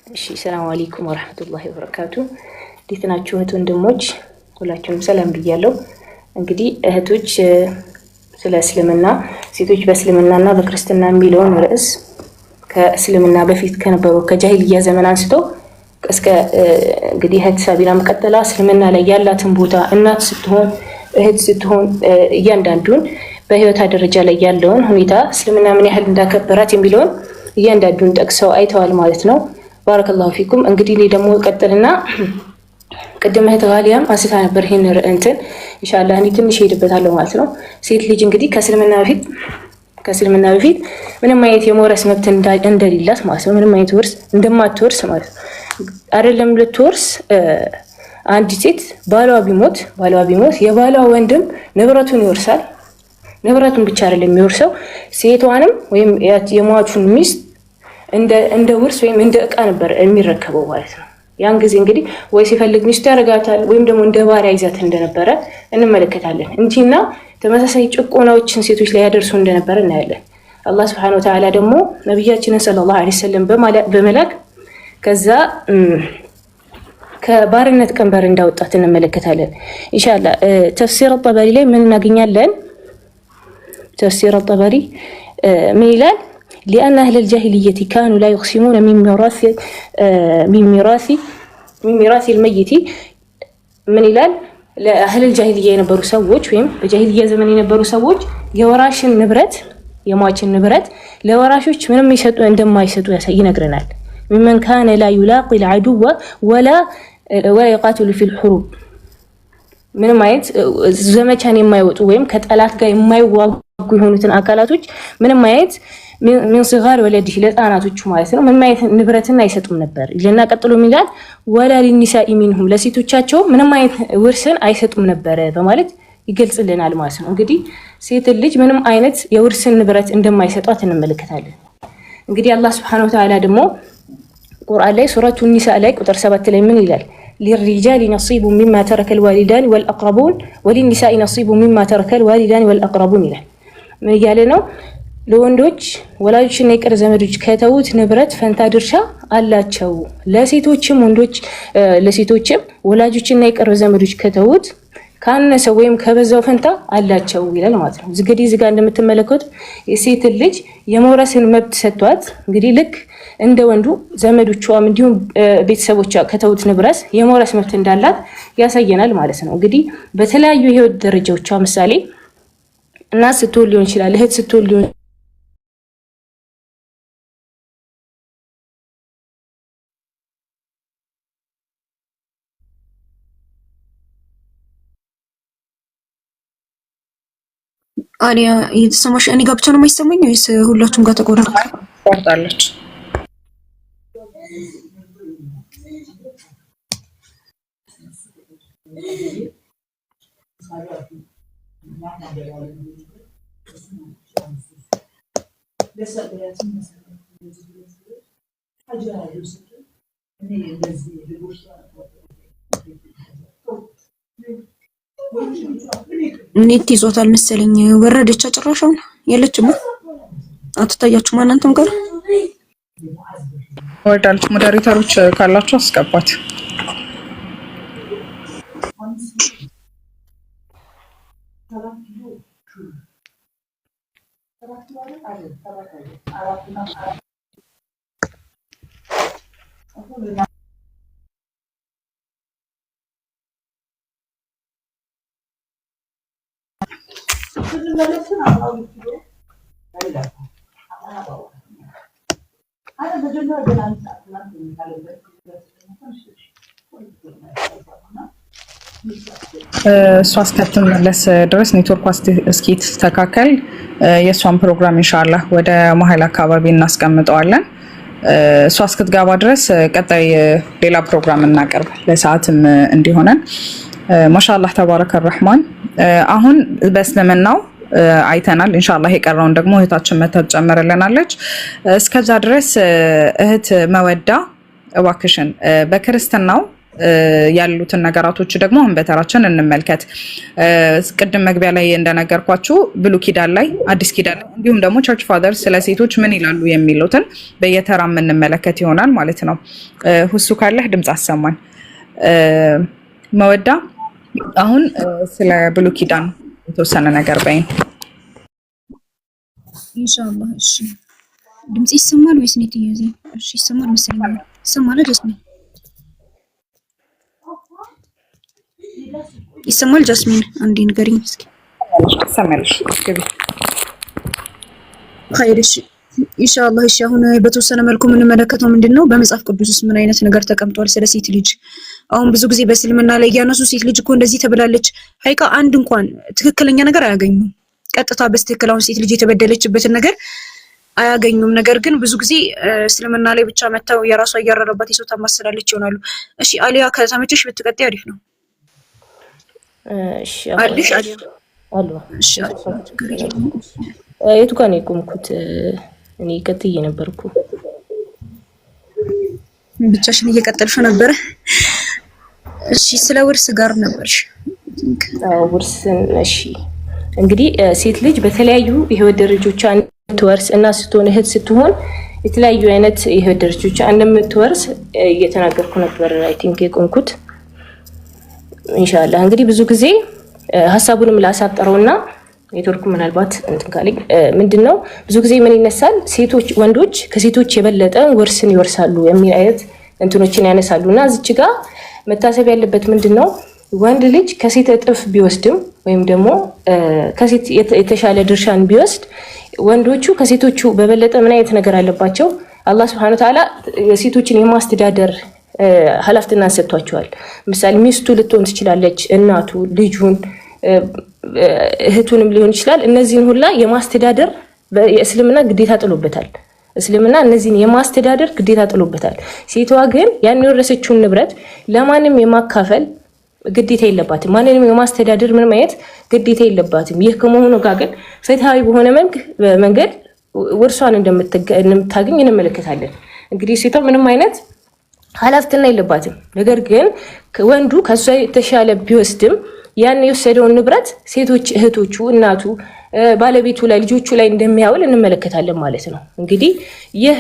እሺ ሰላም አለይኩም ወራህመቱላሂ ወበረካቱ። እንዴት ናችሁ እህት ወንድሞች? ሁላችሁም ሰላም ብያለሁ። እንግዲህ እህቶች ስለ እስልምና ሴቶች በእስልምናና በክርስትና የሚለውን ርዕስ ከእስልምና በፊት ከነበረው ከጃሂልያ ዘመን አንስቶ እስከ እንግዲህ እህት ሳቢራ መቀጠላ እስልምና ላይ ያላትን ቦታ እናት ስትሆን እህት ስትሆን እያንዳንዱን በህይወት ደረጃ ላይ ያለውን ሁኔታ እስልምና ምን ያህል እንዳከበራት የሚለውን እያንዳንዱን ጠቅሰው አይተዋል ማለት ነው። ባረከላሁ ፊኩም። እንግዲህ እኔ ደግሞ ቀጥልና ቅድም እህት ጋሊያም አንስታ ነበር ይሄን እንትን ኢንሻአላህ እኔ ትንሽ ሄድበታለሁ ማለት ነው። ሴት ልጅ እንግዲህ ከእስልምና በፊት ምንም አይነት የመውረስ መብት እንደሌላት ማለት ነው። ምንም አይነት ውርስ እንደማትወርስ ማለት ነው። አይደለም ልትወርስ አንድ ሴት ባሏ ቢሞት የባሏ ወንድም ንብረቱን ይወርሳል። ንብረቱን ብቻ አይደለም የሚወርሰው ሴቷንም ወይም የሟቹን ሚስት እንደ ውርስ ወይም እንደ ዕቃ ነበር የሚረከበው ማለት ነው። ያን ጊዜ እንግዲህ ወይ ሲፈልግ ሚስቱ ያረጋታል ወይም ደግሞ እንደ ባሪያ ይዛት እንደነበረ እንመለከታለን እንጂና ተመሳሳይ ጭቆናዎችን ሴቶች ላይ ያደርሱ እንደነበረ እናያለን። አላህ Subhanahu Wa Ta'ala ደግሞ ነብያችንን ሰለላሁ ዐለይሂ ወሰለም በመላክ ከዛ ከባርነት ቀንበር እንዳወጣት እንመለከታለን። ኢንሻአላህ ተፍሲር አጠበሪ ላይ ምን እናገኛለን? ተፍሲር አጠበሪ ምን ይላል? لأن أهل الجاهلية كانوا لا يقسمون من ميراث الميت من ይላል ለአህል الجاهلية የነበሩ ሰዎች ወይም በጃሂልያ ዘመን የነበሩ ሰዎች የወራሽን ንብረት የሟችን ንብረት ለወራሾች ምንም እንደማይሰጡ ይነግረናል። ممن كان لا يلاقي العدو ولا يقاتل في الحروب ምንም አይነት ዘመቻን የማይወጡ ወይም ከጠላት ጋር የማይዋጉ የሆኑትን አካላቶች ምንም አይነት من صغار ولده ለጣናቶቹ ማለት ነው ምንም አይነት ንብረትን አይሰጡም ነበር። ለና ቀጥሎ ይላል ወላ للنساء منهم ለሴቶቻቸው ምንም አይነት ውርስን አይሰጡም ነበር በማለት ይገልጽልናል ማለት ነው። እንግዲህ ሴት ልጅ ምንም አይነት የውርስን ንብረት እንደማይሰጧት እንመለከታለን። እንግዲህ አላህ Subhanahu Wa Ta'ala ደግሞ ቁርአን ላይ ሱረቱ ኒሳ ላይ ቁጥር 7 ላይ ምን ይላል? للرجال نصيب مما ترك الوالدان والأقربون وللنساء نصيب مما ترك الوالدان والأقربون ይላል። ምን ያለ ነው? ለወንዶች ወላጆችና የቅርብ ዘመዶች ከተውት ንብረት ፈንታ ድርሻ አላቸው። ለሴቶችም ወላጆችና የቅርብ ዘመዶች ከተውት ካነሰ ወይም ከበዛው ፈንታ አላቸው ይላል ማለት ነው። እንግዲህ እዚህ ጋር እንደምትመለከቱት የሴት ልጅ የመውረስን መብት ሰጥቷት እንግዲህ ልክ እንደ ወንዱ ዘመዶቿም እንዲሁም ቤተሰቦቿ ከተውት ንብረት የመውረስ መብት እንዳላት ያሳየናል ማለት ነው። እንግዲህ በተለያዩ የህይወት ደረጃዎቿ ምሳሌ እናት ስትሆን ሊሆን ይችላል፣ እህት ስትሆን ሊሆን አሊያ እየተሰማሽ እኔ ጋር ብቻ ነው የማይሰማኝ ወይስ ሁላችሁም ጋር ተቆርጣለች? ኔት ይዞታል መሰለኝ። ወረደች ጭራሻውን የለችም። አትታያችሁም እናንተም ጋር ወርዳለች። ሞዴሬተሮች ካላችሁ አስገባት። እሷ እስከትመለስ ድረስ ኔትወርክ እስኪስተካከል የእሷን ፕሮግራም ኢንሻአላህ ወደ መሀል አካባቢ እናስቀምጠዋለን። እሷ እስክትገባ ድረስ ቀጣይ ሌላ ፕሮግራም እናቀርብ ለሰዓትም እንዲሆነን። ማሻአላህ ተባረከ ረህማን። አሁን በእስልምናው አይተናል። ኢንሻአላህ የቀረውን ደግሞ እህታችን መተት ጨምረልናለች። እስከዛ ድረስ እህት መወዳ እባክሽን በክርስትናው ያሉትን ነገራቶች ደግሞ አሁን በተራችን እንመልከት። ቅድም መግቢያ ላይ እንደነገርኳችሁ ብሉይ ኪዳን ላይ፣ አዲስ ኪዳን ላይ እንዲሁም ደግሞ ቸርች ፋዘርስ ስለ ሴቶች ምን ይላሉ የሚሉትን በየተራ የምንመለከት ይሆናል ማለት ነው። ሁሱ ካለህ ድምፅ አሰማን። መወዳ አሁን ስለ ብሉይ ኪዳን የተወሰነ ነገር በይን ኢንሻአላህ። እሺ ድምጽ ይሰማል ወይስ ኔት ይያዘ? እሺ ይሰማል መሰለኝ። ይሰማል ጀስሚን? ይሰማል ጀስሚን? አንዴ ንገሪኝ እስኪ። ሰማልሽ ግቢ ኸይርሽ ኢንሻአላህ። እሺ አሁን በተወሰነ መልኩ የምንመለከተው ምንድነው በመጽሐፍ ቅዱስ ውስጥ ምን አይነት ነገር ተቀምጧል ስለ ሴት ልጅ። አሁን ብዙ ጊዜ በእስልምና ላይ ያነሱ ሴት ልጅ እኮ እንደዚህ ተብላለች ሀይቃ አንድ እንኳን ትክክለኛ ነገር አያገኙም። ቀጥታ በስትክክል አሁን ሴት ልጅ የተበደለችበትን ነገር አያገኙም። ነገር ግን ብዙ ጊዜ እስልምና ላይ ብቻ መተው የራሷ እያረረባት የሰው ታማስላለች ይሆናሉ። እሺ አሊያ ከተመቸሽ ብትቀጥይ አሪፍ ነው። እሺ አዲሽ አሊያ አሉ። እሺ የቱ ጋር ነው የቆምኩት? እኔ ቀጥዬ ነበርኩ። ብቻሽን እየቀጠልሽ ነበረ። እሺ ስለ ውርስ ጋር ነበርሽ። ውርስን እሺ እንግዲህ ሴት ልጅ በተለያዩ የህይወት ደረጃዎች እንደምትወርስ እና ስትሆን እህት ስትሆን የተለያዩ አይነት የህይወት ደረጃዎች እንደምትወርስ እየተናገርኩ ነበር። አይ ቲንክ የቆምኩት ኢንሻአላህ። እንግዲህ ብዙ ጊዜ ሐሳቡንም ላሳጠረውና ኔትወርኩ ምናልባት እንትን ካለኝ ምንድነው ብዙ ጊዜ ምን ይነሳል፣ ሴቶች ወንዶች ከሴቶች የበለጠ ውርስን ይወርሳሉ የሚል አይነት እንትኖችን ያነሳሉና እዚች ጋር መታሰብ ያለበት ምንድነው ወንድ ልጅ ከሴት እጥፍ ቢወስድም ወይም ደግሞ ከሴት የተሻለ ድርሻን ቢወስድ ወንዶቹ ከሴቶቹ በበለጠ ምን አይነት ነገር አለባቸው? አላህ Subhanahu Wa Ta'ala የሴቶችን የማስተዳደር ኃላፊነትን ሰጥቷቸዋል። ምሳሌ ሚስቱ ልትሆን ትችላለች፣ እናቱ፣ ልጁን፣ እህቱንም ሊሆን ይችላል። እነዚህን ሁላ የማስተዳደር የእስልምና ግዴታ ጥሎበታል። እስልምና እነዚህን የማስተዳደር ግዴታ ጥሎበታል። ሴቷ ግን ያን የወረሰችውን ንብረት ለማንም የማካፈል ግዴታ የለባትም። ማንንም የማስተዳደር ምን ማየት ግዴታ የለባትም። ይህ ከመሆኑ ጋር ግን ፍትሃዊ በሆነ መንገድ ውርሷን እንደምታገኝ እንመለከታለን። እንግዲህ ሴቷ ምንም አይነት ኃላፊነት የለባትም። ነገር ግን ወንዱ ከሷ የተሻለ ቢወስድም ያን የወሰደውን ንብረት ሴቶች እህቶቹ፣ እናቱ፣ ባለቤቱ ላይ ልጆቹ ላይ እንደሚያውል እንመለከታለን ማለት ነው። እንግዲህ ይህ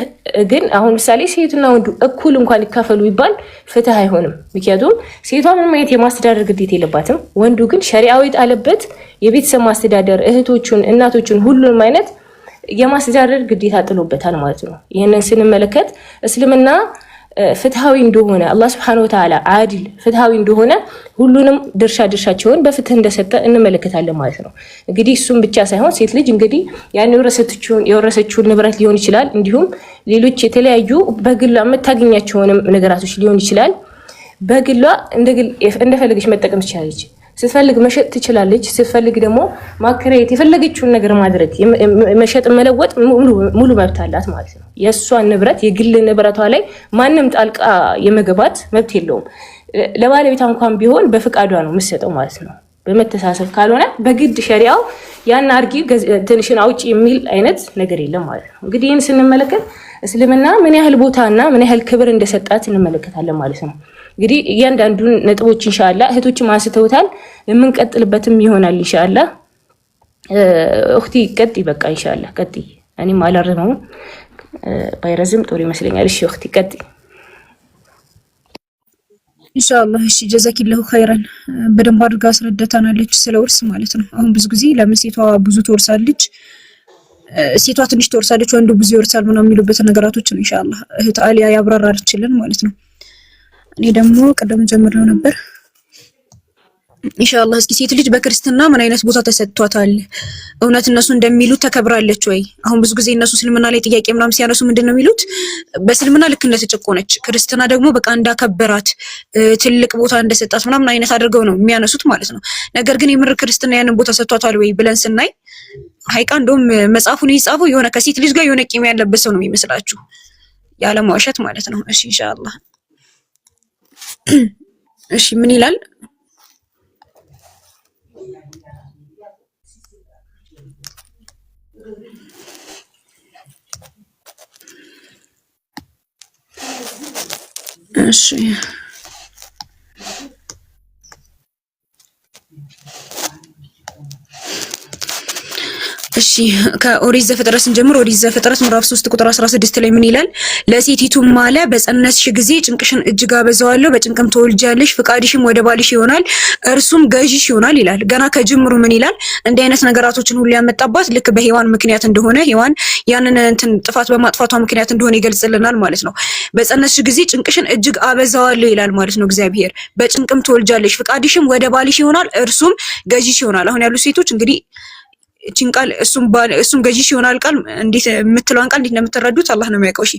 ግን አሁን ምሳሌ ሴትና ወንዱ እኩል እንኳን ይካፈሉ ይባል ፍትህ አይሆንም። ምክንያቱም ሴቷ ምንም አይነት የማስተዳደር ግዴታ የለባትም። ወንዱ ግን ሸሪዓዊ ጣለበት የቤተሰብ ማስተዳደር እህቶቹን፣ እናቶቹን ሁሉንም አይነት የማስተዳደር ግዴታ ጥሎበታል ማለት ነው። ይህንን ስንመለከት እስልምና ፍትሃዊ እንደሆነ አላህ Subhanahu Wa Ta'ala አዲል ፍትሃዊ እንደሆነ ሁሉንም ድርሻቸውን በፍትህ እንደሰጠ እንመለከታለን ማለት ነው። እንግዲህ እሱም ብቻ ሳይሆን ሴት ልጅ እንግዲህ ያን የወረሰችውን ንብረት ሊሆን ይችላል፣ እንዲሁም ሌሎች የተለያዩ በግሏ የምታገኛቸውንም ነገራቶች ሊሆን ይችላል። በግሏ እንደፈለገች መጠቀም ትችላለች። ስትፈልግ መሸጥ ትችላለች። ስትፈልግ ደግሞ ማከራየት፣ የፈለገችውን ነገር ማድረግ፣ መሸጥ፣ መለወጥ ሙሉ መብት አላት ማለት ነው። የእሷን ንብረት የግል ንብረቷ ላይ ማንም ጣልቃ የመግባት መብት የለውም። ለባለቤቷ እንኳን ቢሆን በፍቃዷ ነው የምትሰጠው ማለት ነው። በመተሳሰብ ካልሆነ በግድ ሸሪዓው ያን አርጊ ትንሽን አውጪ የሚል አይነት ነገር የለም ማለት ነው። እንግዲህ ይህን ስንመለከት እስልምና ምን ያህል ቦታና ምን ያህል ክብር እንደሰጣት እንመለከታለን ማለት ነው። እንግዲህ እያንዳንዱን ነጥቦች ኢንሻአላህ እህቶች ማስተውታል የምንቀጥልበትም ይሆናል ኢንሻአላህ። እህቲ ቀጥይ፣ በቃ ኢንሻአላህ ቀጥይ። እኔም አላረመው ባይረዝም ጥሩ ይመስለኛል። እሺ እህቲ ቀጥይ ኢንሻአላህ። እሺ ጀዛኪላሁ ኸይራን። በደንብ አድርጋ አስረዳታናለች ስለ ውርስ ማለት ነው። አሁን ብዙ ጊዜ ለምን ሴቷ ብዙ ትወርሳለች፣ ሴቷ ትንሽ ትወርሳለች፣ ወንዱ ብዙ ይወርሳል ምናምን የሚሉበት ነገራቶች ነው ኢንሻአላህ እህት አሊያ ያብራራችልን ማለት ነው። እኔ ደግሞ ቀደም ጀምረው ነበር ኢንሻአላህ። እስኪ ሴት ልጅ በክርስትና ምን አይነት ቦታ ተሰጥቷታል? እውነት እነሱ እንደሚሉት ተከብራለች ወይ? አሁን ብዙ ጊዜ እነሱ እስልምና ላይ ጥያቄ ምናምን ሲያነሱ ምንድነው የሚሉት? በእስልምና ልክ እንደተጨቆነች፣ ክርስትና ደግሞ በቃ እንዳከበራት፣ ትልቅ ቦታ እንደሰጣት ምናምን አይነት አድርገው ነው የሚያነሱት ማለት ነው። ነገር ግን የምር ክርስትና ያንን ቦታ ሰጥቷታል ወይ ብለን ስናይ ሀይቃ እንደውም መጽሐፉን ይጻፈው የሆነ ከሴት ልጅ ጋር የሆነ ቂም ያለበት ሰው ነው የሚመስላችሁ፣ ያለ ማውሸት ማለት ነው። እሺ ኢንሻአላህ። እሺ ምን ይላል? እሺ እሺ ከኦሪት ዘፍጥረት ስንጀምር ኦሪት ዘፍጥረት ምዕራፍ 3 ቁጥር 16 ላይ ምን ይላል? ለሴቲቱም ማለ በጸነስሽ ጊዜ ጭንቅሽን እጅግ አበዛዋለሁ፣ በጭንቅም ትወልጃለሽ፣ ፍቃድሽም ወደ ባልሽ ይሆናል፣ እርሱም ገዥሽ ይሆናል ይላል። ገና ከጅምሩ ምን ይላል? እንዲህ አይነት ነገራቶችን ሁሉ ያመጣባት ልክ በሔዋን ምክንያት እንደሆነ ሔዋን ያንን እንትን ጥፋት በማጥፋቷ ምክንያት እንደሆነ ይገልጽልናል ማለት ነው። በጸነስሽ ጊዜ ጭንቅሽን እጅግ አበዛዋለሁ ይላል ማለት ነው እግዚአብሔር። በጭንቅም ትወልጃለሽ፣ ፍቃድሽም ወደ ባልሽ ይሆናል፣ እርሱም ገዥሽ ይሆናል። አሁን ያሉ ሴቶች እንግዲህ እቺን ቃል እሱም ገዢሽ ይሆናል ቃል እንዴት የምትለውን ቃል እንዴት እንደምትረዱት አላህ ነው የሚያውቀው። እሺ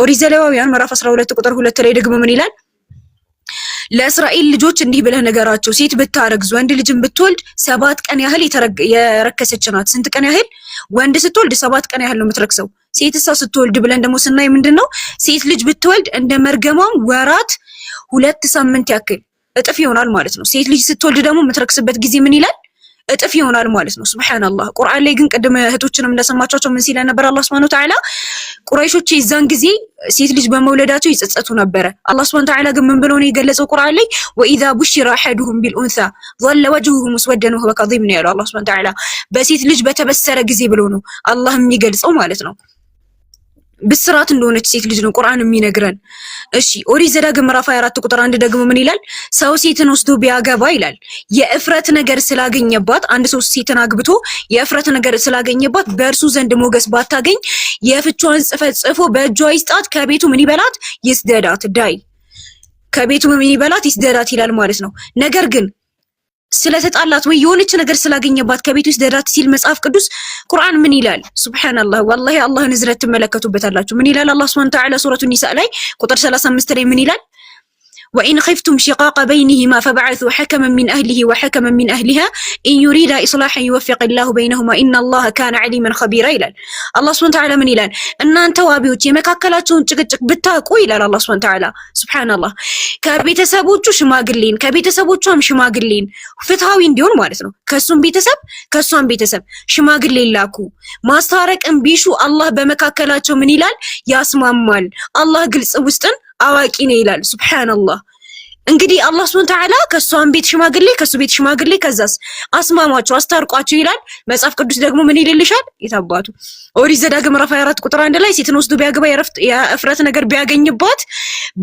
ኦሪት ዘሌዋውያን ምዕራፍ 12 ቁጥር 2 ላይ ደግሞ ምን ይላል? ለእስራኤል ልጆች እንዲህ ብለህ ነገራቸው፣ ሴት ብታረግዝ ወንድ ልጅን ብትወልድ 7 ቀን ያህል የረከሰች ናት። ስንት ቀን ያህል? ወንድ ስትወልድ 7 ቀን ያህል ነው የምትረክሰው። ሴትሳ ስትወልድ ብለን ደግሞ ስናይ ምንድነው? ሴት ልጅ ብትወልድ እንደ መርገሟም ወራት 2 ሳምንት ያክል እጥፍ ይሆናል ማለት ነው። ሴት ልጅ ስትወልድ ደግሞ የምትረክስበት ጊዜ ምን ይላል? እጥፍ ይሆናል ማለት ነው። ሱብሃንአላህ። ቁርአን ላይ ግን ቅድም እህቶችንም እንደሰማቻቸው ምን ሲል ነበር አላህ Subhanahu Wa Ta'ala? ቁረይሾች የዛን ጊዜ ሴት ልጅ በመውለዳቸው ይጸጸቱ ነበረ። አላህ Subhanahu Wa Ta'ala ግን ምን ብሎ ነው የገለጸው ቁርአን ላይ? ወኢዛ ቡሽራ አሐዱሁም ቢልኡንሳ ظل وجهه مسودا وهو كظيم ነው ያለው አላህ Subhanahu Wa Ta'ala። በሴት ልጅ በተበሰረ ጊዜ ብሎ ነው አላህ የሚገልጸው ማለት ነው። ብስራት እንደሆነች ሴት ልጅ ነው ቁርአን የሚነግረን። እሺ ኦሪት ዘዳግም ምዕራፍ 24 ቁጥር 1 ደግሞ ምን ይላል? ሰው ሴትን ወስዶ ቢያገባ ይላል የእፍረት ነገር ስላገኘባት፣ አንድ ሰው ሴትን አግብቶ የእፍረት ነገር ስላገኘባት በእርሱ ዘንድ ሞገስ ባታገኝ የፍቿን ጽሕፈት ጽፎ በእጇ ይስጣት፣ ከቤቱ ምን ይበላት? ይስደዳት። ዳይ ከቤቱ ምን ይበላት? ይስደዳት ይላል ማለት ነው። ነገር ግን ስለተጣላት ወይ የሆነች ነገር ስላገኘባት ከቤቱ ይስደዳት ሲል መጽሐፍ ቅዱስ ቁርአን ምን ይላል? ሱብሃንአላህ ወላሂ አላህን ንዝረት ትመለከቱበታላችሁ። ምን ይላል አላህ Subhanahu Wa Ta'ala ሱረቱ ኒሳ ላይ ቁጥር 35 ላይ ምን ይላል? وإن خفتم شقاق بينهما فبعثوا حكما من أهله وحكما من أهلها إن يريد إصلاحا يوفق الله بينهما إن الله كان عليما خبيرا ይላል አላህ Subhanahu Wa Ta'ala። ምን ይላል? እናንተ ዋቢዎች የመካከላቸውን ጭቅጭቅ ብታውቁ ይላል አላህ Subhanahu Wa Ta'ala። ሱብሃንአላህ ከቤተሰቦቹ ሽማግሌን ከቤተሰቦቿም ሽማግሌን ፍትሃዊ እንዲሆን ማለት ነው። ከሱም ቤተሰብ ከሷም ቤተሰብ ሽማግሌ ላኩ። ማስታረቅን ቢሹ አላህ በመካከላቸው ምን ይላል? ያስማማል። አላህ ግልጽ ውስጥን አዋቂ ነው ይላል። ሱብሃንአላህ። እንግዲህ አላህ Subhanahu Wa Ta'ala ከሷም ቤት ሽማግሌ ከሱ ቤት ሽማግሌ ከዛስ አስማማቸው አስታርቋቸው ይላል። መጽሐፍ ቅዱስ ደግሞ ምን ይልልሻል? የታባቱ ኦሪት ዘዳግም ምዕራፍ 24 ቁጥር 1 ላይ ሴትን ወስዶ ቢያገባ የእፍረት ነገር ቢያገኝባት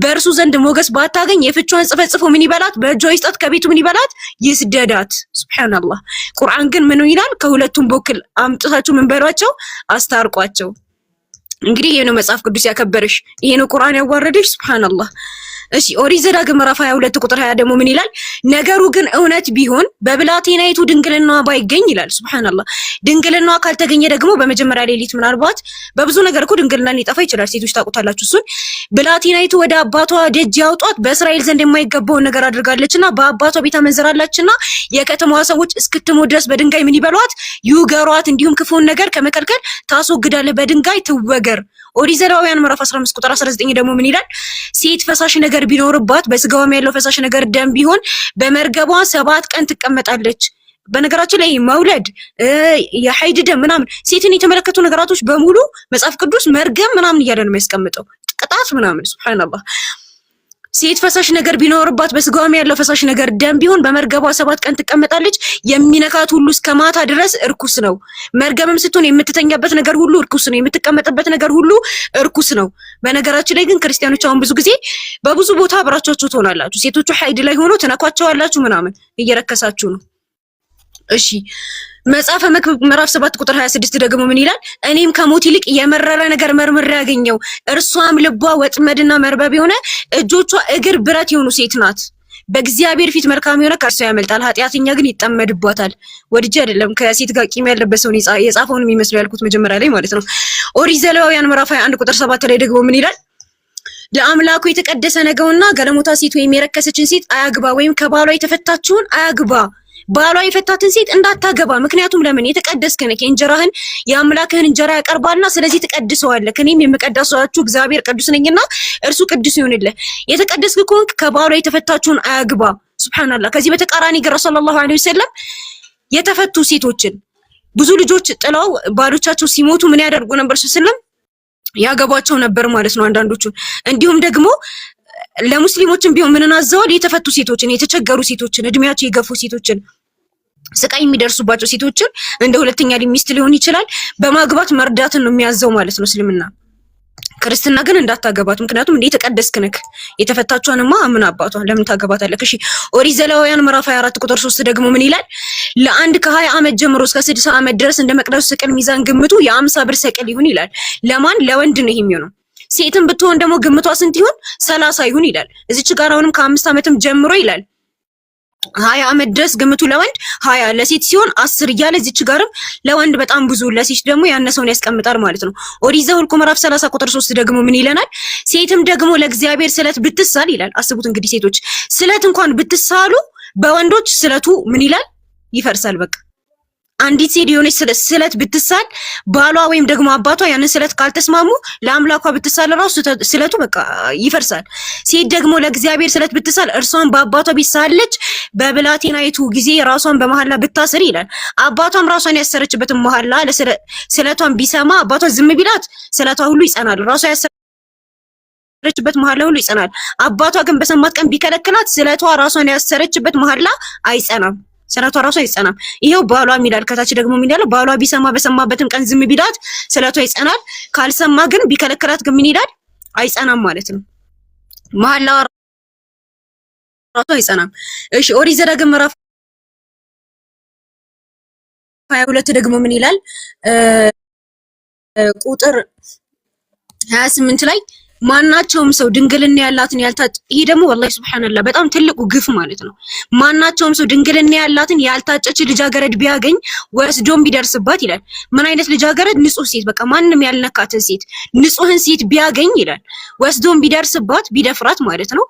በእርሱ ዘንድ ሞገስ ባታገኝ የፍቿን ጽሕፈት ጽፎ ምን ይበላት? በእጇ ይስጣት፣ ከቤቱ ምን ይበላት? ይስደዳት። ሱብሃንአላህ። ቁርአን ግን ምን ይላል? ከሁለቱም በኩል አምጥታችሁ ምን በሏቸው? አስታርቋቸው። እንግዲህ ይሄ ነው መጽሐፍ ቅዱስ ያከበረሽ፣ ይሄ ነው ቁርአን ያዋረደሽ። ሱብሃንአላህ። እሺ ኦሪት ዘዳግም ምዕራፍ 22 ቁጥር 20 ደግሞ ምን ይላል? ነገሩ ግን እውነት ቢሆን በብላቴናይቱ ድንግልናዋ ባይገኝ ይላል። ሱብሃንአላህ። ድንግልናዋ ካልተገኘ ደግሞ በመጀመሪያ ሌሊት ምናልባት በብዙ ነገር እኮ ድንግልና ሊጠፋ ይችላል። ሴቶች ታውቁታላችሁ እሱን። ብላቴናይቱ ወደ አባቷ ደጅ ያውጧት፣ በእስራኤል ዘንድ የማይገባውን ነገር አድርጋለችና በአባቷ ቤት አመንዝራለችና የከተማዋ ሰዎች እስክትሞት ድረስ በድንጋይ ምን ይበሏት? ይውገሯት። እንዲሁም ክፉን ነገር ከመከልከል ታስወግዳለህ፣ በድንጋይ ትወገር። ኦሪት ዘሌዋውያን ምዕራፍ 15 ቁጥር 19 ደግሞ ምን ይላል? ሴት ፈሳሽ ነገር ቢኖርባት በስጋዋም ያለው ፈሳሽ ነገር ደም ቢሆን በመርገቧ 7 ቀን ትቀመጣለች። በነገራችን ላይ መውለድ የሐይድ ደም ምናምን ሴትን የተመለከቱ ነገራቶች በሙሉ መጽሐፍ ቅዱስ መርገም ምናምን እያለ ነው የሚያስቀምጠው፣ ቅጣት ምናምን። ሱብሃንአላህ። ሴት ፈሳሽ ነገር ቢኖርባት በስጋዋም ያለው ፈሳሽ ነገር ደም ቢሆን በመርገቧ 7 ቀን ትቀመጣለች። የሚነካት ሁሉ እስከ ማታ ድረስ እርኩስ ነው። መርገምም ስትሆን የምትተኛበት ነገር ሁሉ እርኩስ ነው። የምትቀመጥበት ነገር ሁሉ እርኩስ ነው። በነገራችን ላይ ግን ክርስቲያኖች አሁን ብዙ ጊዜ በብዙ ቦታ አብራቻችሁ ትሆናላችሁ። ሴቶቹ ሐይድ ላይ ሆኖ ትነኳቸዋላችሁ ምናምን፣ እየረከሳችሁ ነው። እሺ መጽሐፈ መክብብ ምዕራፍ 7 ቁጥር 26 ደግሞ ምን ይላል? እኔም ከሞት ይልቅ የመረረ ነገር መርምሬ ያገኘው እርሷም ልቧ ወጥመድና መርበብ የሆነ እጆቿ እግር ብረት የሆኑ ሴት ናት። በእግዚአብሔር ፊት መልካም የሆነ ከእርሷ ያመልጣል፣ ኃጢአተኛ ግን ይጠመድባታል። ወድጄ አይደለም ከሴት ጋር ቂም ያለበት ሰው የጻፈውን የሚመስለው ያልኩት መጀመሪያ ላይ ማለት ነው። ኦሪት ዘሌዋውያን ምዕራፍ 21 ቁጥር 7 ላይ ደግሞ ምን ይላል? ለአምላኩ የተቀደሰ ነገውና ጋለሞታ ሴት ወይም የረከሰችን ሴት አያግባ፣ ወይም ከባሏ የተፈታችውን አያግባ። ባሏ የፈታትን ሴት እንዳታገባ። ምክንያቱም ለምን? የተቀደስክ ነህ፣ የእንጀራህን የአምላክህን እንጀራ ያቀርባልና ስለዚህ ትቀድሰዋለህ። እኔም የምቀድሳችሁ እግዚአብሔር ቅዱስ ነኝና እርሱ ቅዱስ ይሁንልህ። የተቀደስክ ከሆንክ ከባሏ የተፈታችውን አያግባ። ሱብሃንአላህ። ከዚህ በተቃራኒ ግን ረሱላህ ሰለላሁ ዐለይሂ ወሰለም የተፈቱ ሴቶችን ብዙ ልጆች ጥለው ባሎቻቸው ሲሞቱ ምን ያደርጉ ነበር? ሰለም ያገቧቸው ነበር ማለት ነው አንዳንዶቹን። እንዲሁም ደግሞ ለሙስሊሞችም ቢሆን ምን አዘዋል? የተፈቱ ሴቶችን፣ የተቸገሩ ሴቶችን፣ እድሜያቸው የገፉ ሴቶችን ስቃይ የሚደርሱባቸው ሴቶችን እንደ ሁለተኛ ሚስት ሊሆን ይችላል በማግባት መርዳትን ነው የሚያዘው ማለት ነው እስልምና። ክርስትና ግን እንዳታገባት፣ ምክንያቱም እንዴ ተቀደስክ ነክ የተፈታቿንማ ምን አባቷ ለምን ታገባታለህ? እሺ ኦሪት ዘሌዋውያን ምዕራፍ 24 ቁጥር 3 ደግሞ ምን ይላል? ለአንድ ከ20 ዓመት ጀምሮ እስከ 60 ዓመት ድረስ እንደ መቅደሱ ሰቅል ሚዛን ግምቱ የ50 ብር ሰቅል ይሁን ይላል። ለማን? ለወንድ ነው ይሄ የሚሆነው። ሴትም ብትሆን ደግሞ ግምቷ ስንት ይሁን? 30 ይሁን ይላል። እዚች ጋር አሁንም ከ5 ዓመትም ጀምሮ ይላል 20 ዓመት ድረስ ግምቱ ለወንድ 20 ለሴት ሲሆን 10 እያለ እዚች ጋርም ለወንድ በጣም ብዙ ለሴት ደግሞ ያነሰውን ያስቀምጣል ማለት ነው። ኦሪት ዘኍልቍ ምዕራፍ 30 ቁጥር 3 ደግሞ ምን ይለናል? ሴትም ደግሞ ለእግዚአብሔር ስለት ብትሳል ይላል። አስቡት እንግዲህ ሴቶች ስለት እንኳን ብትሳሉ በወንዶች ስለቱ ምን ይላል? ይፈርሳል። በቃ አንዲት ሴት የሆነች ስለት ብትሳል ባሏ ወይም ደግሞ አባቷ ያንን ስለት ካልተስማሙ ለአምላኳ ብትሳል ራሱ ስለቱ በቃ ይፈርሳል። ሴት ደግሞ ለእግዚአብሔር ስለት ብትሳል እርሷን በአባቷ ቢሳለች በብላቴናይቱ ጊዜ ራሷን በመሐላ ብታስር ይላል። አባቷም ራሷን ያሰረችበትን መሐላ ስለቷን ቢሰማ አባቷ ዝም ቢላት ስለቷ ሁሉ ይጸናል። ራሷ ያሰረችበት መሐላ ሁሉ ይጸናል። አባቷ ግን በሰማት ቀን ቢከለክላት ስለቷ ራሷን ያሰረችበት መሐላ አይጸናም። ስለቷ ራሷ አይጸናም። ይሄው ባሏ ሚላል ከታች ደግሞ ምን ይላል? ባሏ ቢሰማ በሰማበትም ቀን ዝም ቢላት ስለቷ ይጸናል። ካልሰማ ግን ቢከለክላት ግን ምን ይላል? አይጸናም ማለት ነው። መሐላ ራሷ አይጸናም። እሺ ኦሪት ዘዳግም ምዕራፍ 22 ደግሞ ምን ይላል? ቁጥር 28 ላይ ማናቸውም ሰው ድንግልና ያላትን ያልታጨ ይሄ ደግሞ ወላሂ ሱብሃንአላህ በጣም ትልቁ ግፍ ማለት ነው። ማናቸውም ሰው ድንግልና ያላትን ያልታጨች ልጃገረድ ቢያገኝ ወስዶም ቢደርስባት ይላል። ምን አይነት ልጃገረድ? ንጹህ ሴት፣ በቃ ማንም ያልነካትን ሴት ንጹህን ሴት ቢያገኝ ይላል ወስዶም ቢደርስባት ቢደፍራት ማለት ነው።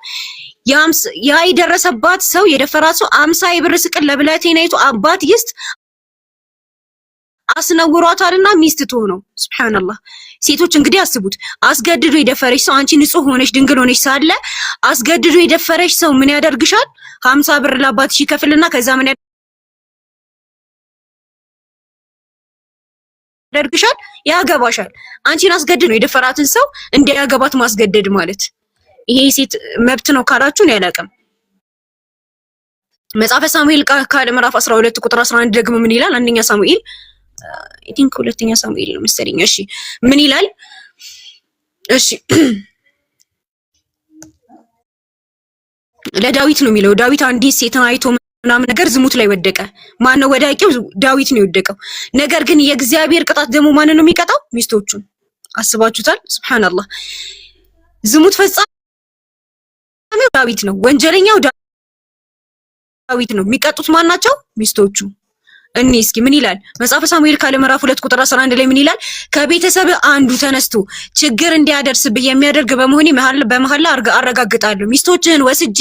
ያ የደረሰባት ሰው የደፈራት ሰው 50 የብር ስቅል ለብላቴናይቱ አባት ይስጥ አስነውሯታልና ሚስት ትሆነው። ሱብሃንአላህ ሴቶች እንግዲህ አስቡት፣ አስገድዶ የደፈረሽ ሰው አንቺ ንጹህ ሆነሽ ድንግል ሆነሽ ሳለ አስገድዶ የደፈረሽ ሰው ምን ያደርግሻል? 50 ብር ለአባትሽ ይከፍልና ከዛ ምን ያደርግሻል? ያገባሻል። አንቺን አስገድዶ የደፈራትን ሰው እንዲያገባት ማስገደድ ማለት ይሄ ሴት መብት ነው ካላችሁ ነው ያላቀም። መጽሐፈ ሳሙኤል ቃል ምዕራፍ 12 ቁጥር 11 ደግሞ ምን ይላል? አንደኛ ሳሙኤል አይ ቲንክ ሁለተኛ ሳሙኤል ነው መሰለኝ። እሺ ምን ይላል? እሺ ለዳዊት ነው የሚለው። ዳዊት አንዲት ሴትን አይቶ ምናምን ነገር ዝሙት ላይ ወደቀ። ማን ነው ወዳቂው? ዳዊት ነው የወደቀው። ነገር ግን የእግዚአብሔር ቅጣት ደግሞ ማን ነው የሚቀጣው? ሚስቶቹን። አስባችሁታል? ሱብሃንአላህ ዝሙት ፈጻሚው ዳዊት ነው፣ ወንጀለኛው ዳዊት ነው። የሚቀጡት ማን ናቸው? ሚስቶቹ። እኔ እስኪ ምን ይላል መጽሐፈ ሳሙኤል ካለ ምዕራፍ 2 ቁጥር 11 ላይ ምን ይላል? ከቤተሰብ አንዱ ተነስቶ ችግር እንዲያደርስብህ የሚያደርግ በመሆኔ በመሐላ አረጋግጣለሁ። ሚስቶችህን ወስጄ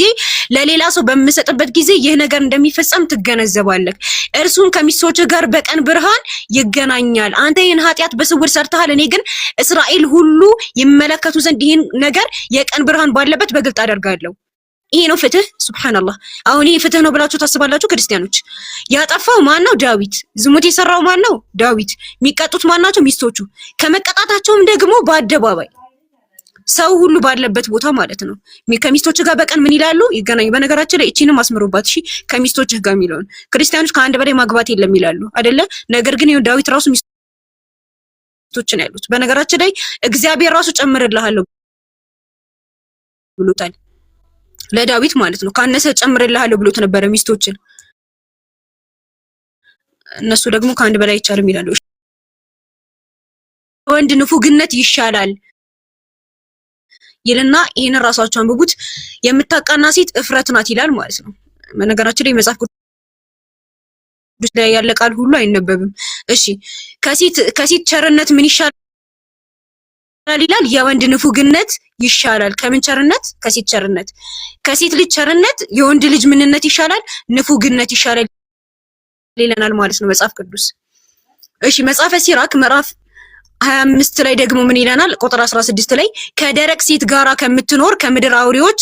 ለሌላ ሰው በምሰጥበት ጊዜ ይህ ነገር እንደሚፈጸም ትገነዘባለህ። እርሱም ከሚስቶችህ ጋር በቀን ብርሃን ይገናኛል። አንተ ይህን ኃጢአት በስውር ሰርተሃል፣ እኔ ግን እስራኤል ሁሉ ይመለከቱ ዘንድ ይህን ነገር የቀን ብርሃን ባለበት በግልጥ አደርጋለሁ። ይሄ ነው ፍትህ። ሱብሃንአላህ አሁን ይሄ ፍትህ ነው ብላችሁ ታስባላችሁ ክርስቲያኖች? ያጠፋው ማን ነው? ዳዊት። ዝሙት የሰራው ማን ነው? ዳዊት። የሚቀጡት ማን ናቸው? ሚስቶቹ። ከመቀጣታቸውም ደግሞ በአደባባይ ሰው ሁሉ ባለበት ቦታ ማለት ነው። ከሚስቶች ጋር በቀን ምን ይላሉ? ይገናኙ። በነገራችን ላይ እቺንም አስምሩባት እሺ። ከሚስቶችህ ጋር የሚለውን ክርስቲያኖች ከአንድ በላይ ማግባት የለም ይላሉ አይደለ? ነገር ግን ይሄው ዳዊት ራሱ ሚስቶች ነው ያሉት። በነገራችን ላይ እግዚአብሔር ራሱ ጨምርልሃለሁ ብሎታል ለዳዊት ማለት ነው። ካነሰ ጨምርልሃለሁ ብሎት ነበረ ሚስቶችን። እነሱ ደግሞ ከአንድ በላይ አይቻልም ይላሉ። ወንድ ንፉግነት ይሻላል ይልና ይሄን ራሳቸው አንብቡት። የምታቃና ሴት እፍረት ናት ይላል ማለት ነው። በነገራችን ላይ መጽሐፍ ቅዱስ ላይ ያለ ቃል ሁሉ አይነበብም። እሺ ከሴት ቸርነት ምን ይሻላል ይላል? የወንድ ንፉግነት ይሻላል። ከምን ቸርነት? ከሴት ቸርነት። ከሴት ልጅ ቸርነት የወንድ ልጅ ምንነት ይሻላል? ንፉግነት ይሻላል ይለናል ማለት ነው መጽሐፍ ቅዱስ። እሺ መጽሐፈ ሲራክ ምዕራፍ 25 ላይ ደግሞ ምን ይለናል? ቁጥር 16 ላይ ከደረቅ ሴት ጋራ ከምትኖር ከምድር አውሬዎች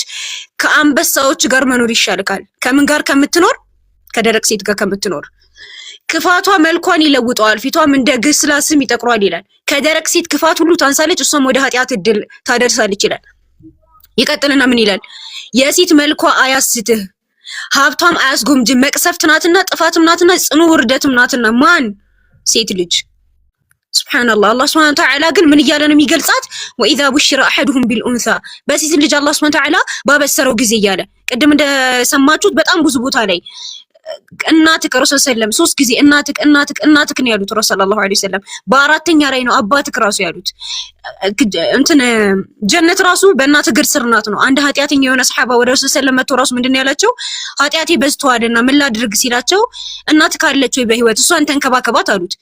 ከአንበሳዎች ጋር መኖር ይሻልካል። ከምን ጋር ከምትኖር? ከደረቅ ሴት ጋር ከምትኖር። ክፋቷ መልኳን ይለውጠዋል፣ ፊቷም እንደ ግስላስም ይጠቁራል ይላል። ከደረቅ ሴት ክፋት ሁሉ ታንሳለች፣ እሷም ወደ ኃጢአት እድል ታደርሳለች ይላል። ይቀጥልና ምን ይላል? የሴት መልኳ አያስትህ፣ ሀብቷም አያስጎምጅ መቅሰፍት ናትና ጥፋትም ናትና ጽኑ ውርደትም ናትና ማን ሴት ልጅ ሱብሃንአላህ አላህ ሱብሃነሁ ወተዓላ ግን ምን እያለ ነው የሚገልጻት ወኢዛ ቡሽራ አሐዱሁም ቢልኡንሳ በሴት ልጅ አላህ ሱብሃነሁ ወተዓላ ባበሰረው ጊዜ እያለ ቅድም እንደሰማችሁት በጣም ብዙ ቦታ ላይ እናትክ ረሱል ሰለም 3 ጊዜ እናትክ ነው ያሉት ረሱል ሰለላሁ ዐለይሂ ወሰለም በአራተኛ ላይ ነው አባትክ ራሱ ያሉት እንትን ጀነት ራሱ በእናት እግር ስር ናት ነው አንድ ኃጢያተኛ የሆነ ሰሃባ ወደ ረሱል ሰለም መጥቶ ራሱ ምንድነው ያላቸው ኃጢያቴ በዝቷልና ምን ላድርግ ሲላቸው እናትክ አለች ወይ በህይወት እሷን ተንከባከባት አሉት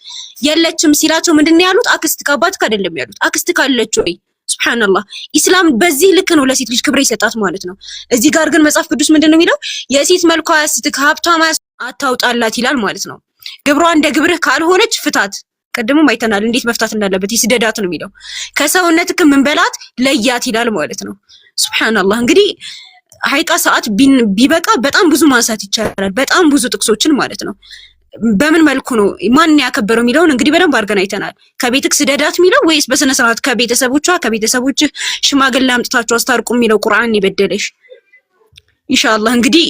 የለችም ሲላቸው ምንድነው ያሉት አክስትክ አባትክ አይደለም ያሉት አክስትክ አለች ወይ ሱብሃንአላህ ኢስላም በዚህ ልክ ነው ለሴት ልጅ ክብር ይሰጣት ማለት ነው እዚህ ጋር ግን መጽሐፍ ቅዱስ ምንድነው የሚለው የሴት መልኳ ያስትክ ሀብቷም አታውጣላት ይላል ማለት ነው ግብሯ እንደ ግብርህ ካልሆነች ፍታት ቀደም አይተናል እንዴት መፍታት እንዳለበት ይስደዳት ነው የሚለው ከሰውነትክ ምን በላት ለያት ይላል ማለት ነው ሱብሃንአላህ እንግዲህ ሀይቃ ሰዓት ቢበቃ በጣም ብዙ ማንሳት ይቻላል በጣም ብዙ ጥቅሶችን ማለት ነው በምን መልኩ ነው ማን ያከበረው የሚለውን እንግዲህ በደንብ አድርገን አይተናል ከቤትክ ስደዳት የሚለው ወይስ በስነ ስርዓት ከቤተሰቦች ሽማግሌ አምጥታችሁ አስታርቁ የሚለው ቁርአን ይበደለሽ ኢንሻአላህ እንግዲህ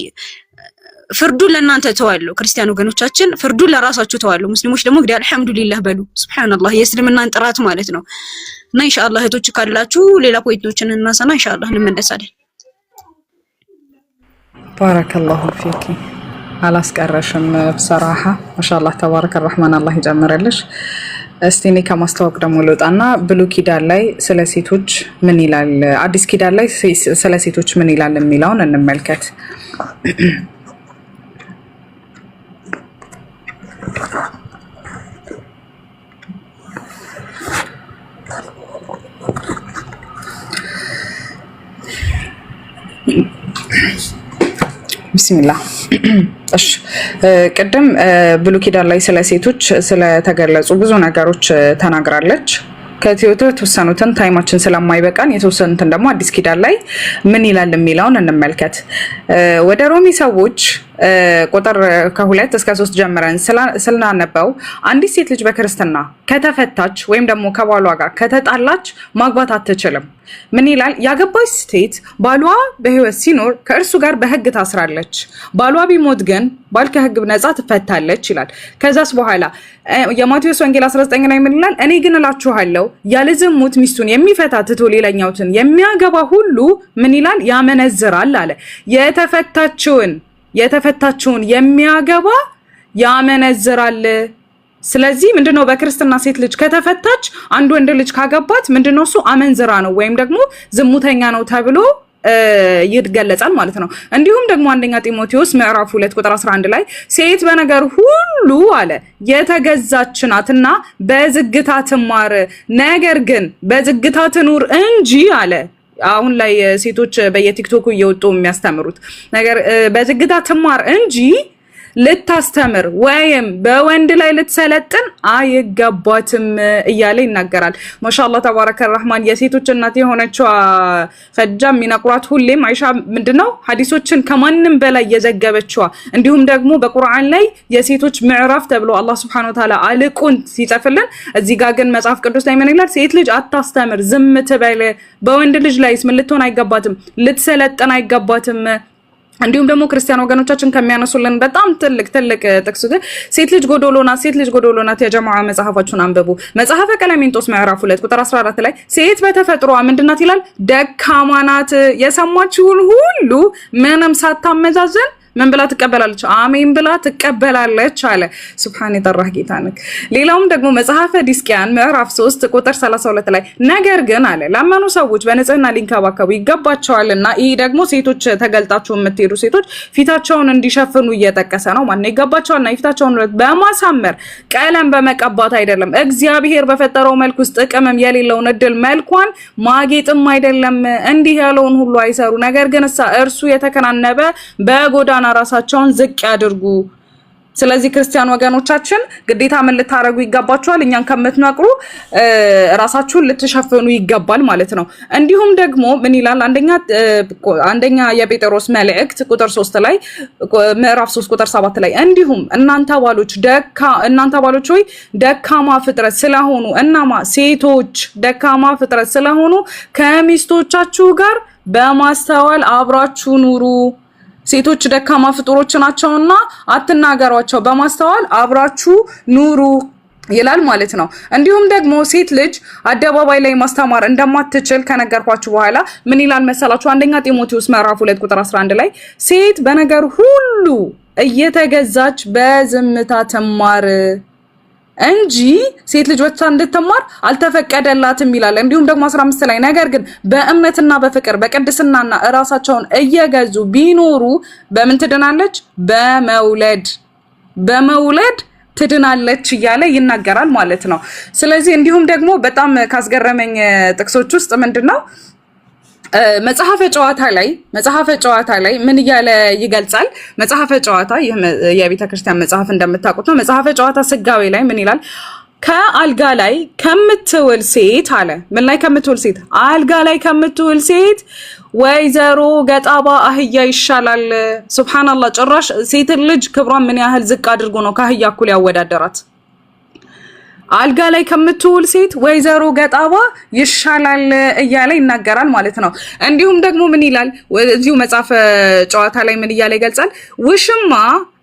ፍርዱን ለእናንተ ተዋለው ክርስቲያን ወገኖቻችን ፍርዱን ለራሳችሁ ተዋለው ሙስሊሞች ደግሞ እንግዲህ አልহামዱሊላህ በሉ ሱብሃንአላህ የእስልምናን ጥራት ማለት ነው እና ኢንሻአላህ እህቶች ካላችሁ ሌላ ፖይንቶችን እናሰና ኢንሻአላህ እንመለሳለን ባረከላሁ ፊኪ አላስቀረሽም በሰራሃ ማሻአላህ ተባረከ الرحمن አላህ ይጨምርልሽ እስቲ እኔ ከማስተዋወቅ ደግሞ ልውጣና ብሉይ ኪዳን ላይ ስለ ሴቶች ምን ይላል አዲስ ኪዳን ላይ ስለ ሴቶች ምን ይላል የሚለውን እንመልከት ቢስሚላህ እሺ ቀደም ብሉይ ኪዳን ላይ ስለ ሴቶች ስለተገለጹ ብዙ ነገሮች ተናግራለች ከተወሰኑትን ታይማችን ስለማይበቃን የተወሰኑትን ደግሞ አዲስ ኪዳን ላይ ምን ይላል የሚለውን እንመልከት ወደ ሮሚ ሰዎች ቁጥር ከ2 እስከ 3 ጀምረን ስላነበው አንዲት ሴት ልጅ በክርስትና ከተፈታች ወይም ደግሞ ከባሏ ጋር ከተጣላች ማግባት አትችልም ምን ይላል ያገባች ሴት ባሏ በህይወት ሲኖር ከእርሱ ጋር በህግ ታስራለች ባሏ ቢሞት ግን ባል ከህግ ነፃ ትፈታለች ይላል ከዛስ በኋላ የማቴዎስ ወንጌል 19 ላይ ምን ይላል እኔ ግን እላችኋለሁ ያለ ዝሙት ሚስቱን የሚፈታ ትቶ ሌላኛውን የሚያገባ ሁሉ ምን ይላል ያመነዝራል አለ የተፈታችውን የሚያገባ ያመነዝራል ስለዚህ ምንድነው በክርስትና ሴት ልጅ ከተፈታች አንድ ወንድ ልጅ ካገባት ምንድነው እሱ አመንዝራ ነው ወይም ደግሞ ዝሙተኛ ነው ተብሎ ይገለጻል ማለት ነው እንዲሁም ደግሞ አንደኛ ጢሞቴዎስ ምዕራፍ 2 ቁጥር 11 ላይ ሴት በነገር ሁሉ አለ የተገዛች ናትና በዝግታ ትማር ነገር ግን በዝግታ ትኑር እንጂ አለ አሁን ላይ ሴቶች በየቲክቶኩ እየወጡ የሚያስተምሩት ነገር በዝግታ ትማር እንጂ ልታስተምር ወይም በወንድ ላይ ልትሰለጥን አይገባትም እያለ ይናገራል ማሻአላህ ተባረከ الرحمن የሴቶች እናት የሆነችው ፈጃ ሚናቁራት ሁሌም አይሻ ምንድነው ሐዲሶችን ከማንም በላይ የዘገበችው እንዲሁም ደግሞ በቁርአን ላይ የሴቶች ምዕራፍ ተብሎ አላህ Subhanahu Wa Ta'ala አልቁን ሲጽፍልን እዚህ ጋር ግን መጽሐፍ ቅዱስ ላይ ምን ይላል ሴት ልጅ አታስተምር ዝም ትበል በወንድ ልጅ ላይ ምን ልትሆን አይገባትም ልትሰለጥን አይገባትም እንዲሁም ደግሞ ክርስቲያን ወገኖቻችን ከሚያነሱልን በጣም ትልቅ ጥቅስ ሴት ልጅ ጎዶሎናት የጀማዓ መጽሐፋችሁን አንብቡ መጽሐፈ ቀለሜንጦስ ምዕራፍ 2 ቁጥር 14 ላይ ሴት በተፈጥሯ ምንድናት ይላል ደካማ ናት የሰማችሁን ሁሉ ምንም ሳታመዛዘን ምን ብላ ትቀበላለች አሜን ብላ ትቀበላለች አለ ሱብሃን ይጠራህ ጌታንክ ሌላውም ደግሞ መጽሐፈ ዲስቂያን ምዕራፍ 3 ቁጥር 32 ላይ ነገር ግን አለ ለማኑ ሰዎች በንጽህና ሊንከባከቡ ይገባቸዋልና ይሄ ደግሞ ሴቶች ተገልጣቸው የምትሄዱ ሴቶች ፊታቸውን እንዲሸፍኑ እየጠቀሰ ነው ማን ይገባቸዋልና ፊታቸውን በማሳመር ቀለም በመቀባት አይደለም እግዚአብሔር በፈጠረው መልኩ ውስጥ ጥቅምም የሌለውን እድል መልኳን ማጌጥም አይደለም እንዲህ ያለውን ሁሉ አይሰሩ ነገር ግን እርሱ የተከናነበ በጎዳና ራሳቸውን ዝቅ ያድርጉ ስለዚህ ክርስቲያን ወገኖቻችን ግዴታ ምን ልታረጉ ይገባችኋል እኛን ከመትናቅሩ ራሳችሁን ልትሸፍኑ ይገባል ማለት ነው እንዲሁም ደግሞ ምን ይላል አንደኛ የጴጥሮስ መልእክት ቁጥር 3 ላይ ምዕራፍ 3 ቁጥር 7 ላይ እንዲሁም እናንተ ባሎች ሆይ ደካማ ፍጥረት ስለሆኑ እናማ ሴቶች ደካማ ፍጥረት ስለሆኑ ከሚስቶቻችሁ ጋር በማስተዋል አብራችሁ ኑሩ ሴቶች ደካማ ፍጡሮች ናቸውና አትናገሯቸው፣ በማስተዋል አብራችሁ ኑሩ ይላል ማለት ነው። እንዲሁም ደግሞ ሴት ልጅ አደባባይ ላይ ማስተማር እንደማትችል ከነገርኳችሁ በኋላ ምን ይላል መሰላችሁ? አንደኛ ጢሞቴዎስ ምዕራፍ 2 ቁጥር 11 ላይ ሴት በነገር ሁሉ እየተገዛች በዝምታ ትማር እንጂ ሴት ልጅ ወጥታ እንድትማር አልተፈቀደላትም ይላል። እንዲሁም ደግሞ 15 ላይ ነገር ግን በእምነትና በፍቅር በቅድስናና ራሳቸውን እየገዙ ቢኖሩ በምን ትድናለች? በመውለድ ትድናለች እያለ ይናገራል ማለት ነው። ስለዚህ እንዲሁም ደግሞ በጣም ካስገረመኝ ጥቅሶች ውስጥ ምንድነው መጽሐፈ ጨዋታ ላይ ምን እያለ ይገልጻል? መጽሐፈ ጨዋታ የቤተ ክርስቲያን መጽሐፍ እንደምታውቁት ነው። መጽሐፈ ጨዋታ ስጋዌ ላይ ምን ይላል? ከአልጋ ላይ ከምትውል ሴት አለ። ምን ላይ ከምትውል ሴት? አልጋ ላይ ከምትውል ሴት ወይዘሮ ገጣባ አህያ ይሻላል። ሱብሃንአላህ። ጭራሽ ሴት ልጅ ክብሯን ምን ያህል ዝቅ አድርጎ ነው ከአህያ እኩል ያወዳደራት። አልጋ ላይ ከምትውል ሴት ወይዘሮ ገጣባ ይሻላል እያለ ይናገራል ማለት ነው። እንዲሁም ደግሞ ምን ይላል እዚሁ መጽሐፈ ጨዋታ ላይ ምን እያለ ይገልጻል? ውሽማ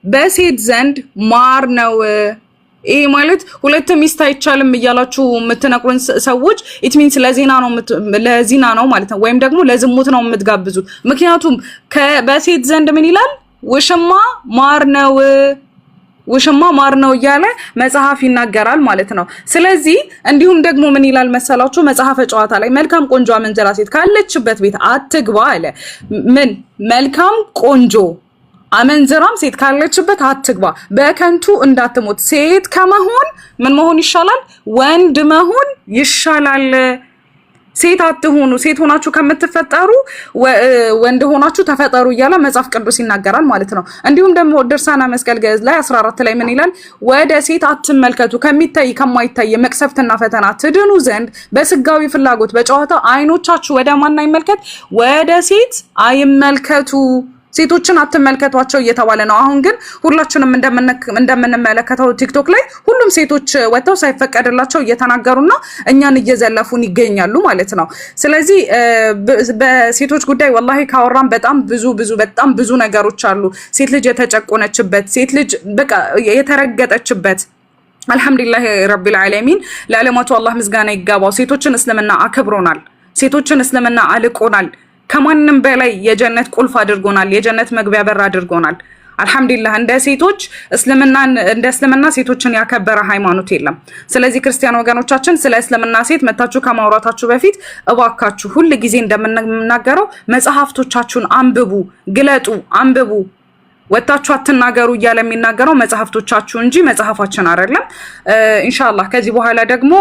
በሴት ዘንድ ማር ነው። ይሄ ማለት ሁለት ሚስት አይቻልም እያላችሁ የምትነቁን ሰዎች ኢት ሚንስ ለዚና ነው ማለት ነው፣ ወይም ደግሞ ለዝሙት ነው የምትጋብዙት። ምክንያቱም በሴት ዘንድ ምን ይላል? ውሽማ ማር ነው እያለ መጽሐፍ ይናገራል ማለት ነው። ስለዚህ እንዲሁም ደግሞ ምን ይላል መሰላችሁ? መጽሐፈ ጨዋታ ላይ መልካም ቆንጆ አመንዝራ ሴት ካለችበት ቤት አትግባ አለ። ምን መልካም ቆንጆ አመንዝራም ሴት ካለችበት አትግባ፣ በከንቱ እንዳትሞት። ሴት ከመሆን ምን መሆን ይሻላል? ወንድ መሆን ይሻላል። ሴት አትሆኑ፣ ሴት ሆናችሁ ከምትፈጠሩ ወንድ ሆናችሁ ተፈጠሩ እያለ መጽሐፍ ቅዱስ ይናገራል ማለት ነው። እንዲሁም ደግሞ ድርሳነ መስቀል ገጽ ላይ 14 ላይ ምን ይላል? ወደ ሴት አትመልከቱ፣ ከሚታይ ከማይታይ መቅሰፍትና ፈተና ትድኑ ዘንድ በስጋዊ ፍላጎት በጨዋታ አይኖቻችሁ ወደ ማን አይመልከት? ወደ ሴት አይመልከቱ። ሴቶችን አትመልከቷቸው እየተባለ ነው። አሁን ግን ሁላችንም እንደምንመለከተው ቲክቶክ ላይ ሁሉም ሴቶች ወጥተው ሳይፈቀድላቸው እየተናገሩና እኛን እየዘለፉን ይገኛሉ ማለት ነው። ስለዚህ በሴቶች ጉዳይ ወላሂ ካወራን በጣም ብዙ ነገሮች አሉ። ሴት ልጅ የተጨቆነችበት፣ ሴት ልጅ በቃ የተረገጠችበት። አልሐምዱሊላህ ረቢል ዓለሚን ለዓለማቱ አላህ ምስጋና ይገባው። ሴቶችን እስልምና አክብሮናል። ሴቶችን እስልምና አልቆናል። ከማንም በላይ የጀነት ቁልፍ አድርጎናል። የጀነት መግቢያ በር አድርጎናል። አልሐምዱሊላህ እንደ እስልምና ሴቶችን ያከበረ ሃይማኖት የለም። ስለዚህ ክርስቲያን ወገኖቻችን ስለ እስልምና ሴት መታችሁ ከማውራታችሁ በፊት እባካችሁ ሁሉ ጊዜ እንደምናገረው መጽሐፍቶቻችሁን አንብቡ፣ ግለጡ፣ አንብቡ። ወጣችሁ አትናገሩ እያለ የሚናገረው መጽሐፍቶቻችሁ እንጂ መጽሐፋችን አይደለም። ኢንሻአላህ ከዚህ በኋላ ደግሞ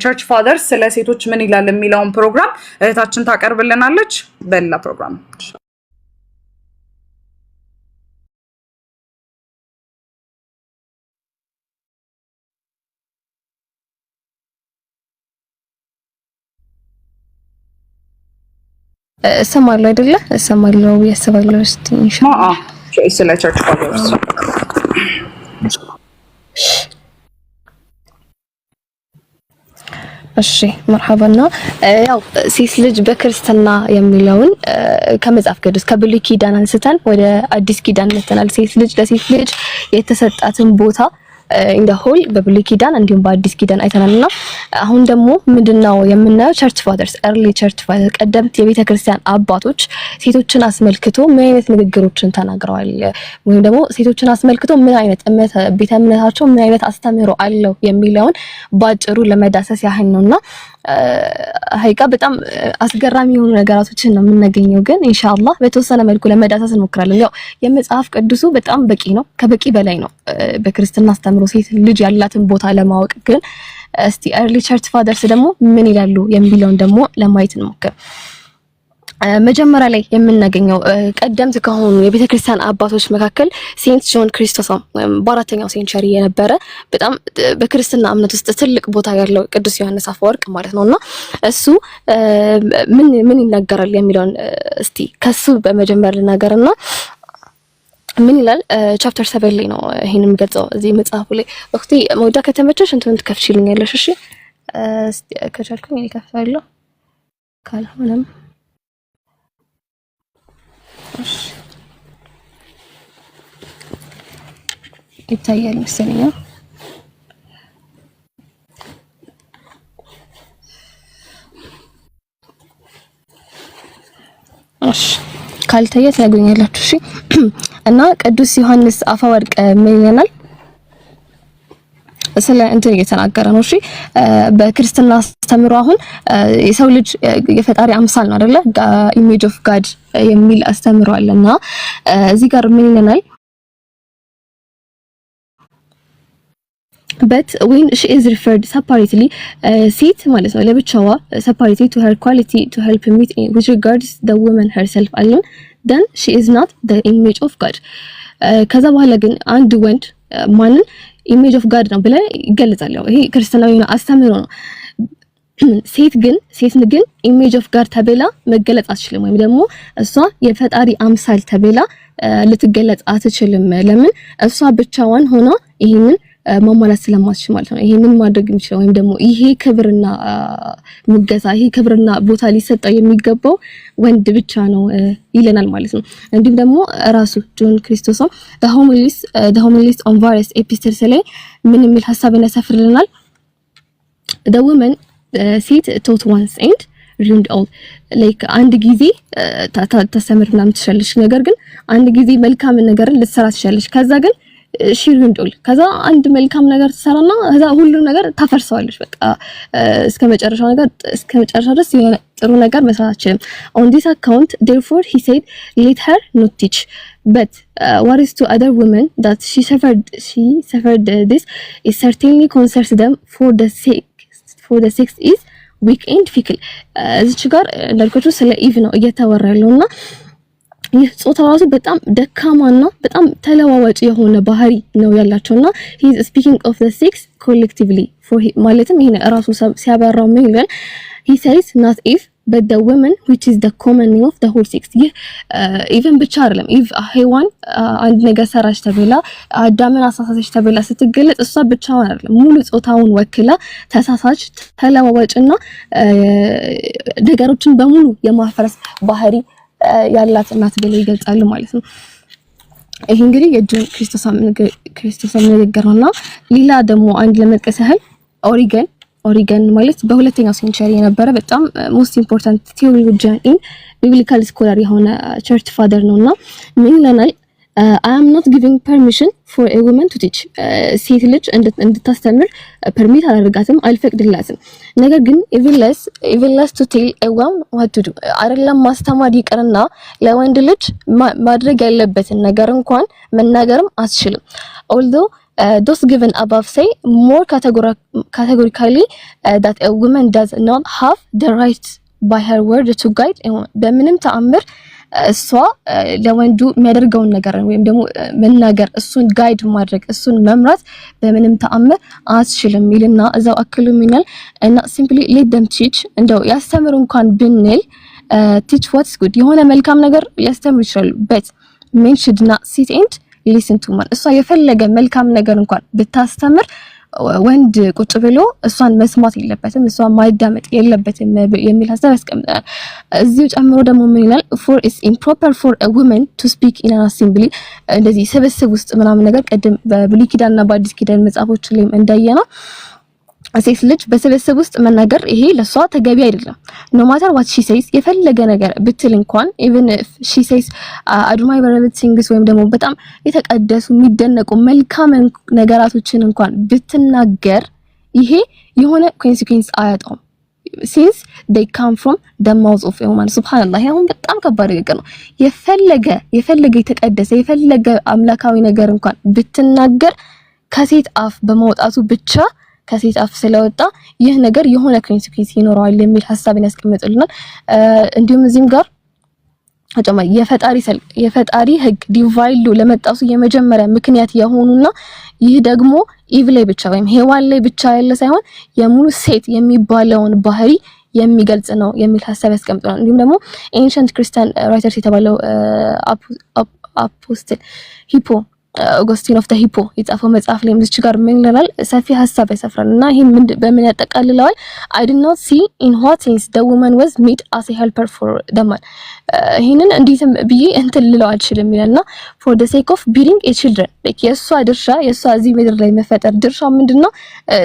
ቸርች ፋዘርስ ስለ ሴቶች ምን ይላል የሚለውን ፕሮግራም እህታችን ታቀርብልናለች በሌላ ፕሮግራም። እሰማለሁ አይደለ? እሰማለሁ ያስባለሁ። እስቲ ኢንሻአላህ ስለ ቸርች ፋዘርስ እሺ መርሐባና ያው ሴት ልጅ በክርስትና የሚለውን ከመጽሐፍ ቅዱስ ከብሉይ ኪዳን አንስተን ወደ አዲስ ኪዳን መተናል። ሴት ልጅ ለሴት ልጅ የተሰጣትን ቦታ እንደ ሆል በብሉይ ኪዳን እንዲሁም በአዲስ ኪዳን አይተናልና አሁን ደግሞ ምንድነው የምናየው? ቸርች ፋዘርስ ኤርሊ ቸርች ፋዘር ቀደምት የቤተ ክርስቲያን አባቶች ሴቶችን አስመልክቶ ምን አይነት ንግግሮችን ተናግረዋል፣ ወይም ደግሞ ሴቶችን አስመልክቶ ምን አይነት ቤተ እምነታቸው ምን አይነት አስተምህሮ አለው የሚለውን ባጭሩ ለመዳሰስ ያህል ነውና ሀይቃ በጣም አስገራሚ የሆኑ ነገራቶችን ነው የምናገኘው። ግን ኢንሻአላህ በተወሰነ መልኩ ለመዳሰስ እንሞክራለን። ያው የመጽሐፍ ቅዱሱ በጣም በቂ ነው፣ ከበቂ በላይ ነው በክርስትና አስተምሮ ሴት ልጅ ያላትን ቦታ ለማወቅ። ግን እስቲ ኤርሊ ቸርች ፋዘርስ ደግሞ ምን ይላሉ የሚለውን ደግሞ ለማየት እንሞክር። መጀመሪያ ላይ የምናገኘው ቀደምት ከሆኑ የቤተክርስቲያን አባቶች መካከል ሴንት ጆን ክሪስቶፎር በአራተኛው ሴንቸሪ የነበረ በጣም በክርስትና እምነት ውስጥ ትልቅ ቦታ ያለው ቅዱስ ዮሐንስ አፈወርቅ ማለት ነውና እሱ ምን ይናገራል የሚለውን እስቲ ከሱ በመጀመር ልናገርና ምን ይላል? ቻፕተር 7 ላይ ነው ይሄንን የምገልጸው እዚህ መጽሐፉ ላይ። ወቅቲ መውዳ ከተመቸሽ እንትን ትከፍቺልኛለሽ? እሺ እስቲ ከቻልኩኝ እኔ ከፍታለሁ፣ ካልሆነም ይታያል መሰለኝ። እሺ ካልታየ ታገኛላችሁ። እሺ እና ቅዱስ ዮሐንስ አፈወርቅ ምን ይለናል? ስለ እንትን እየተናገረ ነው። እሺ በክርስትና አስተምሮ አሁን የሰው ልጅ የፈጣሪ አምሳል ነው አይደለ? ኢሜጅ ኦፍ ጋድ የሚል አስተምሮ አለና እዚህ ጋር ምን ይለናል? but when she is referred separately ሴት ማለት ነው ለብቻዋ separately to her quality to help meet with regards the woman herself alone then she is not the image of God ከዛ በኋላ ግን አንድ ወንድ ማንን image of God ነው ብለ ይገልጻል። ይሄ ክርስቲያናዊ አስተምሮ ነው። ሴት ግን image of God ተብላ መገለጽ አትችልም፣ ወይም ደግሞ እሷ የፈጣሪ አምሳል ተብላ ልትገለጽ አትችልም። ለምን? እሷ ብቻዋን ሆና ይሄንን ማሟላት ስለማትችል ማለት ነው። ይሄንን ማድረግ የሚችለው ወይም ደግሞ ይሄ ክብርና ሙገሳ ይሄ ክብርና ቦታ ሊሰጠው የሚገባው ወንድ ብቻ ነው ይለናል ማለት ነው። እንዲሁም ደግሞ ራሱ ጆን ክሪስቶስም the homilies on various epistles ላይ ምን የሚል ሐሳብ ያሰፍርልናል? the woman ሴት taught once and ruined all like አንድ ጊዜ ታስተምር ምናምን ትችላለች፣ ነገር ግን አንድ ጊዜ መልካም ነገርን ልትሰራ ትችላለች። ከዛ ግን ሺሩንዶል ከዛ አንድ መልካም ነገር ትሰራና ከዛ ሁሉ ነገር ታፈርሰዋለች። በቃ እስከመጨረሻው ድረስ የሆነ ጥሩ ነገር መስራት አትችልም። on this account therefore he said let her not teach but what is to other women that she suffered this is certainly concerns them for the sex is weak and fickle እዚህ ጋር እንዳልኳችሁ ስለ ኢቭ ነው እየተወራ ያለውና ይህ ጾታው ራሱ በጣም ደካማና በጣም ተለዋዋጭ የሆነ ባህሪ ነው ያላቸውና he is speaking of the sex collectively for ማለትም ይሄን ራሱ ሲያበራው ምን ይላል? he says not if but the woman which is the common name of the whole sex ይህ even ብቻ አይደለም if ሔዋን አንድ ነገር ሰራች ተብላ አዳምን አሳሳች ተብላ ስትገለጽ እሷ ብቻዋን አይደለም ሙሉ ጾታውን ወክላ ተሳሳች ተለዋዋጭና ነገሮችን በሙሉ የማፈረስ ባህሪ ያላት እናት ብለው ይገልጻሉ ማለት ነው። ይሄ እንግዲህ የጆን ክሪስቶስ ንግግር ነውና ሌላ ደግሞ አንድ ለመጥቀስ ያህል ኦሪገን ማለት በሁለተኛው ሴንቸሪ የነበረ በጣም ሞስት ኢምፖርታንት ቴዎሎጂያን ኢን ቢብሊካል ስኮላር የሆነ ቸርች ፋደር ነውና ምን ይለናል? I am not giving permission for a woman to teach ሴት ልጅ እንድታስተምር ፐርሚት አላደርጋትም አልፈቅድላትም። ነገር ግን even less to tell a woman what to do አይደለም ማስተማር ይቀርና ለወንድ ልጅ ማድረግ ያለበትን ነገር እንኳን መናገርም አትችልም። although those given above say more categorically that a woman does not have the right by her word to guide በምንም ተአምር እሷ ለወንዱ የሚያደርገውን ነገር ወይም ደግሞ መናገር እሱን ጋይድ ማድረግ እሱን መምራት በምንም ተአምር አትችልም ይልና እዛው አክሉ ሚናል እና simply let them teach እንደው ያስተምሩ እንኳን ብንል teach what's good የሆነ መልካም ነገር ያስተምሩ ይችላሉ but men should not sit and listen to man እሷ የፈለገ መልካም ነገር እንኳን ብታስተምር ወንድ ቁጭ ብሎ እሷን መስማት የለበትም እሷን ማዳመጥ የለበትም የሚል ሐሳብ ያስቀምጣል። እዚሁ ጨምሮ ደግሞ ምን ይላል? for is improper for a woman to speak in an assembly እንደዚህ ስብስብ ውስጥ ምናምን ነገር ቀደም በብሉይ ኪዳንና በአዲስ ኪዳን መጽሐፎች ላይ እንዳየነው ሴት ልጅ በስብስብ ውስጥ መናገር ይሄ ለሷ ተገቢ አይደለም። no matter what she says የፈለገ ነገር ብትል እንኳን even if she says admirable things ወይም ደግሞ በጣም የተቀደሱ የሚደነቁ መልካም ነገራቶችን እንኳን ብትናገር ይሄ የሆነ consequence አያጣውም since they come from the mouth of a woman subhanallah ይሄን በጣም ከባድ ነገር ነው። የፈለገ የተቀደሰ የፈለገ አምላካዊ ነገር እንኳን ብትናገር ከሴት አፍ በመውጣቱ ብቻ ከሴት አፍ ስለወጣ ይህ ነገር የሆነ ኮንሲኩዌንስ ይኖረዋል የሚል ሐሳብን ያስቀምጡልናል። እንዲሁም እዚህም ጋር አጨማ የፈጣሪ ህግ ዲቫይን ሉ ለመጣሱ የመጀመሪያ ምክንያት የሆኑና ይህ ደግሞ ኢቭ ላይ ብቻ ወይም ሔዋን ላይ ብቻ ያለ ሳይሆን የሙሉ ሴት የሚባለውን ባህሪ የሚገልጽ ነው የሚል ሐሳብ ያስቀምጡልናል። እንዲሁም ደግሞ ኤንሸንት ክርስቲያን ራይተርስ የተባለው አፖስትል ኦገስቲን ኦፍ ዘ ሂፖ የጻፈው መጽሐፍ ላይ እዚህ ጋር ምን ይላል ሰፊ ሐሳብ ያሰፍራልና ይሄ በምን ያጠቃልለዋል I did not see in what sense the woman was made as a helper for the man ይሄንን እንዴት ብዬ እንትን ልለው አልችልም ይላልና for the sake of bearing a children like የሷ ድርሻ የሷ እዚህ ምድር ላይ መፈጠር ድርሻ ምንድነው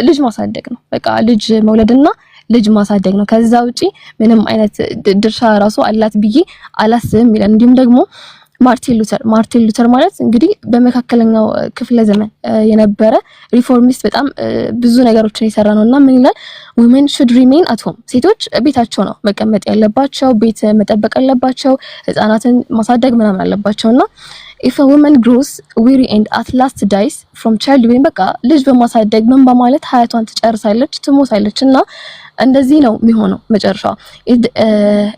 ልጅ ማሳደግ ነው በቃ ልጅ መውለድና ልጅ ማሳደግ ነው ከዛ ውጪ ምንም አይነት ድርሻ ራሱ አላት ብዬ አላስብም ይላል እንዲሁም ደግሞ ማርቲን ሉተር ማለት እንግዲህ በመካከለኛው ክፍለ ዘመን የነበረ ሪፎርሚስት በጣም ብዙ ነገሮችን የሰራ ነውና ምን ይላል women should remain at home ሴቶች ቤታቸው ነው መቀመጥ ያለባቸው ቤት መጠበቅ አለባቸው ህፃናትን ማሳደግ ምናምን አለባቸውና if a woman grows weary and at last dies from childbearing በቃ ልጅ በማሳደግ ምን በማለት ሀያቷን ትጨርሳለች ትሞታለችና እንደዚህ ነው የሚሆነው መጨረሻው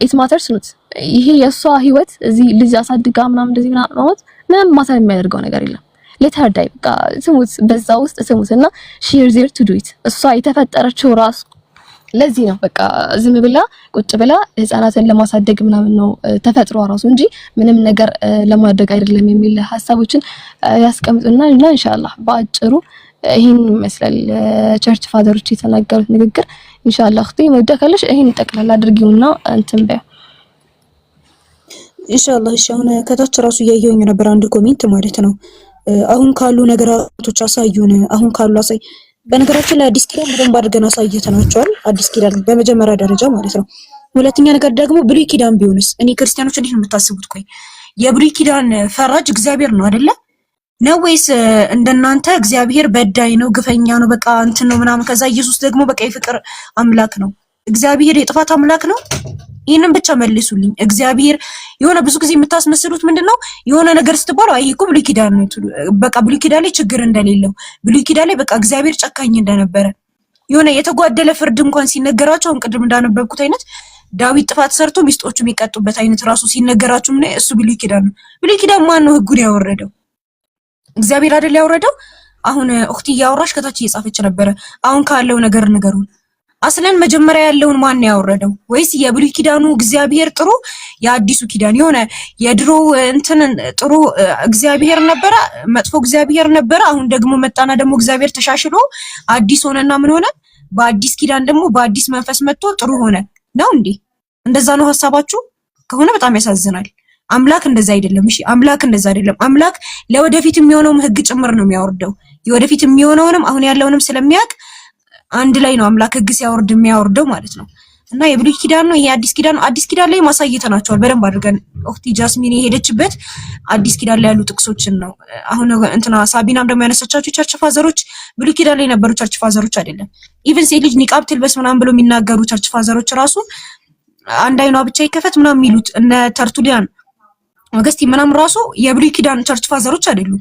it matters not ይሄ የሷ ህይወት እዚህ ልጅ አሳድጋ ምናምን እንደዚህ ምንም ማሳል የሚያደርገው ነገር የለም let her die በቃ ስሙት በዛ ውስጥ ስሙትና she is there to do it እሷ የተፈጠረችው ራስ ለዚህ ነው በቃ ዝም ብላ ቁጭ ብላ ህፃናትን ለማሳደግ ምናምን ነው ተፈጥሮ ራሱ እንጂ ምንም ነገር ለማድረግ አይደለም የሚል ሐሳቦችን ያስቀምጡና እና ኢንሻአላህ በአጭሩ ይሄን ይመስላል ቸርች ፋዘሮች የተናገሩት ንግግር ኢንሻአላህ እህቴ ወደከለሽ ይሄን ጠቅላላ አድርጊውና እንትን በይ ኢንሻአላህ አሁን ከታች ራሱ ያየውኝ ነበር አንድ ኮሜንት ማለት ነው አሁን ካሉ ነገራቶች አሳዩን አሁን ካሉ አሳይ በነገራችን ላይ አዲስ ኪዳን በደንብ አድርገን አሳይተናቸዋል አዲስ ኪዳን በመጀመሪያ ደረጃ ማለት ነው ሁለተኛ ነገር ደግሞ ብሉይ ኪዳን ቢሆንስ እኔ ክርስቲያኖች እንዴት ነው የምታስቡት ቆይ የብሉይ ኪዳን ፈራጅ እግዚአብሔር ነው አይደለ ነው ወይስ እንደናንተ እግዚአብሔር በዳይ ነው ግፈኛ ነው በቃ እንትን ነው ምናምን ከዛ ኢየሱስ ደግሞ በቃ የፍቅር አምላክ ነው እግዚአብሔር የጥፋት አምላክ ነው ይሄንን ብቻ መልሱልኝ እግዚአብሔር የሆነ ብዙ ጊዜ የምታስመስሉት ምንድነው የሆነ ነገር ስትባሉ አይቁ ብሉይ ኪዳን ነው በቃ ብሉይ ኪዳን ላይ ችግር እንደሌለው ብሉይ ኪዳን ላይ በቃ እግዚአብሔር ጨካኝ እንደነበረ የሆነ የተጓደለ ፍርድ እንኳን ሲነገራቸው እንቅድም እንዳነበብኩት አይነት ዳዊት ጥፋት ሰርቶ ሚስቶቹ የሚቀጡበት አይነት ራሱ ሲነገራችሁ ምን እሱ ብሉይ ኪዳን ነው ብሉይ ኪዳን ማን ነው ህጉን ያወረደው እግዚአብሔር አይደል ያወረደው አሁን እህት ያወራሽ ከታች እየጻፈች ነበር አሁን ካለው ነገር ንገሩን አስለን መጀመሪያ ያለውን ማን ያወረደው ወይስ የብሉይ ኪዳኑ እግዚአብሔር ጥሩ የአዲሱ ኪዳን የሆነ የድሮ እንትን ጥሩ እግዚአብሔር ነበር መጥፎ እግዚአብሔር ነበር አሁን ደግሞ መጣና ደግሞ እግዚአብሔር ተሻሽሎ አዲስ ሆነና ምን ሆነ በአዲስ ኪዳን ደግሞ በአዲስ መንፈስ መጥቶ ጥሩ ሆነ ነው እንዴ እንደዛ ነው ሐሳባችሁ ከሆነ በጣም ያሳዝናል አምላክ እንደዛ አይደለም እሺ አምላክ እንደዛ አይደለም አምላክ ለወደፊት የሚሆነው ህግ ጭምር ነው የሚያወርደው የወደፊት የሚሆነውንም አሁን ያለውንም ስለሚያውቅ አንድ ላይ ነው አምላክ ህግ ሲያወርድ የሚያወርደው ማለት ነው እና የብሉይ ኪዳን ነው ይሄ አዲስ ኪዳን ላይ ማሳየተናቸዋል በደንብ አድርገን ኦክቲ ጃስሚን የሄደችበት አዲስ ኪዳን ላይ ያሉ ጥቅሶችን ነው አሁን እንትና ሳቢናም ደግሞ ያነሳቻቸው ቸርች ፋዘሮች ብሉይ ኪዳን ላይ ነበሩ ቸርች ፋዘሮች አይደለም ኢቭን ሴት ልጅ ኒቃብ ትልበስ ምናምን ብለው የሚናገሩ ቸርች ፋዘሮች ራሱ አንድ አይኗ ብቻ ይከፈት ምናምን የሚሉት እነ ተርቱሊያን ወገስቲ ምናምን ራሱ የብሉይ ኪዳን ቸርች ፋዘሮች አይደሉም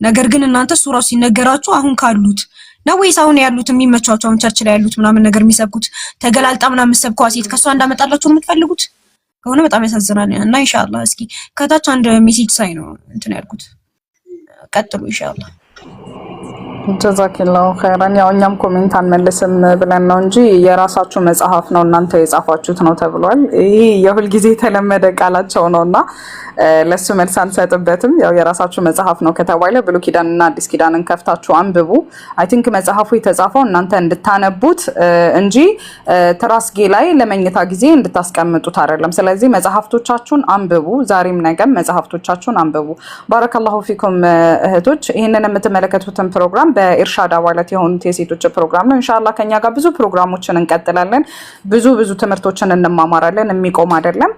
ነገር ግን እናንተ እሱ ራሱ ሲነገራችሁ አሁን ካሉት ነው ወይስ አሁን ያሉት የሚመቻቸው ቸርች ላይ ያሉት ምናምን ነገር የሚሰብኩት ተገላልጣ ምናምን መስበኳ ሴት ከሷ እንዳመጣላችሁ የምትፈልጉት ከሆነ በጣም ያሳዝናል እና ኢንሻአላህ እስኪ ከታች አንድ ሜሴጅ ሳይ ነው እንትን ያልኩት ቀጥሉ ኢንሻአላህ ጀዛኪላሁ ኸይራን ያው እኛም ኮሜንት አንመልስም ብለን ነው እንጂ የራሳችሁ መጽሐፍ ነው እናንተ የጻፋችሁት ነው ተብሏል ይሄ የሁል ጊዜ ተለመደ ቃላቸው ነውና ለሱ መልስ አንሰጥበትም ያው የራሳችሁ መጽሐፍ ነው ከተባለ ብሉይ ኪዳንና አዲስ ኪዳንን ከፍታችሁ አንብቡ አይ ቲንክ መጽሐፉ የተጻፈው እናንተ እንድታነቡት እንጂ ትራስጌ ላይ ለመኝታ ጊዜ እንድታስቀምጡት አይደለም ስለዚህ መጽሐፍቶቻችሁን አንብቡ ዛሬም ነገም መጽሐፍቶቻችሁን አንብቡ ባረከላሁ ፊኩም እህቶች ይሄንን የምትመለከቱትን ፕሮግራም በኢርሻድ አባላት የሆኑት የሴቶች ፕሮግራም ነው ኢንሻአላህ ከኛ ጋር ብዙ ፕሮግራሞችን እንቀጥላለን ብዙ ትምህርቶችን እንማማራለን የሚቆም አይደለም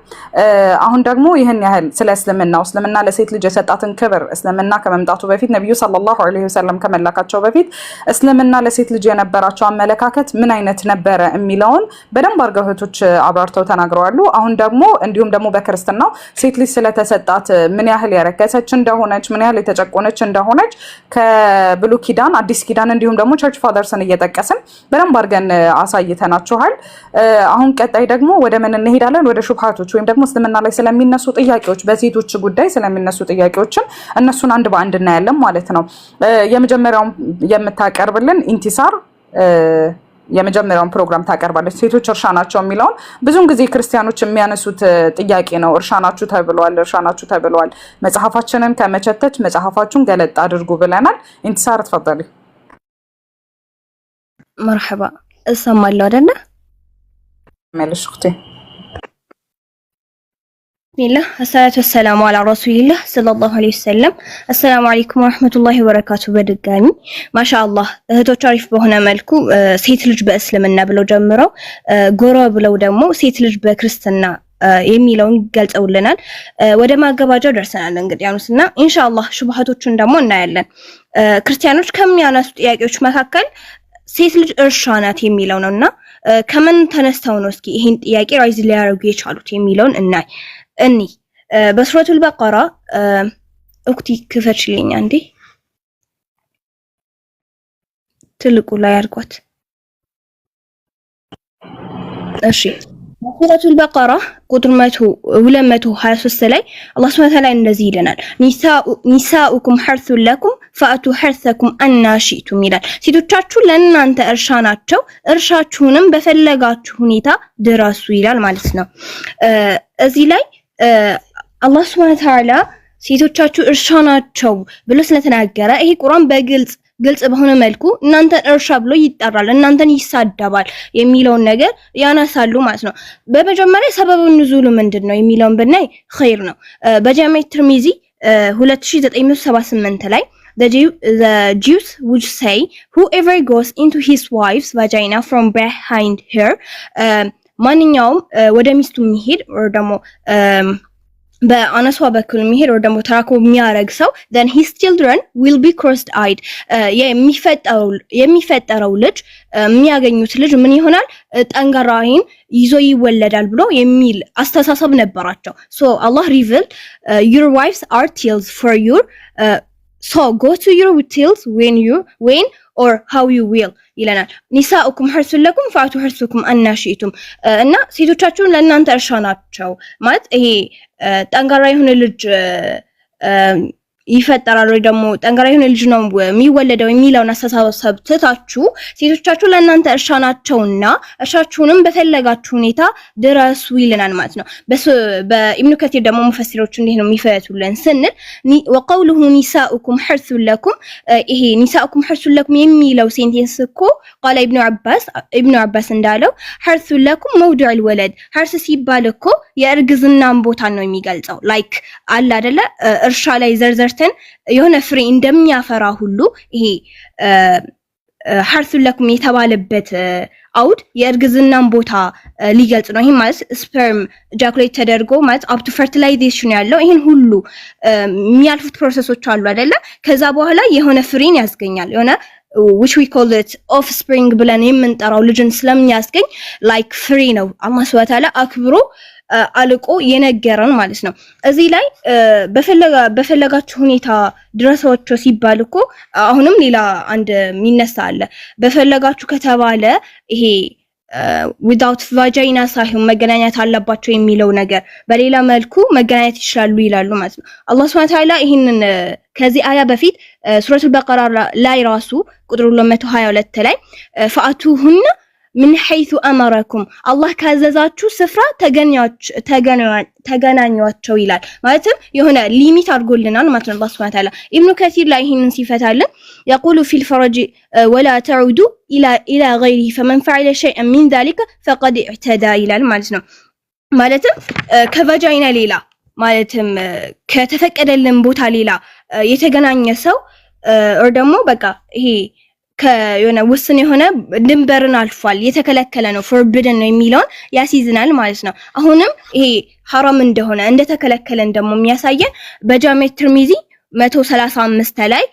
አሁን ደግሞ ይሄን ያህል ስለ እስልምና ለሴት ልጅ የሰጣትን ክብር እስልምና ከመምጣቱ በፊት ነብዩ ሰለላሁ ዐለይሂ ወሰለም ከመላካቸው በፊት እስልምና ለሴት ልጅ የነበራቸው አመለካከት ምን አይነት ነበረ የሚለውን በደንብ አድርገው እህቶች አብራርተው ተናግረዋል አሁን ደግሞ እንዲሁም ደግሞ በክርስትናው ሴት ልጅ ስለተሰጣት ምን ያህል ያረከሰች እንደሆነች ምን ያህል የተጨቆነች እንደሆነች ከብሉይ ኪዳን አዲስ ኪዳን እንዲሁም ደግሞ ቸርች ፋዘርስን እየጠቀስን በደንብ አድርገን አሳይተናችኋል አሁን ቀጣይ ደግሞ ወደ ምን እንሄዳለን ወደ ሹብሃቶች ወይም ደግሞ እስልምና ላይ ስለሚነሱ ጥያቄዎች በሴቶች ጉዳይ ስለሚነሱ ጥያቄዎችን እነሱን አንድ በአንድ እናያለን ማለት ነው የመጀመሪያው የምታቀርብልን ኢንቲሳር የመጀመሪያውን ፕሮግራም ታቀርባለች። ሴቶች እርሻ ናቸው የሚለውን ብዙውን ጊዜ ክርስቲያኖች የሚያነሱት ጥያቄ ነው። እርሻ ናችሁ ተብለዋል። መጽሐፋችንን ከመቸተች መጽሐፋችሁን ገለጥ አድርጉ ብለናል። ኢንቲሳር ተፈضلي። مرحبا እሰማለሁ አይደለ? መልሽ እህቴ። ቢስሚላህ አሰላቱ ወሰላሙ አላ ረሱሊላህ ሰለላሁ ዐለይሂ ወሰለም። አሰላሙ አለይኩም ወራህመቱላሂ ወበረካቱ። በድጋሚ ማሻአላህ እህቶች አሪፍ በሆነ መልኩ ሴት ልጅ በእስልምና ብለው ጀምረው ጎራ ብለው ደግሞ ሴት ልጅ በክርስትና የሚለውን ገልጸውልናል። ወደ ማገባጃው ደርሰናል እንግዲህ አሁንና ኢንሻአላህ ሹብሃቶቹን ደግሞ እናያለን። ክርስቲያኖች ከሚያነሱ ጥያቄዎች መካከል ሴት ልጅ እርሻ ናት የሚለው ነውና ከምን ተነስተው ነው እስኪ ይሄን ጥያቄ ራይዝ ሊያደርጉ የቻሉት የሚለውን እናይ። በሱረቱል በቀራ እክቲ ክፈችልኝ አንዴ ትልቁ ላይ አድርጓት። እሺ በሱረቱል በቀራ ቁጥር 223 ላይ አላህ Subhanahu Wa Ta'ala እንደዚህ ይለናል። ኒሳኡኩም ሐርሱን ለኩም ፈአቱ ሐርሰኩም አና ሺእቱም ይላል። ሴቶቻችሁ ለእናንተ እርሻ ናቸው፣ እርሻችሁንም በፈለጋችሁ ሁኔታ ድረሱ ይላል ማለት ነው። እዚህ ላይ አላህ Subhanahu Wa Ta'ala ሴቶቻችሁ እርሻ ናቸው ብሎ ስለተናገረ ይሄ ቁርአን ግልጽ በሆነ መልኩ እናንተን እርሻ ብሎ ይጠራል፣ እናንተን ይሳደባል የሚለውን ነገር ያነሳሉ ማለት ነው። በመጀመሪያ ሰበቡ ንዙሉ ምንድነው የሚለውን ብናይ ኸይር ነው። በጃሚዕ ትርሚዚ 2978 ላይ the Jews would say whoever goes into his wife's vagina from behind her ማንኛውም ወደ ሚስቱ የሚሄድ ወይ ደግሞ በአነሷ በኩል የሚሄድ ወይ ደግሞ ተራክቦ የሚያረግ ሰው then his children will be cross-eyed የሚፈጠረው ልጅ የሚያገኙት ልጅ ምን ይሆናል? ጠንጋራ ዓይን ይዞ ይወለዳል ብሎ የሚል አስተሳሰብ ነበራቸው። so Allah revealed your wives are tails for your so go to your tails when or how you will ይለናል። ኒሳኡኩም ሐርሱን ለኩም ፈአቱ ሐርሱኩም አና ሺእቱም እና ሴቶቻችሁን ለእናንተ እርሻ ናቸው ማለት ይሄ ጠንጋራ የሆነ ልጅ ይፈጠራል ወይ ደግሞ ጠንጋራ የሆነ ልጅ ነው የሚወለደው የሚለውን አስተሳሰብ ትታችሁ ሴቶቻችሁ ለእናንተ እርሻ ናቸውና እርሻችሁንም በፈለጋችሁ ሁኔታ ድረሱ ይለናል ማለት ነው። በኢብኑ ከቲር ደግሞ ሙፈሲሮች እንዴት ነው የሚፈቱልን ስንል ወቀውሉሁ ኒሳኡኩም ሐርሱን ለኩም ይሄ ኒሳኡኩም ሐርሱን ለኩም የሚለው ሴንቴንስ እኮ ቃለ ኢብኑ አባስ እንዳለው ሐርሱን ለኩም መውዲዑል ወለድ ሐርስ ሲባል እኮ የእርግዝናን ቦታ ነው የሚገልጸው። ላይክ አለ አይደለ እርሻ ላይ ዘርዘርተን የሆነ ፍሬ እንደሚያፈራ ሁሉ ይሄ ሐርሱን ለኩም የተባለበት አውድ የእርግዝናን ቦታ ሊገልጽ ነው። ይሄ ማለት ስፐርም ጃኩሌት ተደርጎ ማለት አፕ ቱ ፈርቲላይዜሽን ያለው ይሄን ሁሉ የሚያልፉት ፕሮሰሶች አሉ አይደለ? ከዛ በኋላ የሆነ ፍሬን ያስገኛል የሆነ which we call it offspring ብለን የምንጠራው ልጅን ስለሚያስገኝ like ፍሬ ነው አላህ Subhanahu Wa Ta'ala አክብሮ አልቆ የነገረን ማለት ነው። እዚህ ላይ በፈለጋችሁ ሁኔታ ድረሳቸው ሲባል እኮ አሁንም ሌላ አንድ የሚነሳ አለ። በፈለጋችሁ ከተባለ ይሄ without vagina ሳይሆን መገናኘት አለባቸው የሚለው ነገር በሌላ መልኩ መገናኘት ይችላሉ ይላሉ ማለት ነው። አላህ Subhanahu Wa Ta'ala ይሄንን ከዚህ አያ በፊት ሱረቱል በቀራ ላይ ራሱ ቁጥር 222 ላይ ፈአቱሁን ምን ሐይቱ አመረኩም አላህ ካዘዛችሁ ስፍራ ተገናኟቸው ይላል። ማለትም የሆነ ሊሚት አድርጎልናል ማለት ነው አላህ Subhanahu Wa Ta'ala። ኢብኑ ከሲር ላይ ይሄንን ሲፈታልን يقول في الفرج ولا تعودوا الى غيره فمن فعل شيئا من ذلك فقد اعتدى ይላል ማለት ነው። ማለትም ከቫጃይና ሌላ ማለትም ከተፈቀደልን ቦታ ሌላ የተገናኘ ሰው or ደግሞ በቃ ይሄ ከየሆነ ውስን የሆነ ድንበርን አልፏል የተከለከለ ነው forbidden ነው የሚለውን ያሲዝናል ማለት ነው። አሁንም ይሄ ሐራም እንደሆነ እንደተከለከለን ደግሞ የሚያሳየን በጃሚዕ ትርሚዚ 135 ላይ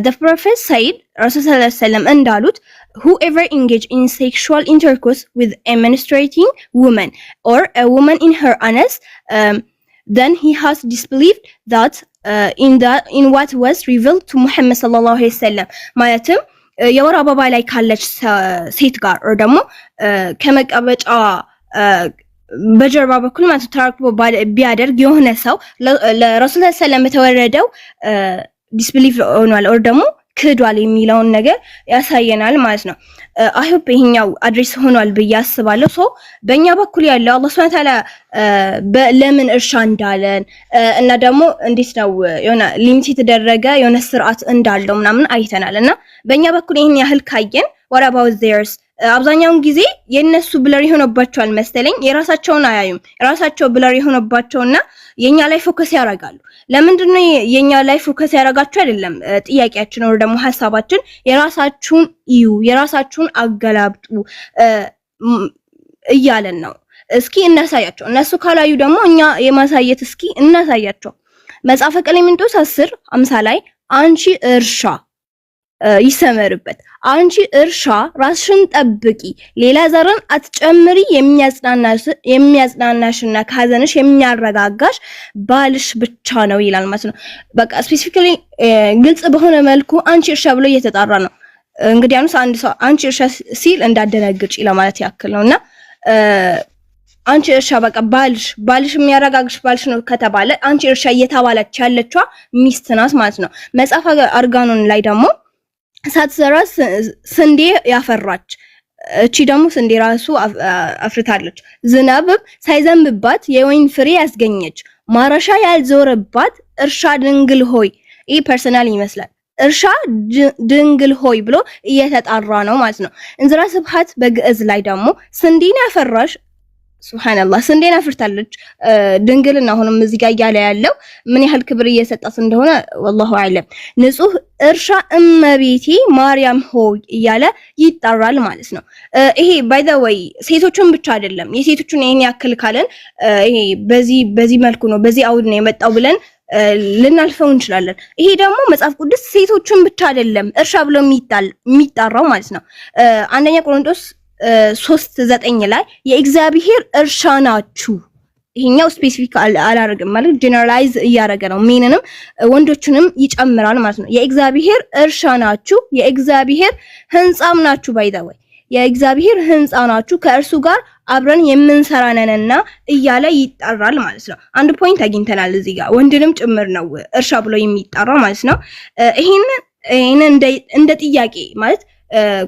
the prophet said rasul sallallahu alaihi wasallam እንዳሉት whoever engage in sexual intercourse with a menstruating woman or a woman in her anus then he has disbelieved that in what was revealed to Muhammad sallallahu alaihi wasallam ማለትም የወር አበባ ላይ ካለች ሴት ጋር or ደግሞ ከመቀበጫ በጀርባ በኩል ማለት ተራክቦ ቢያደርግ የሆነ ሰው ለረሱል ሰለላሁ ዐለይሂ ወሰለም የተወረደው ዲስቢሊቭ ሆኗል or ደግሞ ክዷል የሚለውን ነገር ያሳየናል ማለት ነው። አይ ሆፕ ይሄኛው አድሬስ ሆኗል ብዬ አስባለሁ። ሶ በእኛ በኩል ያለው አላህ Subhanahu Ta'ala ለምን እርሻ እንዳለን እና ደግሞ እንዴት ነው የሆነ ሊሚት የተደረገ የሆነ ስርዓት እንዳለው ምናምን አይተናል እና በእኛ በኩል ይሄን ያህል ካየን what about theirs አብዛኛውን ጊዜ የነሱ ብለር ይሆነባቸዋል መሰለኝ የራሳቸውን አያዩም የራሳቸው ብለር ይሆነባቸውና የኛ ላይ ፎከስ ያደርጋሉ ለምንድነው የኛ ላይ ፎከስ ያደርጋቸው አይደለም ጥያቄያችን ነው ደግሞ ሐሳባችን የራሳችሁን እዩ የራሳችሁን አገላብጡ እያለን ነው እስኪ እናሳያቸው እነሱ ካላዩ ደግሞ እኛ የማሳየት እስኪ እናሳያቸው መጽሐፈ ቀሌምንጦስ 10:50 ላይ አንቺ እርሻ ይሰመርበት አንቺ እርሻ ራስሽን ጠብቂ ሌላ ዘርን አትጨምሪ የሚያጽናናሽና ካዘንሽ የሚያረጋጋሽ ባልሽ ብቻ ነው ይላል ማለት ነው በቃ ስፔሲፊካሊ ግልጽ በሆነ መልኩ አንቺ እርሻ ብሎ እየተጣራ ነው እንግዲህ አንድ ሰው አንቺ እርሻ ሲል እንዳደነግጭ ለማለት ያክል ነውና አንቺ እርሻ በቃ ባልሽ የሚያረጋግሽ ባልሽ ነው ከተባለ አንቺ እርሻ እየተባለች ያለችዋ ሚስት ናት ማለት ነው መጽሐፈ አርጋኖን ላይ ደግሞ ሳትዘራ ስንዴ ያፈራች እቺ ደግሞ ስንዴ ራሱ አፍርታለች ዝናብም ሳይዘንብባት የወይን ፍሬ ያስገኘች ማረሻ ያልዞረባት እርሻ ድንግል ሆይ ይሄ ፐርሰናል ይመስላል እርሻ ድንግል ሆይ ብሎ እየተጣራ ነው ማለት ነው እንዝራ ስብሐት በግዕዝ ላይ ደግሞ ስንዴን ያፈራሽ ሱብሃንአላህ ስንዴን አፍርታለች ድንግልና አሁንም እዚህ ጋር ያለ ያለው ምን ያህል ክብር እየሰጣት እንደሆነ والله اعلم ንጹህ እርሻ እመቤቴ ማርያም ሆይ እያለ ይጣራል ማለት ነው ይሄ ባይ ዘ ወይ ሴቶቹን ብቻ አይደለም የሴቶቹን ይሄን ያክል ካለን ይሄ በዚህ መልኩ ነው በዚህ አውድ ነው የመጣው ብለን ልናልፈው እንችላለን ይሄ ደግሞ መጽሐፍ ቅዱስ ሴቶቹን ብቻ አይደለም እርሻ ብሎ የሚጣራው ማለት ነው አንደኛ ቆሮንቶስ 3:9 ላይ የእግዚአብሔር እርሻ ናችሁ ይሄኛው ስፔሲፊክ አላረገም ማለት ጀነራላይዝ እያረገ ነው ሜንንም ወንዶችንም ይጨምራል ማለት ነው የእግዚአብሔር እርሻ ናችሁ የእግዚአብሔር ህንጻም ናችሁ ባይዘወይ የእግዚአብሔር ህንጻ ናችሁ ከእርሱ ጋር አብረን የምንሰራነንና እያለ ይጣራል ማለት ነው አንድ ፖይንት አግኝተናል እዚህ ጋር ወንድንም ጭምር ነው እርሻ ብሎ የሚጣራ ማለት ነው ይሄን እንደ ጥያቄ ማለት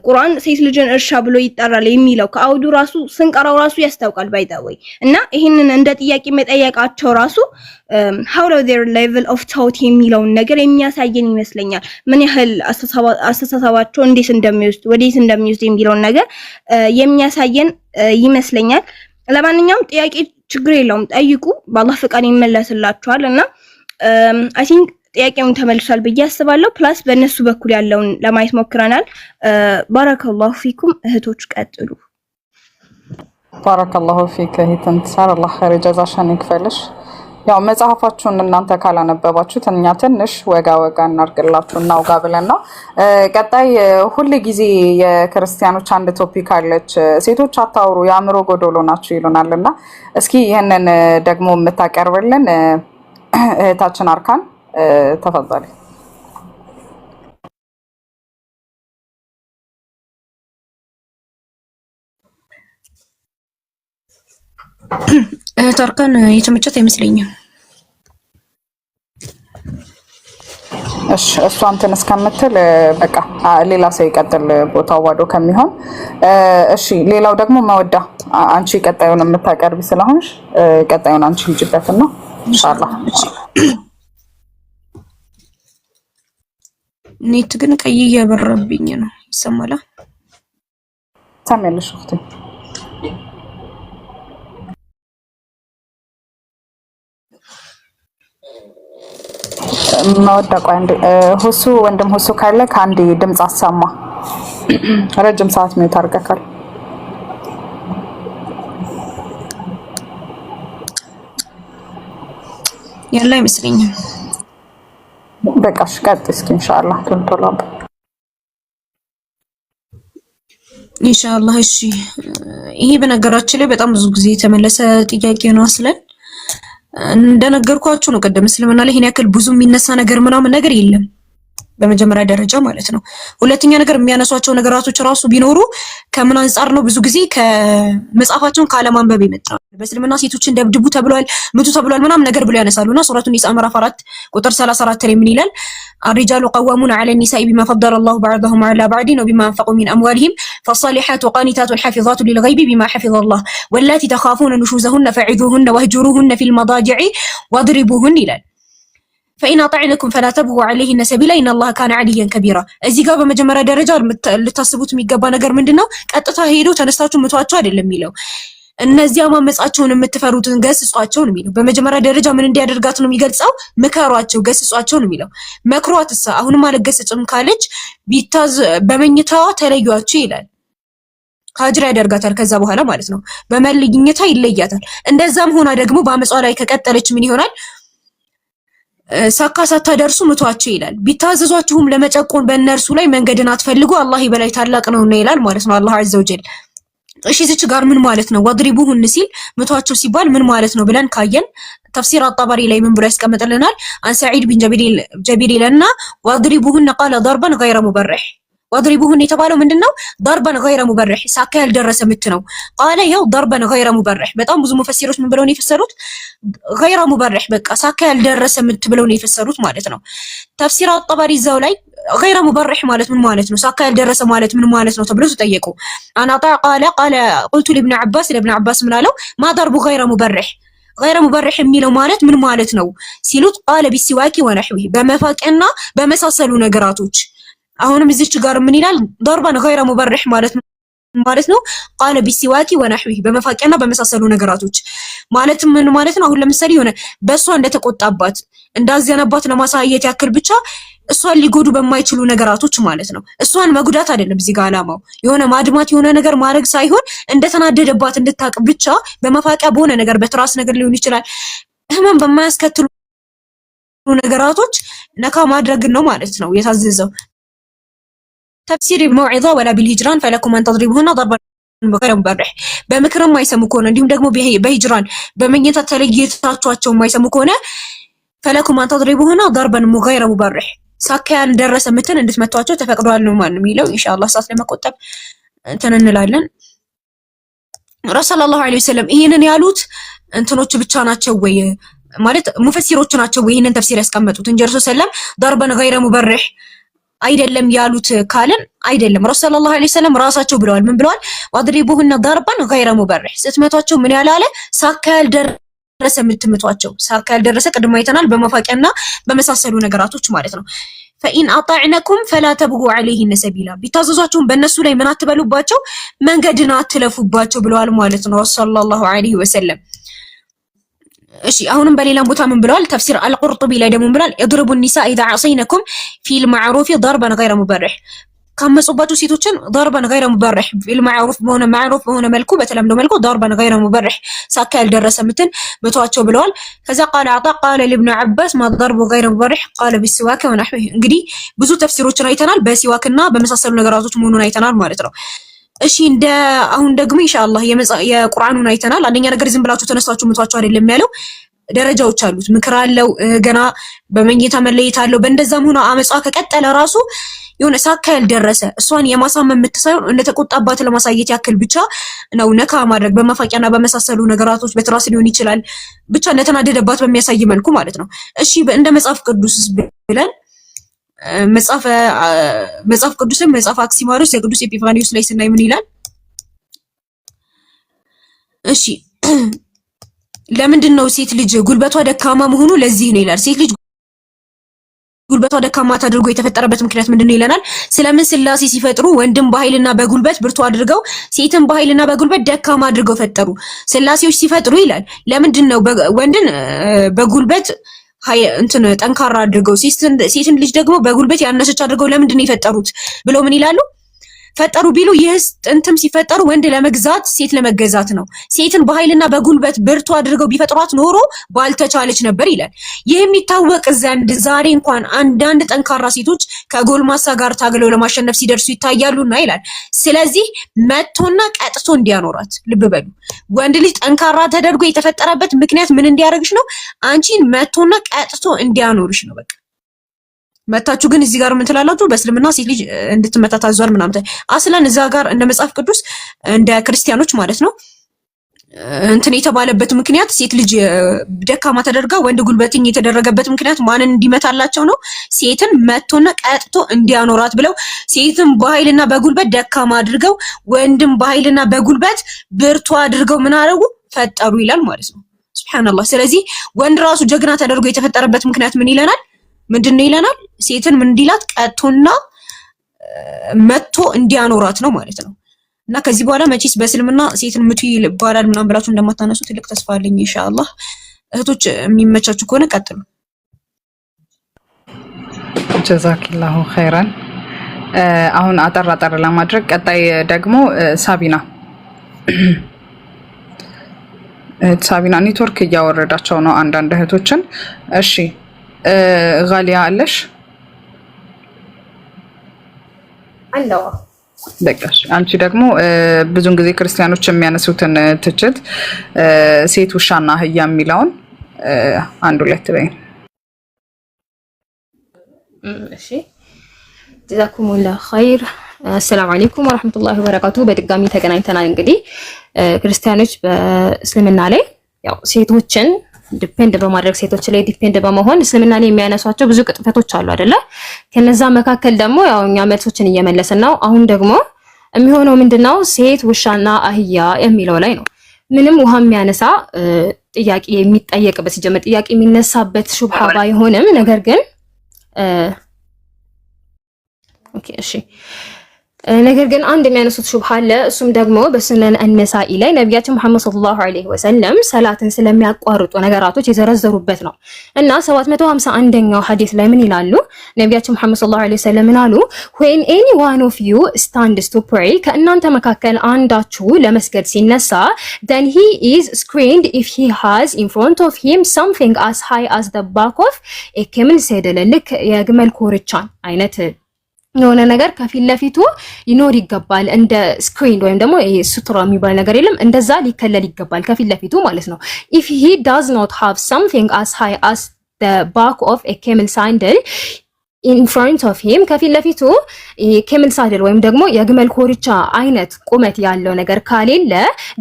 ቁርአን ሴት ልጅን እርሻ ብሎ ይጣራል የሚለው ከአውዱ ራሱ ስንቀራው ራሱ ያስታውቃል ባይታወይ እና ይሄንን እንደ ጥያቄ መጠየቃቸው ራሱ how do their level of thought የሚለው ነገር የሚያሳየን ይመስለኛል ምን ያህል አስተሳሰባቸው እንዴት እንደሚወስድ ወዴት እንደሚወስድ የሚለው ነገር የሚያሳየን ይመስለኛል ለማንኛውም ጥያቄ ችግር የለውም ጠይቁ በአላህ ፈቃድ ይመለስላችኋል እና I think ጥያቄውን ተመልሷል ብዬ አስባለሁ ፕላስ በእነሱ በኩል ያለውን ለማየት ሞክረናል ባረከላሁ ፊኩም እህቶች ቀጥሉ ባረከላሁ ፊክ እንተሳር አላህ ኸይር ጀዛሽን ይክፈልሽ ያው መጽሐፋችሁን እናንተ ካላነበባችሁት እኛ ትንሽ ወጋ እናርግላችሁ እናውጋ ብለን ነው ቀጣይ ሁሉ ጊዜ የክርስቲያኖች አንድ ቶፒክ አለች ሴቶች አታውሩ ያምሮ ጎዶሎ ናችሁ ይሉናልና እስኪ ይሄንን ደግሞ የምታቀርብልን እህታችን አርካን ተፈضلي ተርካን የተመቸት አይመስለኝም እሷ እንትን እስከምትል በቃ ሌላ ሰው ይቀጥል ቦታው ዋዶ ከሚሆን እሺ ሌላው ደግሞ መወዳ አንቺ ቀጣዩን የምታቀርቢ ስለሆንሽ ቀጣዩን አንቺ ሂጂበትና ኢንሻአላህ ኔት ግን ቀይ እያበራብኝ ነው ይሰማላ ታመልሽ እህቴ ማወዳቋ እንደ ሁሱ ወንድም ሁሱ ካለ ካንዲ ድምጽ አሰማ ረጅም ሰዓት ነው ታርቀካል ያለ አይመስለኝም በቃሽ ቀጥ እስኪ ኢንሻአላህ ቶሎ ኢንሻአላህ እሺ ይሄ በነገራችን ላይ በጣም ብዙ ጊዜ የተመለሰ ጥያቄ ነው አስለን እንደነገርኳችሁ ነው ቀደም እስልምና ላይ ይሄን ያክል ብዙ የሚነሳ ነገር ምናምን ነገር የለም በመጀመሪያ ደረጃ ማለት ነው። ሁለተኛ ነገር የሚያነሷቸው ነገራቶች ራሱ ቢኖሩ ከምን አንጻር ነው? ብዙ ጊዜ ከመጽሐፋቸውን ካለማንበብ የመጣ በእስልምና ሴቶችን ደብድቡ ተብሏል፣ ምቱ ተብሏል ምናምን ነገር ብለው ያነሳሉና ሱረቱ ኒሳ ምዕራፍ 4 ቁጥር 34 ላይ ምን ይላል? الرجال قوامون على النساء بما فضل الله بعضهم على بعض وبما أنفقوا من أموالهم فالصالحات قانتات حافظات للغيب بما حفظ الله واللاتي تخافون نشوزهن فعظوهن واهجروهن في المضاجع واضربوهن ይላል። فإن أطعنكم فلا تبغوا عليهن سبيلا إن الله كان عليا كبيرا። እዚህ ጋር በመጀመሪያ ደረጃ ልታስቡት የሚገባ ነገር ምንድነው? ቀጥታ ሄዶ ተነስታችሁ ምቷቸው አይደለም የሚለው እነዚያ ማመጻቸውን የምትፈሩትን ገስጿቸው ነው የሚለው። በመጀመሪያ ደረጃ ምን እንዲያደርጋት ነው የሚገልጸው? ምከሯቸው፣ ገስጿቸው ነው የሚለው። መክሯትሳ አሁንም አልገሰጽም ካለች ቢታዝ በመኝታዋ ተለዩአቸው ይላል። ሀጅራ ያደርጋታል ከዛ በኋላ ማለት ነው። በመልኝታ ይለያታል። እንደዛም ሆና ደግሞ በአመጿ ላይ ከቀጠለች ምን ይሆናል? ሳካ ሳታደርሱ ምቷቸው ይላል። ቢታዘዟችሁም ለመጨቆን በእነርሱ ላይ መንገድን አትፈልጉ፣ አላህ በላይ ታላቅ ነውና ይላል ማለት ነው አላህ ዐዘ ወጀል። እሺ እዚህ ጋር ምን ማለት ነው? ወድሪቡሁን ሲል ምቷቸው ሲባል ምን ማለት ነው ብለን ካየን ተፍሲር አጣበሪ ላይ ምን ብሎ ያስቀምጥልናል? አን ሰዒድ ቢን ጀቢር ለና ወድሪቡሁን ቃለ ضربا غير مبرح። ወድሪቡሁን የተባለው ምንድነው? ضربا غير مبرح ሳካ ያልደረሰ ምት ነው። ቃለ ያው ضربا غير مبرح በጣም ብዙ ሙፈሲሮች ምን ብለው ነው የፈሰሩት? غير مبرح በቃ ሳካ ያልደረሰ ምት ብለው ነው የፈሰሩት ማለት ነው። ተፍሲር አጣበሪ እዛው ላይ غير مبرح ማለት ምን ማለት ነው? ሳካ ያልደረሰ ማለት ምን ማለት ነው ተብሎ ተጠየቁ። አናጣ ቃለ قلت لابن عباس ምን አለው? ما ضرب غير مبرح غير مبرح የሚለው ማለት ምን ማለት ነው ሲሉት ቃለ ቢሲዋኪ ወነህዊ በመፋቂያና በመሳሰሉ ነገራቶች። አሁንም እዚች ጋር ምን ይላል? ضربا غير مبرح ማለት ነው ቃለ ቢሲዋኪ ወነህዊ በመፋቂያና በመሳሰሉ ነገራቶች ማለት ምን ማለት ነው? አሁን ለምሳሌ የሆነ በእሷ እንደተቆጣባት እንዳዘነባት ለማሳየት ያክል ብቻ እሷን ሊጎዱ በማይችሉ ነገራቶች ማለት ነው። እሷን መጉዳት አይደለም እዚህ ጋር አላማው የሆነ ማድማት የሆነ ነገር ማድረግ ሳይሆን እንደተናደደባት እንድታቅ ብቻ በመፋቂያ በሆነ ነገር በትራስ ነገር ሊሆን ይችላል ህመም በማያስከትሉ ነገራቶች ነካ ማድረግ ነው ማለት ነው የታዘዘው። ተፍሲር መውዒዛ ወላ ቢልሂጅራን ፈለኩም አን ተድሪቡሁና ضربا غير مبرح በምክርም ማይሰሙ ከሆነ እንዲሁም ደግሞ በሂጅራን በመኝታ ተለይታቸው ማይሰሙ ከሆነ ፈለኩም አን ተድሪቡሁና ضربا غير مبرح ሳካ ያልደረሰ ምትን እንድትመቷቸው ተፈቅዷል ነው ማለት ነው የሚለው። ኢንሻአላህ ሰዓት ለመቆጠብ እንትን እንላለን። ረሱል ሰለላሁ ዐለይሂ ወሰለም ይሄንን ያሉት እንትኖች ብቻ ናቸው ወይ ማለት ሙፈሲሮች ናቸው ወይ ይሄንን ተፍሲር ያስቀመጡት እንጂ ረሱል ሰለም ضربا غير مبرح አይደለም ያሉት ካለን አይደለም። ረሱል ሰለላሁ ዐለይሂ ወሰለም ራሳቸው ብለዋል። ምን ብለዋል? ወድሪቡሁነ ضربا غير مبرح ስትመቷቸው ምን ያላለ ሳካ ያልደረሰ የምትመቷቸው ሳካ ያልደረሰ ቅድም አይተናል በመፋቂያና በመሳሰሉ ነገራቶች ማለት ነው። فإن أطعنكم فلا تبغوا عليهن سبيلا ቢታዘዟቸውም በእነሱ ላይ ምን አትበሉባቸው መንገድን አትለፉባቸው ብለዋል ማለት ነው ሰለላሁ ዐለይሂ ወሰለም። እሺ አሁንም በሌላም ቦታ ምን ብለዋል? ተፍሲር አልቁርጡቢ ላይ ደግሞ ብለዋል اضربوا النساء إذا عصينكم في المعروف ضربا غير مبرح ካመጹባቸው ሴቶችን ضربا غير مبرح بالمعروف በሆነ መልኩ በተለምዶ መልኩ ضربا غير مبرح ሳካ ያልደረሰ ምትን መቷቸው ብለዋል። ከዛ ቃል አጣ ቃል ለኢብኑ አባስ ما ضرب غير مبرح قال بالسواك ونحوه። እንግዲህ ብዙ ተፍሲሮችን አይተናል በሲዋክና በመሳሰሉ ነገራቶች መሆኑን አይተናል ማለት ነው። እሺ እንደ አሁን ደግሞ ኢንሻአላህ የቁርአኑን አይተናል። አንደኛ ነገር ዝም ብላችሁ ተነስታችሁ ምቷቸው አይደለም ያለው ደረጃዎች አሉት። ምክር አለው፣ ገና በመኝታ መለየት አለው። በእንደዛም ሆነ አመጻ ከቀጠለ ራሱ የሆነ ሳካ ያልደረሰ እሷን የማሳመን ምትሳይሆን እንደተቆጣባት ለማሳየት ያክል ብቻ ነው ነካ ማድረግ በመፋቂያና በመሳሰሉ ነገራቶች በትራስ ሊሆን ይችላል ብቻ እንደተናደደባት በሚያሳይ መልኩ ማለት ነው። እሺ እንደ መጽሐፍ ቅዱስ ብለን መጽሐፍ ቅዱስም መጽሐፍ አክሲማሮስ የቅዱስ ኤጲፋኒዮስ ላይ ስናይ ምን ይላል? እሺ ለምንድን ነው ሴት ልጅ ጉልበቷ ደካማ መሆኑ ለዚህ ነው ይላል። ሴት ልጅ ጉልበቷ ደካማ ተደርጎ የተፈጠረበት ምክንያት ምንድነው ይለናል። ስለምን ስላሴ ሲፈጥሩ ወንድም በኃይልና በጉልበት ብርቱ አድርገው ሴትን በኃይልና በጉልበት ደካማ አድርገው ፈጠሩ። ስላሴዎች ሲፈጥሩ ይላል ለምንድን ነው ወንድን በጉልበት እንትን ጠንካራ አድርገው ሴትን ልጅ ደግሞ በጉልበት ያነሰች አድርገው ለምንድን ነው የፈጠሩት ብለው ምን ይላሉ? ፈጠሩ ቢሉ ይህስ ጥንትም ሲፈጠሩ ወንድ ለመግዛት ሴት ለመገዛት ነው። ሴትን በኃይልና በጉልበት ብርቱ አድርገው ቢፈጥሯት ኖሮ ባልተቻለች ነበር ይላል። ይህ የሚታወቅ ዘንድ ዛሬ እንኳን አንዳንድ ጠንካራ ሴቶች ከጎልማሳ ጋር ታግለው ለማሸነፍ ሲደርሱ ይታያሉና ይላል። ስለዚህ መቶና ቀጥቶ እንዲያኖራት ልብ በሉ። ወንድ ልጅ ጠንካራ ተደርጎ የተፈጠረበት ምክንያት ምን እንዲያደርግሽ ነው? አንቺን መቶና ቀጥቶ እንዲያኖርሽ ነው። በቃ መታችሁ ግን እዚህ ጋር ምን ትላላችሁ? በእስልምና ሴት ልጅ እንድትመታ ታዟል ምናምን። አስለን እዛ ጋር እንደ መጽሐፍ ቅዱስ እንደ ክርስቲያኖች ማለት ነው እንትን የተባለበት ምክንያት ሴት ልጅ ደካማ ተደርጋ ወንድ ጉልበትኝ የተደረገበት ምክንያት ማንን እንዲመታላቸው ነው? ሴትን መቶና ቀጥቶ እንዲያኖራት ብለው ሴትን በኃይልና በጉልበት ደካማ አድርገው ወንድም በኃይልና በጉልበት ብርቱ አድርገው ምን አደረጉ? ፈጠሩ ይላል ማለት ነው። ሱብሃንአላህ። ስለዚህ ወንድ ራሱ ጀግና ተደርጎ የተፈጠረበት ምክንያት ምን ይለናል? ምንድነው ይለናል? ሴትን ምን እንዲላት ቀጥቶና መቶ እንዲያኖራት ነው ማለት ነው። እና ከዚህ በኋላ መቼስ በእስልምና ሴትን ምቱ ይባላል ምናምን ብላችሁ እንደማታነሱ ትልቅ ተስፋ አለኝ ኢንሻአላህ። እህቶች የሚመቻችሁ ከሆነ ቀጥሉ። ጀዛኪላሁ ኸይራን። አሁን አጠር ለማድረግ ቀጣይ ደግሞ ሳቢና ኔትወርክ እያወረዳቸው ነው አንዳንድ እህቶችን። እሺ ጋሊያ አለሽ? አለው በቃሽ። አንቺ ደግሞ ብዙን ጊዜ ክርስቲያኖች የሚያነሱትን ትችት ሴት ውሻና አህያ የሚለውን አንድ ሁለት በይ። እሺ ጀዛኩሙላህ ኸይር። አሰላሙ አለይኩም ወራህመቱላሂ ወበረካቱ። በድጋሚ ተገናኝተናል። እንግዲህ ክርስቲያኖች በእስልምና ላይ ያው ሴቶችን ዲፔንድ በማድረግ ሴቶች ላይ ዲፔንድ በመሆን እስልምና ላይ የሚያነሷቸው ብዙ ቅጥፈቶች አሉ አይደለ? ከነዛ መካከል ደግሞ ያው እኛ መልሶችን እየመለስን ነው። አሁን ደግሞ የሚሆነው ምንድነው? ሴት ውሻና አህያ የሚለው ላይ ነው። ምንም ውሃ የሚያነሳ ጥያቄ የሚጠየቅበት ሲጀመር ጥያቄ የሚነሳበት ሹብሃ ባይሆንም ነገር ግን እሺ ነገር ግን አንድ የሚያነሱት ሹብሃ አለ። እሱም ደግሞ በሱነን አነሳኢ ላይ ነብያችን መሐመድ ሰለላሁ ዐለይሂ ወሰለም ሰላትን ስለሚያቋርጡ ነገራቶች የዘረዘሩበት ነው እና 751ኛው ሐዲስ ላይ ምን ይላሉ? ነብያችን መሐመድ ሰለላሁ ዐለይሂ ወሰለም ምን አሉ? when any one of you stands to pray ከእናንተ መካከል አንዳችሁ ለመስገድ ሲነሳ then he is screened if he has in front of him something as high as the back of a camel saddle ልክ የግመል ኮርቻን አይነት የሆነ ነገር ከፊት ለፊቱ ይኖር ይገባል። እንደ ስክሪን ወይም ደግሞ ሱትራ የሚባል ነገር የለም፣ እንደዛ ሊከለል ይገባል ከፊት ለፊቱ ማለት ነው። if he does not have something as high as the back of a camel sandal in front of him ከፊት ለፊቱ camel saddle ወይም ደግሞ የግመል ኮርቻ አይነት ቁመት ያለው ነገር ካሌለ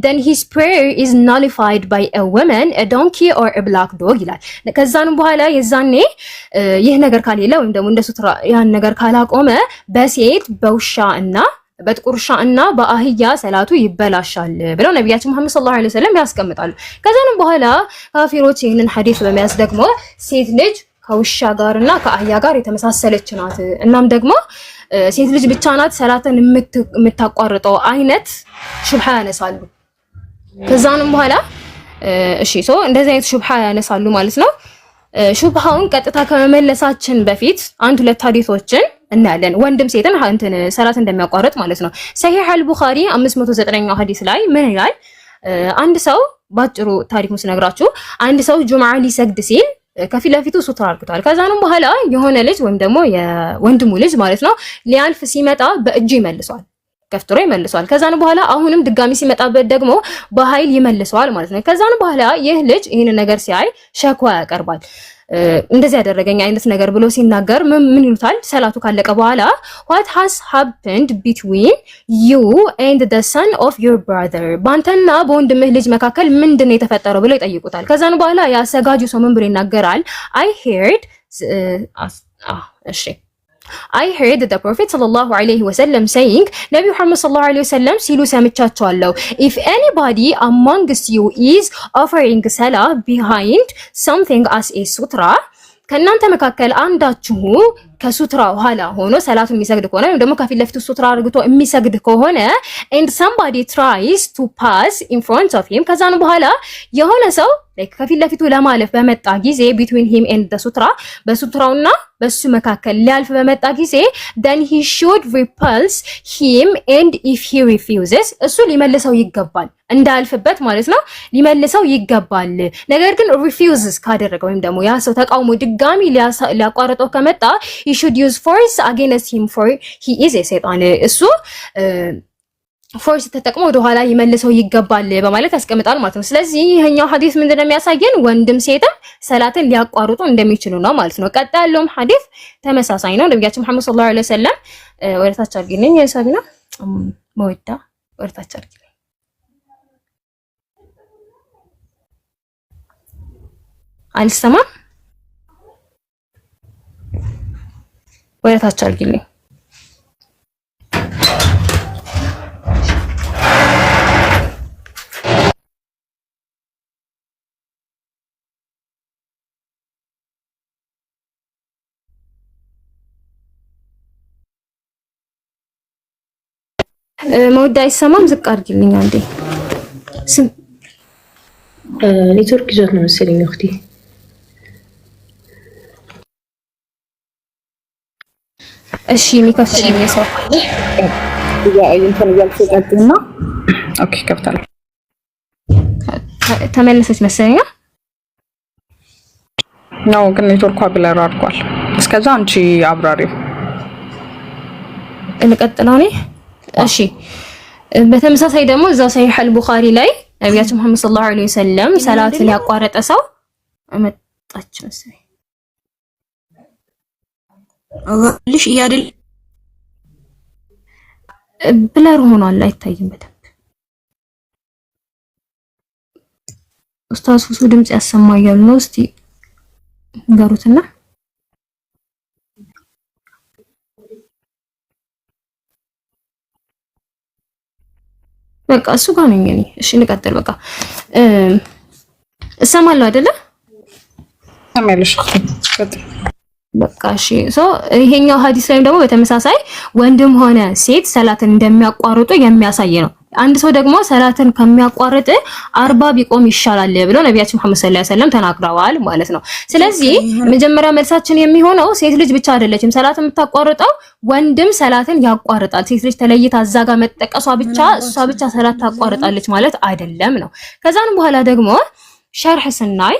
then his prayer is nullified by a woman, a donkey or a black dog ይላል። ከዛንም በኋላ የዛኔ ይህ ነገር ካሌለ ወይም ደግሞ እንደ ሱትራ ያን ነገር ካላቆመ በሴት በውሻ እና በጥቁር ውሻ እና በአህያ ሰላቱ ይበላሻል ብለው ነብያችን መሐመድ ሰለላሁ ዐለይሂ ወሰለም ያስቀምጣሉ። ከዛንም በኋላ ካፊሮች ይህንን ሐዲስ በመያዝ ደግሞ ሴት ልጅ ከውሻ ጋርና ከአህያ ጋር የተመሳሰለች ናት፣ እናም ደግሞ ሴት ልጅ ብቻ ናት ሰላትን የምታቋርጠው አይነት ሹብሃ ያነሳሉ። ከዛንም በኋላ እሺ እንደዚህ አይነት ሹብሃ ያነሳሉ ማለት ነው። ሹብሃውን ቀጥታ ከመመለሳችን በፊት አንድ ሁለት ሐዲሶችን እናያለን። ወንድም ሴትን ሰላት እንደሚያቋርጥ ማለት ነው። ሰሂህ አልቡኻሪ 509ኛው ሐዲስ ላይ ምን ይላል? አንድ ሰው ባጭሩ ታሪኩን ስነግራችሁ አንድ ሰው ጁምዓ ሊሰግድ ሲል ከፊት ለፊቱ ሱትራ አድርጓል። ከዛንም በኋላ የሆነ ልጅ ወይም ደግሞ የወንድሙ ልጅ ማለት ነው ሊያልፍ ሲመጣ በእጁ ይመልሰዋል፣ ከፍትሮ ይመልሰዋል። ከዛን በኋላ አሁንም ድጋሚ ሲመጣበት ደግሞ በኃይል ይመልሰዋል ማለት ነው። ከዛን በኋላ ይህ ልጅ ይህን ነገር ሲያይ ሸክዋ ያቀርባል። እንደዚህ ያደረገኝ አይነት ነገር ብሎ ሲናገር ምን ይሉታል? ሰላቱ ካለቀ በኋላ what has happened between you and the son of your brother ባንተና በወንድምህ ልጅ መካከል ምንድነው የተፈጠረው ብለው ይጠይቁታል። ከዛን በኋላ ያሰጋጁ ሰው ምን ብሎ ይናገራል? I heard the Prophet sallallahu alayhi wasallam saying ነብዩ መሐመድ sallallahu alayhi wasallam ሲሉ ሰምቻቸዋለሁ if anybody amongst you is offering salah behind something as a sutra ከእናንተ መካከል አንዳችሁ ከሱትራ ኋላ ሆኖ ሰላቱን የሚሰግድ ከሆነ ወይም ደግሞ ከፊት ለፊቱ ሱትራ አድርጎ የሚሰግድ ከሆነ and somebody tries to pass in front of him ከዛን በኋላ የሆነ ሰው ከፊት ለፊቱ ለማለፍ በመጣ ጊዜ between him and the sutra በሱትራውና በሱ መካከል ሊያልፍ በመጣ ጊዜ then he should repulse him and if he refuses እሱ ሊመልሰው ይገባል እንዳልፍበት ማለት ነው ሊመልሰው ይገባል። ነገር ግን refuses ካደረገ ወይም ደግሞ ያ ሰው ተቃውሞ ድጋሚ ሊያቋርጠው ከመጣ he should use force against him for he is a Satan እሱ ፎርስ ተጠቅሞ ወደ ኋላ ይመልሰው ይገባል በማለት ያስቀምጣል ማለት ነው። ስለዚህ ይሄኛው ሐዲስ ምንድነው የሚያሳየን? ወንድም ሴትም ሰላትን ሊያቋርጡ እንደሚችሉ ነው ማለት ነው። ቀጣይ ያለውም ሐዲስ ተመሳሳይ ነው። ነብያችን መሐመድ ሰለላሁ ዐለይሂ ወሰለም ወደታች አድርጊልኝ የሰቢና መወዳ ወደታች አድርጊልኝ አልሰማም ወደታች አድርጊልኝ መውዳ አይሰማም። ዝቅ አድርጊልኝ አንዴ። ኔትወርክ ይዞት ነው መሰለኝ እህቴ። እሺ የሚከፍትልኝ ሰው እንትን እያልኩ ቀጥልና ኦኬ ከፍታለሁ። ተመለሰች መሰለኝ ነው ግን ኔትወርኳ ብለር አድርጓል። እስከዛ አንቺ አብራሪው እንቀጥለው እኔ እሺ በተመሳሳይ ደግሞ እዛው ሰሂህ አልቡኻሪ ላይ ነብያችን መሐመድ ሰለላሁ ዐለይሂ ወሰለም ሰላትን ያቋረጠ ሰው አመጣች መሰለኝ አላልሽ ይያድል ብለር ሆኗል አይታይም በደንብ ኡስታዝ ሁሱ ድምጽ ያሰማያል ነው እስቲ ንገሩትና በቃ እሱ ጋር ነኝ እኔ እሺ እንቀጥል በቃ እሰማለሁ አይደለ ተመለሽ በቃ እሺ ይሄኛው ሐዲስ ላይ ደግሞ በተመሳሳይ ወንድም ሆነ ሴት ሰላትን እንደሚያቋርጡ የሚያሳይ ነው። አንድ ሰው ደግሞ ሰላትን ከሚያቋርጥ 40 ቢቆም ይሻላል ብለው ነብያችን መሐመድ ሰለላሁ ዐለይሂ ወሰለም ተናግረዋል ማለት ነው። ስለዚህ መጀመሪያ መልሳችን የሚሆነው ሴት ልጅ ብቻ አይደለችም ሰላትን የምታቋርጠው ወንድም ሰላትን ያቋርጣል። ሴት ልጅ ተለይታ አዛጋ መጠቀሷ ብቻ እሷ ብቻ ሰላት ታቋርጣለች ማለት አይደለም ነው። ከዛን በኋላ ደግሞ ሸርህ ስናይ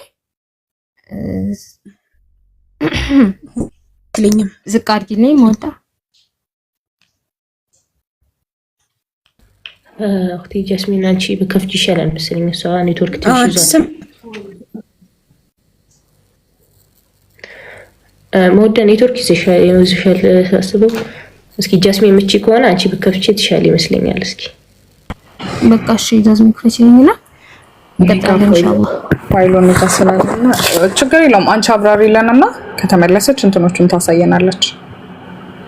ትልኝም ዝቅ አድርጊልኝ ሞታ እህቴ ጃስሚን አንቺ በከፍች ይሻላል መሰለኝ እሷ ኔትወርክ ትንሽ ይዟል። ሞዳ ኔትወርክ ይዘሻል ሳስበው። እስኪ ጃስሚን ምቺ ከሆነ አንቺ በከፍች ትሻል ይመስለኛል። እስኪ በቃ እሺ ጃስሚን ክፈችልኝና እንቀጥላለን ኢንሻአላህ። ፋይሉን ተሰናልና ችግር የለውም። አንቺ አብራሪልንና ከተመለሰች እንትኖቹን ታሳየናለች።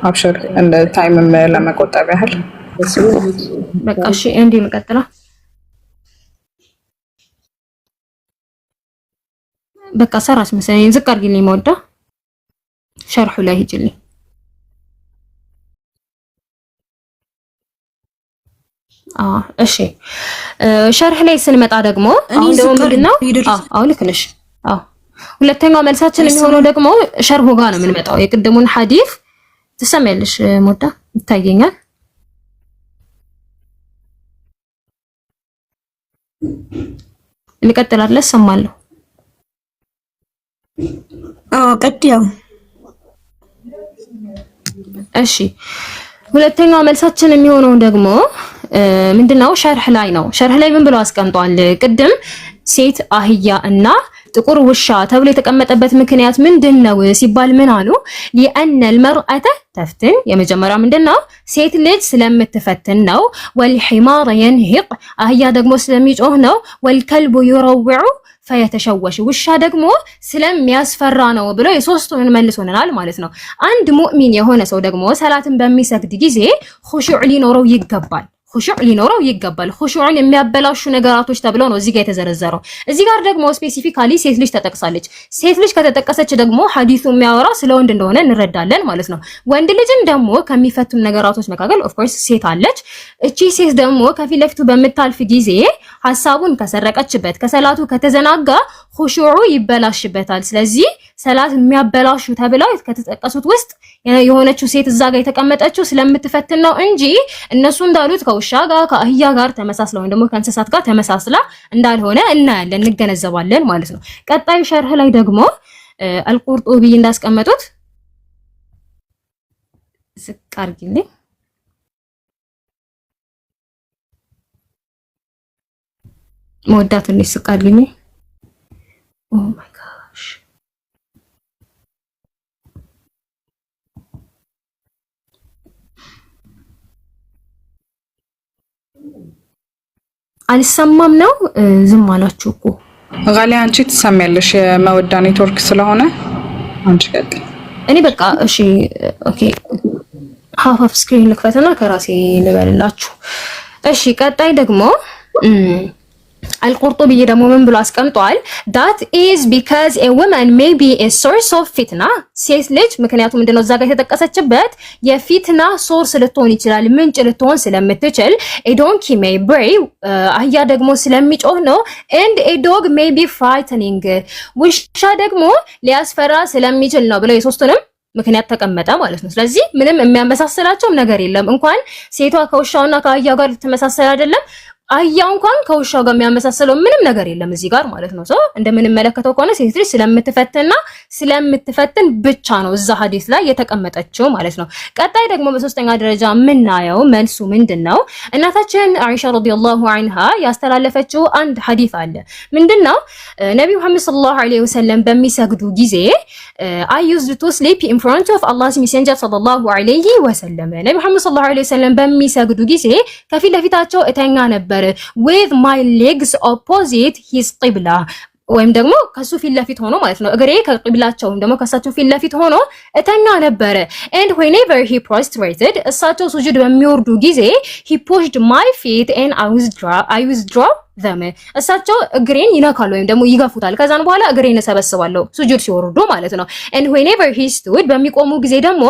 አብሽር እንደ ታይምም ለመቆጠብ ያህል በቃ እሺ እንዴ እንቀጥላ። በቃ ሰራስ መሰለኝ ዝቅ አድርጊልኝ መወዳ ሸርሑ ላይ ሂጂልኝ። እሺ ሸርህ ላይ ስንመጣ ደግሞ አሁን ደግሞ ምንድነው ልክ ነሽ። ሁለተኛው መልሳችን የሚሆነው ደግሞ ሸርሁ ጋር ነው የምንመጣው። የቅድሙን ሐዲስ ትሰሚያለሽ ሞዳ ይታየኛል። ልቀጥላለ ሰማለሁ። ቀጥያው እሺ ሁለተኛው መልሳችን የሚሆነው ደግሞ ምንድነው ሸርህ ላይ ነው። ሸርህ ላይ ምን ብለው አስቀምጧል? ቅድም ሴት አህያ እና ጥቁር ውሻ ተብሎ የተቀመጠበት ምክንያት ምንድነው ሲባል ምን አሉ? لأن المرأة ተፍትን የመጀመሪያው ምንድነው ሴት ልጅ ስለምትፈትን ነው። والحمار ينهق አህያ ደግሞ ስለሚጮህ ነው። والكلب يروع فيتشوش ውሻ ደግሞ ስለሚያስፈራ ነው ብሎ የሶስቱን መልሶናል ማለት ነው። አንድ ሙእሚን የሆነ ሰው ደግሞ ሰላትን በሚሰግድ ጊዜ ኹሹዕ ሊኖረው ይገባል። ኹሹዕን የሚያበላሹ ነገራቶች ተብለው ነው እዚህ ጋር የተዘረዘረው። እዚህ ጋር ደግሞ ስፔሲፊካሊ ሴት ልጅ ተጠቅሳለች። ሴት ልጅ ከተጠቀሰች ደግሞ ሐዲሱ የሚያወራ ስለ ወንድ እንደሆነ እንረዳለን ማለት ነው። ወንድ ልጅን ደግሞ ከሚፈቱን ነገራቶች መካከል ኦፍ ኮርስ ሴት አለች። እቺ ሴት ደግሞ ከፊት ለፊቱ በምታልፍ ጊዜ ሐሳቡን ከሰረቀችበት ከሰላቱ ከተዘናጋ ኹሹዑ ይበላሽበታል። ስለዚህ ሰላት የሚያበላሹ ተብለው ከተጠቀሱት ውስጥ የሆነችው ሴት እዛ ጋር የተቀመጠችው ስለምትፈትን ነው እንጂ እነሱ እንዳሉት ከውሻ ጋር ከአህያ ጋር ተመሳስለው ወይም ደግሞ ከእንስሳት ጋር ተመሳስላ እንዳልሆነ እናያለን እንገነዘባለን ማለት ነው። ቀጣዩ ሸርህ ላይ ደግሞ አልቁርጡቢ እንዳስቀመጡት ዝቅ አድርጊልኝ መወዳት እንዴ ስቃልኝ ኦ ማይ ጋሽ አልሰማም ነው ዝም አላችሁ እኮ ጋሊ አንቺ ትሰሚያለሽ የመወዳ ኔትወርክ ስለሆነ አንቺ ቀጥ እኔ በቃ እሺ ኦኬ ሃፍ ስክሪን ልክፈትና ከራሴ ልበልላችሁ እሺ ቀጣይ ደግሞ አልቁርጡቢ ደግሞ ምን ብሎ አስቀምጧል that is because a woman may be a source of fitna ሴት ልጅ ምክንያቱም ምንድነው እዛ ጋር የተጠቀሰችበት የፊትና ሶርስ ልትሆን ይችላል ምንጭ ልትሆን ስለምትችል a donkey may bray አህያ ደግሞ ስለሚጮህ ነው and a dog may be frightening ውሻ ደግሞ ሊያስፈራ ስለሚችል ነው ብለው የሶስቱንም ምክንያት ተቀመጠ ማለት ነው ስለዚህ ምንም የሚያመሳስላቸው ነገር የለም እንኳን ሴቷ ከውሻውና ከአህያው ጋር ልትመሳሰል አይደለም አህያው እንኳን ከውሻው ጋር የሚያመሳስለው ምንም ነገር የለም እዚህ ጋር ማለት ነው እንደምንመለከተው ከሆነ ሴት ልጅ ስለምትፈትን ብቻ ነው እዛ ሐዲስ ላይ የተቀመጠችው ማለት ነው ቀጣይ ደግሞ በሶስተኛ ደረጃ ምናየው መልሱ ምንድነው እናታችን አይሻ ረዲየላሁ ዐንሃ ያስተላለፈችው አንድ ሐዲስ አለ ምንድነው ነብዩ መሐመድ ሰለላሁ ዐለይሂ ወሰለም በሚሰግዱ ጊዜ I used to sleep in front of Allah's messenger ሰለላሁ ዐለይሂ ወሰለም ነብዩ መሐመድ ሰለላሁ ዐለይሂ ወሰለም በሚሰግዱ ጊዜ ከፊት ለፊታቸው እተኛ ነበር with my legs opposite his qibla ወይም ደግሞ ከሱ ፊት ለፊት ሆኖ ማለት ነው እግሬ ከቂብላቸው ደግሞ ከሳቸው ፊት ለፊት ሆኖ እተኛ ነበር and whenever he prostrated እሳቸው ሱጁድ በሚወርዱ ጊዜ he pushed my feet and I withdraw them እሳቸው እግሬን ይነካሉ ወይም ደግሞ ይገፉታል ከዛን በኋላ እግሬን ሰበስባለሁ ሱጁድ ሲወርዱ ማለት ነው and whenever he stood በሚቆሙ ጊዜ ደግሞ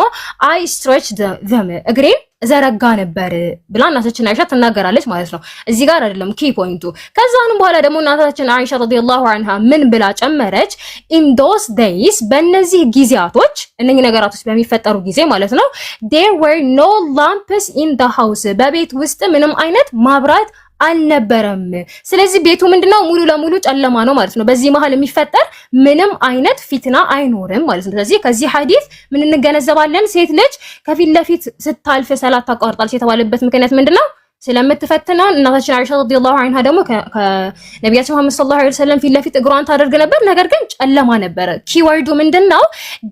I stretched them እግሬን ዘረጋ ነበር ብላ እናታችን አይሻ ተናገራለች ማለት ነው እዚህ ጋር አይደለም ኪ ፖይንቱ ከዛንም በኋላ ደግሞ እናታችን አይሻ ረዲየላሁ ዐንሃ ምን ብላ ጨመረች in those days በእነዚህ ጊዜያቶች እነኚህ ነገራቶች በሚፈጠሩ ጊዜ ማለት ነው there were no lamps in the house በቤት ውስጥ ምንም አይነት ማብራት አልነበረም ስለዚህ ቤቱ ምንድነው ሙሉ ለሙሉ ጨለማ ነው ማለት ነው በዚህ መሃል የሚፈጠር ምንም አይነት ፊትና አይኖርም ማለት ነው ስለዚህ ከዚህ ሐዲስ ምን እንገነዘባለን ሴት ልጅ ከፊት ለፊት ስታልፍ ሰላት ታቋርጣለች የተባለበት ምክንያት ምንድነው ስለምትፈትነው እናታችን አይሻ ረዲየላሁ ዐንሃ ደግሞ ከነቢያችን መሐመድ ሰለላሁ ዐለይሂ ወሰለም ፊት ለፊት እግሯን ታደርግ ነበር ነገር ግን ጨለማ ነበር ኪወርዱ ምንድነው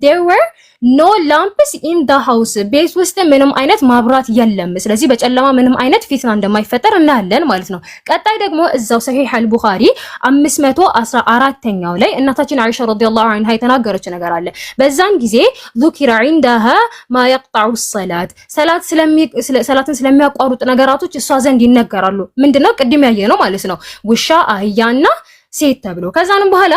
there were no lamps in the house ቤት ውስጥ ምንም አይነት ማብራት የለም ስለዚህ በጨለማ ምንም አይነት ፊትና እንደማይፈጠር እናያለን ማለት ነው ቀጣይ ደግሞ እዛው ሰሂህ አልቡኻሪ 514ኛው ላይ እናታችን አይሻ ረዲየላሁ ዐንሃ የተናገረች ነገር አለ በዛን ጊዜ ذكر عندها ما يقطع الصلاه ሰላትን ስለሚያቋርጡ ነገራቶች እሷ ዘንድ ይነገራሉ ምንድነው ቅድም ያየነው ማለት ነው ውሻ አህያና ሴት ተብሎ ከዛንም በኋላ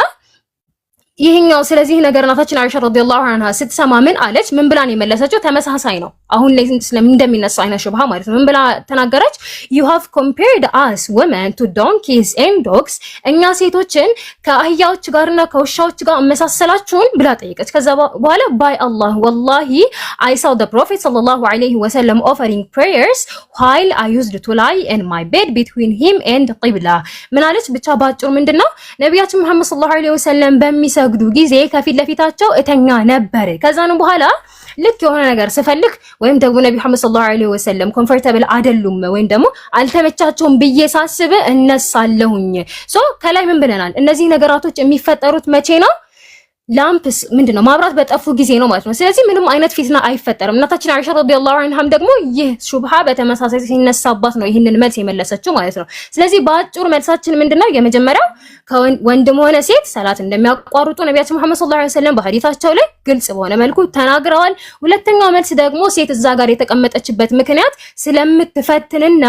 ይሄኛው ስለዚህ ነገር እናታችን አይሻ ረዲየላሁ ዐንሃ ስትሰማ ምን አለች ምን ብላን የመለሰችው ተመሳሳይ ነው አሁን ላይ ስለምን እንደሚነሳው አይነት ሽብሃ ማለት ነው ምን ብላ ተናገረች you have compared us women to donkeys and dogs እኛ ሴቶችን ከአህያዎች ጋርና ከውሻዎች ጋር መሳሰላችሁን ብላ ጠየቀች ከዛ በኋላ by Allah wallahi I saw the prophet sallallahu alayhi wasallam offering prayers while I used to lie in my bed between him and qibla ምን አለች ብቻ ባጭሩ ምንድነው ነብያችን መሐመድ ሰለላሁ ዐለይሂ ወሰለም በሚሰግዱ ጊዜ ከፊት ለፊታቸው እተኛ ነበር ከዛን በኋላ ልክ የሆነ ነገር ስፈልግ ወይም ደግሞ ነብዩ መሐመድ ሰለላሁ ዐለይሂ ወሰለም ኮምፎርታብል አይደሉም ወይም ደግሞ አልተመቻቸውም ብዬ ሳስብ እነሳለሁኝ ከላይ ምን ብለናል እነዚህ ነገራቶች የሚፈጠሩት መቼ ነው ላምፕስ ምንድነው ማብራት በጠፉ ጊዜ ነው ማለት ነው ስለዚህ ምንም አይነት ፊትና አይፈጠርም እናታችን አይሻ ረዲየላሁ ዐንሃም ደግሞ ይህ ሹብሃ በተመሳሳይ ሲነሳባት ነው ይሄንን መልስ የመለሰችው ማለት ነው ስለዚህ በአጭሩ መልሳችን ምንድነው የመጀመሪያው ከወንድም ሆነ ሴት ሰላት እንደሚያቋርጡ ነብያችን መሐመድ ሰለላሁ ዐለይሂ ወሰለም በሐዲታቸው ላይ ግልጽ በሆነ መልኩ ተናግረዋል ሁለተኛው መልስ ደግሞ ሴት እዛ ጋር የተቀመጠችበት ምክንያት ስለምትፈትንና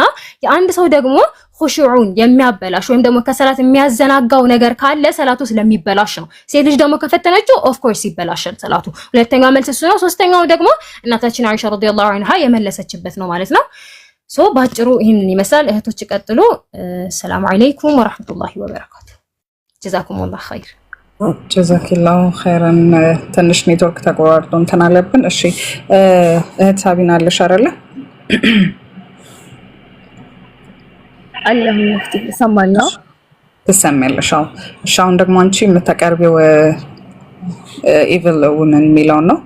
የአንድ ሰው ደግሞ ኹሹዑን የሚያበላሽ ወይም ደግሞ ከሰላት የሚያዘናጋው ነገር ካለ ሰላቱ ስለሚበላሽ ነው ሴት ልጅ ደግሞ ከፈተነችው ኦፍ ኮርስ ይበላሻል ሰላቱ ሁለተኛው መልስ እሱ ነው ሶስተኛው ደግሞ እናታችን አይሻ ረዲየላሁ ዐንሃ የመለሰችበት ነው ማለት ነው ባጭሩ ይሄንን ይመስላል እህቶች ቀጥሉ ሰላም አለይኩም ወራህመቱላሂ ወበረካቱ ጀዛኩሙላህ ኸይር ጀዛኪላሁ ኸይራን ትንሽ ኔትወርክ ተቆራርጦ እንትን አለብን እሺ እህት ሳቢና አለሽ አይደለ አላህ ይፍትህ ሰማኛው ትሰሚያለሽ አሁን ደግሞ አንቺ የምታቀርቢው ኢቪል ውመን የሚለው ነው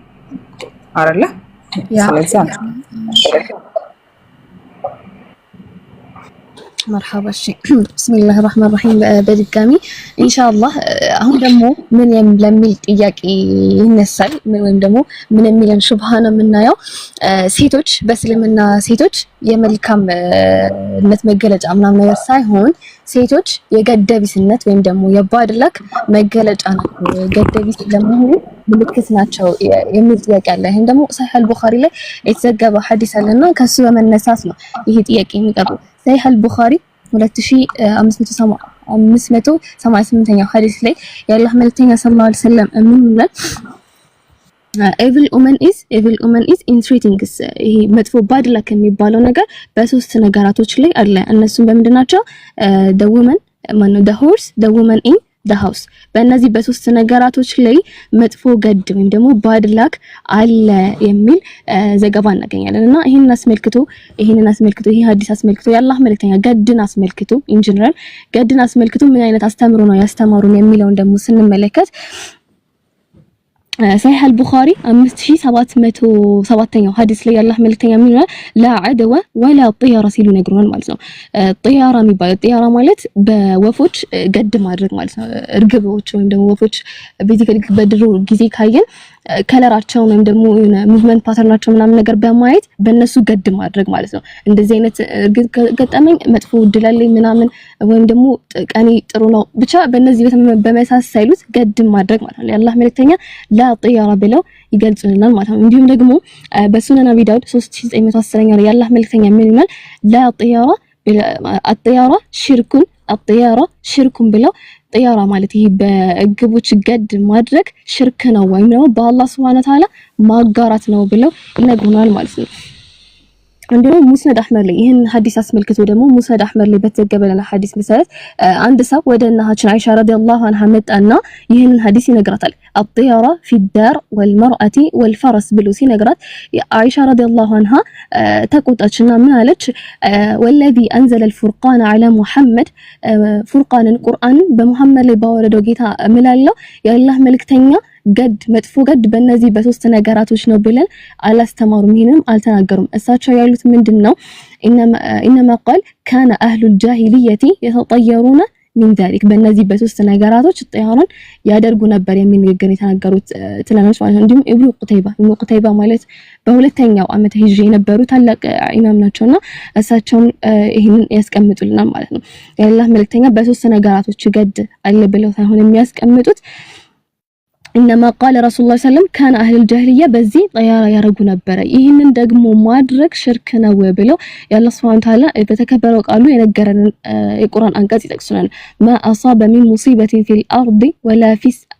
አይደለ ስለዚህ مرحبا الشيء بسم الله الرحمن الرحيم በድጋሚ ኢንሻአላህ አሁን ደግሞ ምን ለሚል ጥያቄ ይነሳል ወይም ደግሞ ምን የሚለን ሹብሃን የምናየው ሴቶች በእስልምና ሴቶች የመልካምነት መገለጫ ምናምን ነገር ሳይሆን ሴቶች የገደቢስነት ወይም ደግሞ የባድላክ መገለጫ ናቸው ገደቢስ ለመሆኑ ምልክት ናቸው የሚል ጥያቄ አለ። ይሄን ደግሞ ሰሂህ አልቡኻሪ ላይ የተዘገበ ሐዲስ አለና ከሱ በመነሳት ነው ይሄ ጥያቄ የሚቀርበው። ሰሂህ አልቡኻሪ 2588ኛው ሐዲስ ላይ የአላህ መልእክተኛ ሰለላሁ ዐለይሂ ወሰለም ምን ይላል? evil woman is in three things ይሄ መጥፎ ባድ ላክ የሚባለው ነገር በሶስት ነገራቶች ላይ አለ። እነሱም በመንደናቸው the woman the horse the woman in the house በእነዚህ በሶስት ነገራቶች ላይ መጥፎ ገድ ወይም ደግሞ ባድ ላክ አለ የሚል ዘገባ እናገኛለን። እና ይሄንን አስመልክቶ ይሄ ሐዲስ አስመልክቶ የአላህ መልእክተኛ ገድን አስመልክቶ ኢን ጀነራል ገድን አስመልክቶ ምን አይነት አስተምሮ ነው ያስተማሩን የሚለውን ደግሞ ስንመለከት ሰሂህ አልቡኻሪ 5707ኛው ሐዲስ ላይ ያላህ መልእክተኛ ምን ይላል? ላ ዐደወ ወላ ጢያራ ሲሉ ነግሩናል ማለት ነው። ጢያራ የሚባለው ጢያራ ማለት በወፎች ገድ ማድረግ ማለት ነው። እርግቦች ወይም ደግሞ ወፎች ቤዚካሊ በድሮ ጊዜ ካየን ከለራቸው ወይም ደግሞ ሙቭመንት ፓተርናቸው ምናምን ነገር በማየት በእነሱ ገድ ማድረግ ማለት ነው። እንደዚህ አይነት ገጠመኝ መጥፎ ድላለኝ ምናምን ወይም ደግሞ ቀኔ ጥሩ ነው ብቻ በእነዚህ በመሳሰሉት ገድ ማድረግ ማለት ነው። የአላህ መልእክተኛ ላ ጢያራ ብለው ይገልጹልናል ማለት ነው። እንዲሁም ደግሞ በሱነን አቢ ዳውድ 3910ኛው ላይ የአላህ መልእክተኛ ምን ይላል? ላ ጢያራ አጥያራ ሽርኩን አጥያራ ሽርኩን ብለው ጢያራ ማለት ይሄ በእግቦች ገድ ማድረግ ሽርክ ነው ወይም ደግሞ በአላህ Subhanahu Wa Ta'ala ማጋራት ነው ብለው ይነግሩናል ማለት ነው። እንደውም ሙስነድ አህመድ ላይ ይሄን ሐዲስ አስመልክቶ ደግሞ ሙስነድ አህመድ ላይ በተዘገበለ ሐዲስ መሰረት አንድ ሰው ወደ እናታችን አይሻ ረዲየላሁ ዐንሃ መጣና ይሄን ሐዲስ ይነግራታል። አጥያራ في الدار والمرأة والفرس ብሎ ሲነግራት አይሻ ረዲየላሁ ዐንሃ ተቆጣችና ምን አለች? والذي انزل الفرقان على محمد ፉርቃንን ቁርአንን በመሐመድ ላይ ባወረደው ጌታ እምላለው የአላህ መልእክተኛ ገድ መጥፎ ገድ በእነዚህ በሶስት ነገራቶች ነው ብለን አላስተማሩም፣ ይሄንም አልተናገሩም። እሳቸው ያሉት ምንድነው? انما قال كان اهل الجاهليه يتطيرون من ذلك በእነዚህ በሶስት ነገራቶች ጢያራን ያደርጉ ነበር የሚል ንግግር የተናገሩት ትላንት ማለት ነው። እንዲሁም ኢብኑ ቁተይባ ማለት በሁለተኛው ዓመተ ሂጅሪ የነበሩ ታላቅ ኢማም ናቸውና እሳቸውን ይሄንን ያስቀምጡልናል ማለት ነው። የአላህ መልእክተኛ በሶስት ነገራቶች ገድ አለ ብለው ሳይሆን የሚያስቀምጡት انما قال رسول الله صلى الله عليه وسلم كان اهل الجاهليه በዚህ ጢያራ ያረጉ ነበር፣ ይሄንን ደግሞ ማድረግ ሽርክ ነው ብለው የአላህ Subhanahu Wa Ta'ala በተከበረው ቃሉ የነገረን የቁርአን አንቀጽ ይጠቅሱናል። ما اصاب من مصيبه في الارض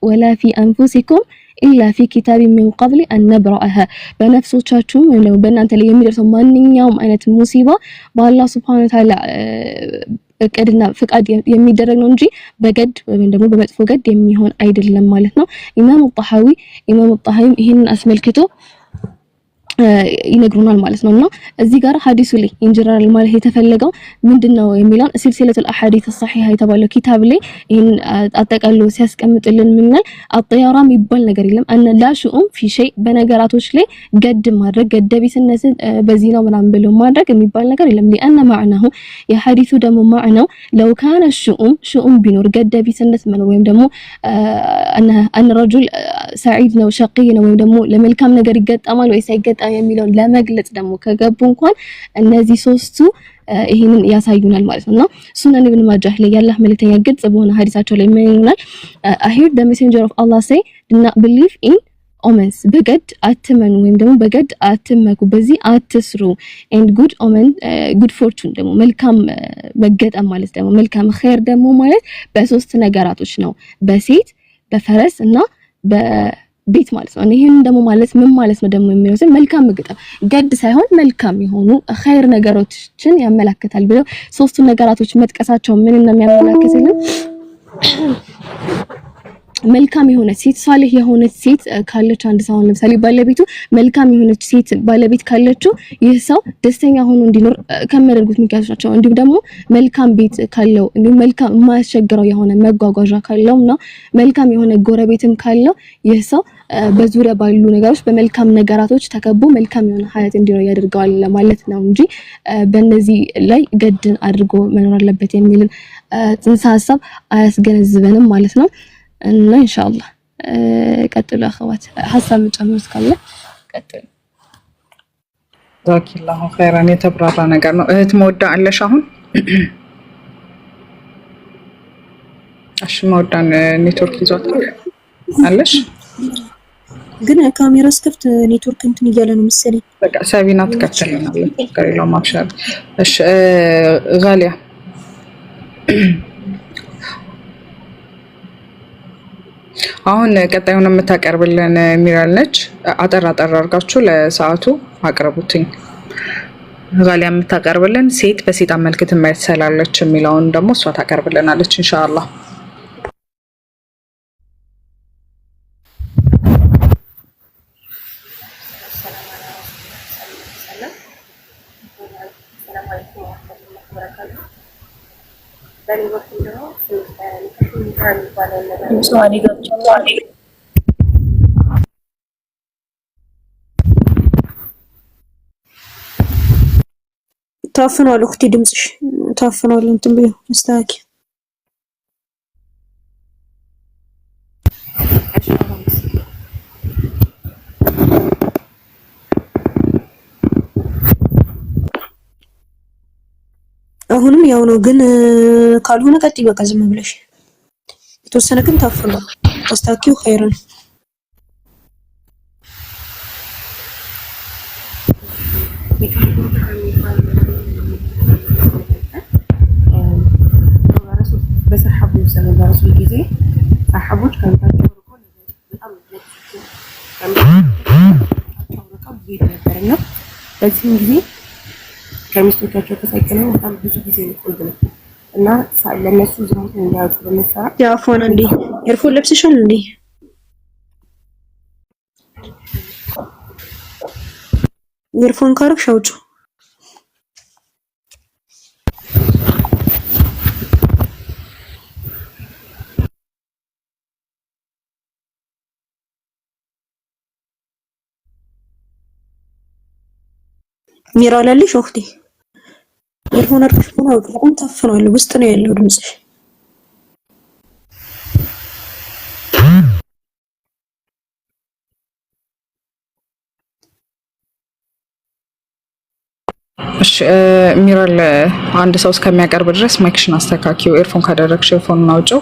ولا في انفسكم إلا في كتاب من قبل أن نبرأها በነፍሶቻችሁ ወይም ደግሞ በእናንተ ላይ የሚደርሰው ማንኛውም አይነት ሙሲባ በአላህ Subhanahu Wa Ta'ala እቅድና ፍቃድ የሚደረግ ነው እንጂ በገድ ወይም ደግሞ በመጥፎ ገድ የሚሆን አይደለም ማለት ነው። ኢማም ጣሐዊ ይሄንን አስመልክቶ ይነግሩናል ማለት ነውና እዚህ ጋር ሐዲሱ ላይ ኢንጀነራል ማለት የተፈለገው ምንድነው የሚለውን ሲልሲለቱል አሐዲስ الصحيحه የተባለው ኪታብ ላይ ይሄን አጠቃሎ ሲያስቀምጥልን ምንል አጥያራ የሚባል ነገር የለም። አነ ላሹም ፊ ሸይ በነገራቶች ላይ ገድ ማድረግ ገደቢስነት በዚህ ነው ምናምን ብሎ ማድረግ የሚባል ነገር የለም። لأن معناه የሐዲሱ ደግሞ ማዕናው لو كان الشؤم ቢኖር ገደቢስነት መኖር ወይም ደግሞ አነ ረጁል ሰዒድ ነው ሸቂይ ነው ወይም ደግሞ ለመልካም ነገር ይገጠማል ወይስ አይገጠም የሚለውን ለመግለጽ ደግሞ ከገቡ እንኳን እነዚህ ሶስቱ ይሄንን ያሳዩናል ማለት ነውና ሱነን ኢብኑ ማጃህ ላይ ያላህ መልእክተኛ ግልጽ በሆነ ሐዲሳቸው ላይ ምን ይላል? I heard the messenger of Allah say do not believe in omens በገድ አትመኑ ወይም ደግሞ በገድ አትመኩ በዚህ አትስሩ and good omen good fortune ደግሞ መልካም መገጠም ማለት ደግሞ መልካም ኸይር ደግሞ ማለት በሶስት ነገራቶች ነው፣ በሴት በፈረስ እና ቤት ማለት ነው። ይሄን ደግሞ ማለት ምን ማለት ነው ደግሞ የሚለው መልካም መገጠም ገድ ሳይሆን መልካም የሆኑ ኸይር ነገሮችን ያመለክታል ብለው ሶስቱ ነገራቶች መጥቀሳቸው ምን እንደሚያመለክትልን መልካም የሆነች ሴት ሷሊህ የሆነች ሴት ካለች አንድ ሰው ለምሳሌ ባለቤቱ መልካም የሆነች ሴት ባለቤት ካለችው ይህ ሰው ደስተኛ ሆኖ እንዲኖር ከሚያደርጉት ምክንያቶች ናቸው። እንዲሁም ደግሞ መልካም ቤት ካለው እንዲሁም መልካም የማያስቸግረው የሆነ መጓጓዣ ካለውና መልካም የሆነ ጎረቤትም ካለው ይህ ሰው በዙሪያ ባሉ ነገሮች በመልካም ነገራቶች ተከቦ መልካም የሆነ ሀያት እንዲኖር ያደርገዋል ማለት ነው እንጂ በእነዚህ ላይ ገድን አድርጎ መኖር አለበት የሚልን ጽንሰ ሐሳብ አያስገነዝበንም ማለት ነው። እና ኢንሻአላህ ቀጥሉ አኸዋት ሐሳብ መጨመር ካለ ቀጥሉ። ዛኪላሁ ኸይራን የተብራራ ነገር ነው። እህት መወዳ አለሽ አሁን? እሺ መወዳን ኔትወርክ ይዟታል አለሽ? ግን ካሜራ ስከፍት ኔትወርክ እንትን እያለ ነው መሰለኝ። በቃ ሰቢና ትከተለናለች ከሌላው ማብሻል። እሺ ጋሊያ አሁን ቀጣዩን የምታቀርብልን ሚራል ነች። አጠር አድርጋችሁ ለሰዓቱ አቅርቡትኝ። ጋሊያ የምታቀርብልን ሴት በሴጣን መልክ ትመሰላለች የሚለውን ደግሞ እሷ ታቀርብልናለች ኢንሻአላህ። ታፍኗል እህቴ ድምጽሽ ታፍኗል። እንትን ብዬ መስተካከል አሁንም ያው ነው ግን ካልሆነ ቀጥይ በቃ ዝም ብለሽ የተወሰነ ግን ታፍኗል። አስተካክዩ ኸይረን በሰሐቡ ዘመን በረሱል ጊዜ ሰሐቦች ከንታቸው ርቆ በጣም ርቀው ይሄዱ ነበርና በዚህም ጊዜ ከሚስቶቻቸው ተሰቅለው በጣም ብዙ ጊዜ ይቆዩ ነበር እና ለነሱ ዝሙት እንዲያውቁ በመሰራ ያፎን እንዴ ኤርፎን ለብሰሻል እንዴ? ኤርፎን ካረግሽ አውጪው። ሚራል አለሽ ወክቲ ኤርፎን አድርገሽ ሆነ አውጪው። ታፍኗል ውስጥ ነው ያለው ድምጽሽ። እሺ ሚራል አንድ ሰው እስከሚያቀርብ ድረስ ማይክሽን አስተካክዩ። ኤርፎን ካደረግሽ ኤርፎኑን አውጪው።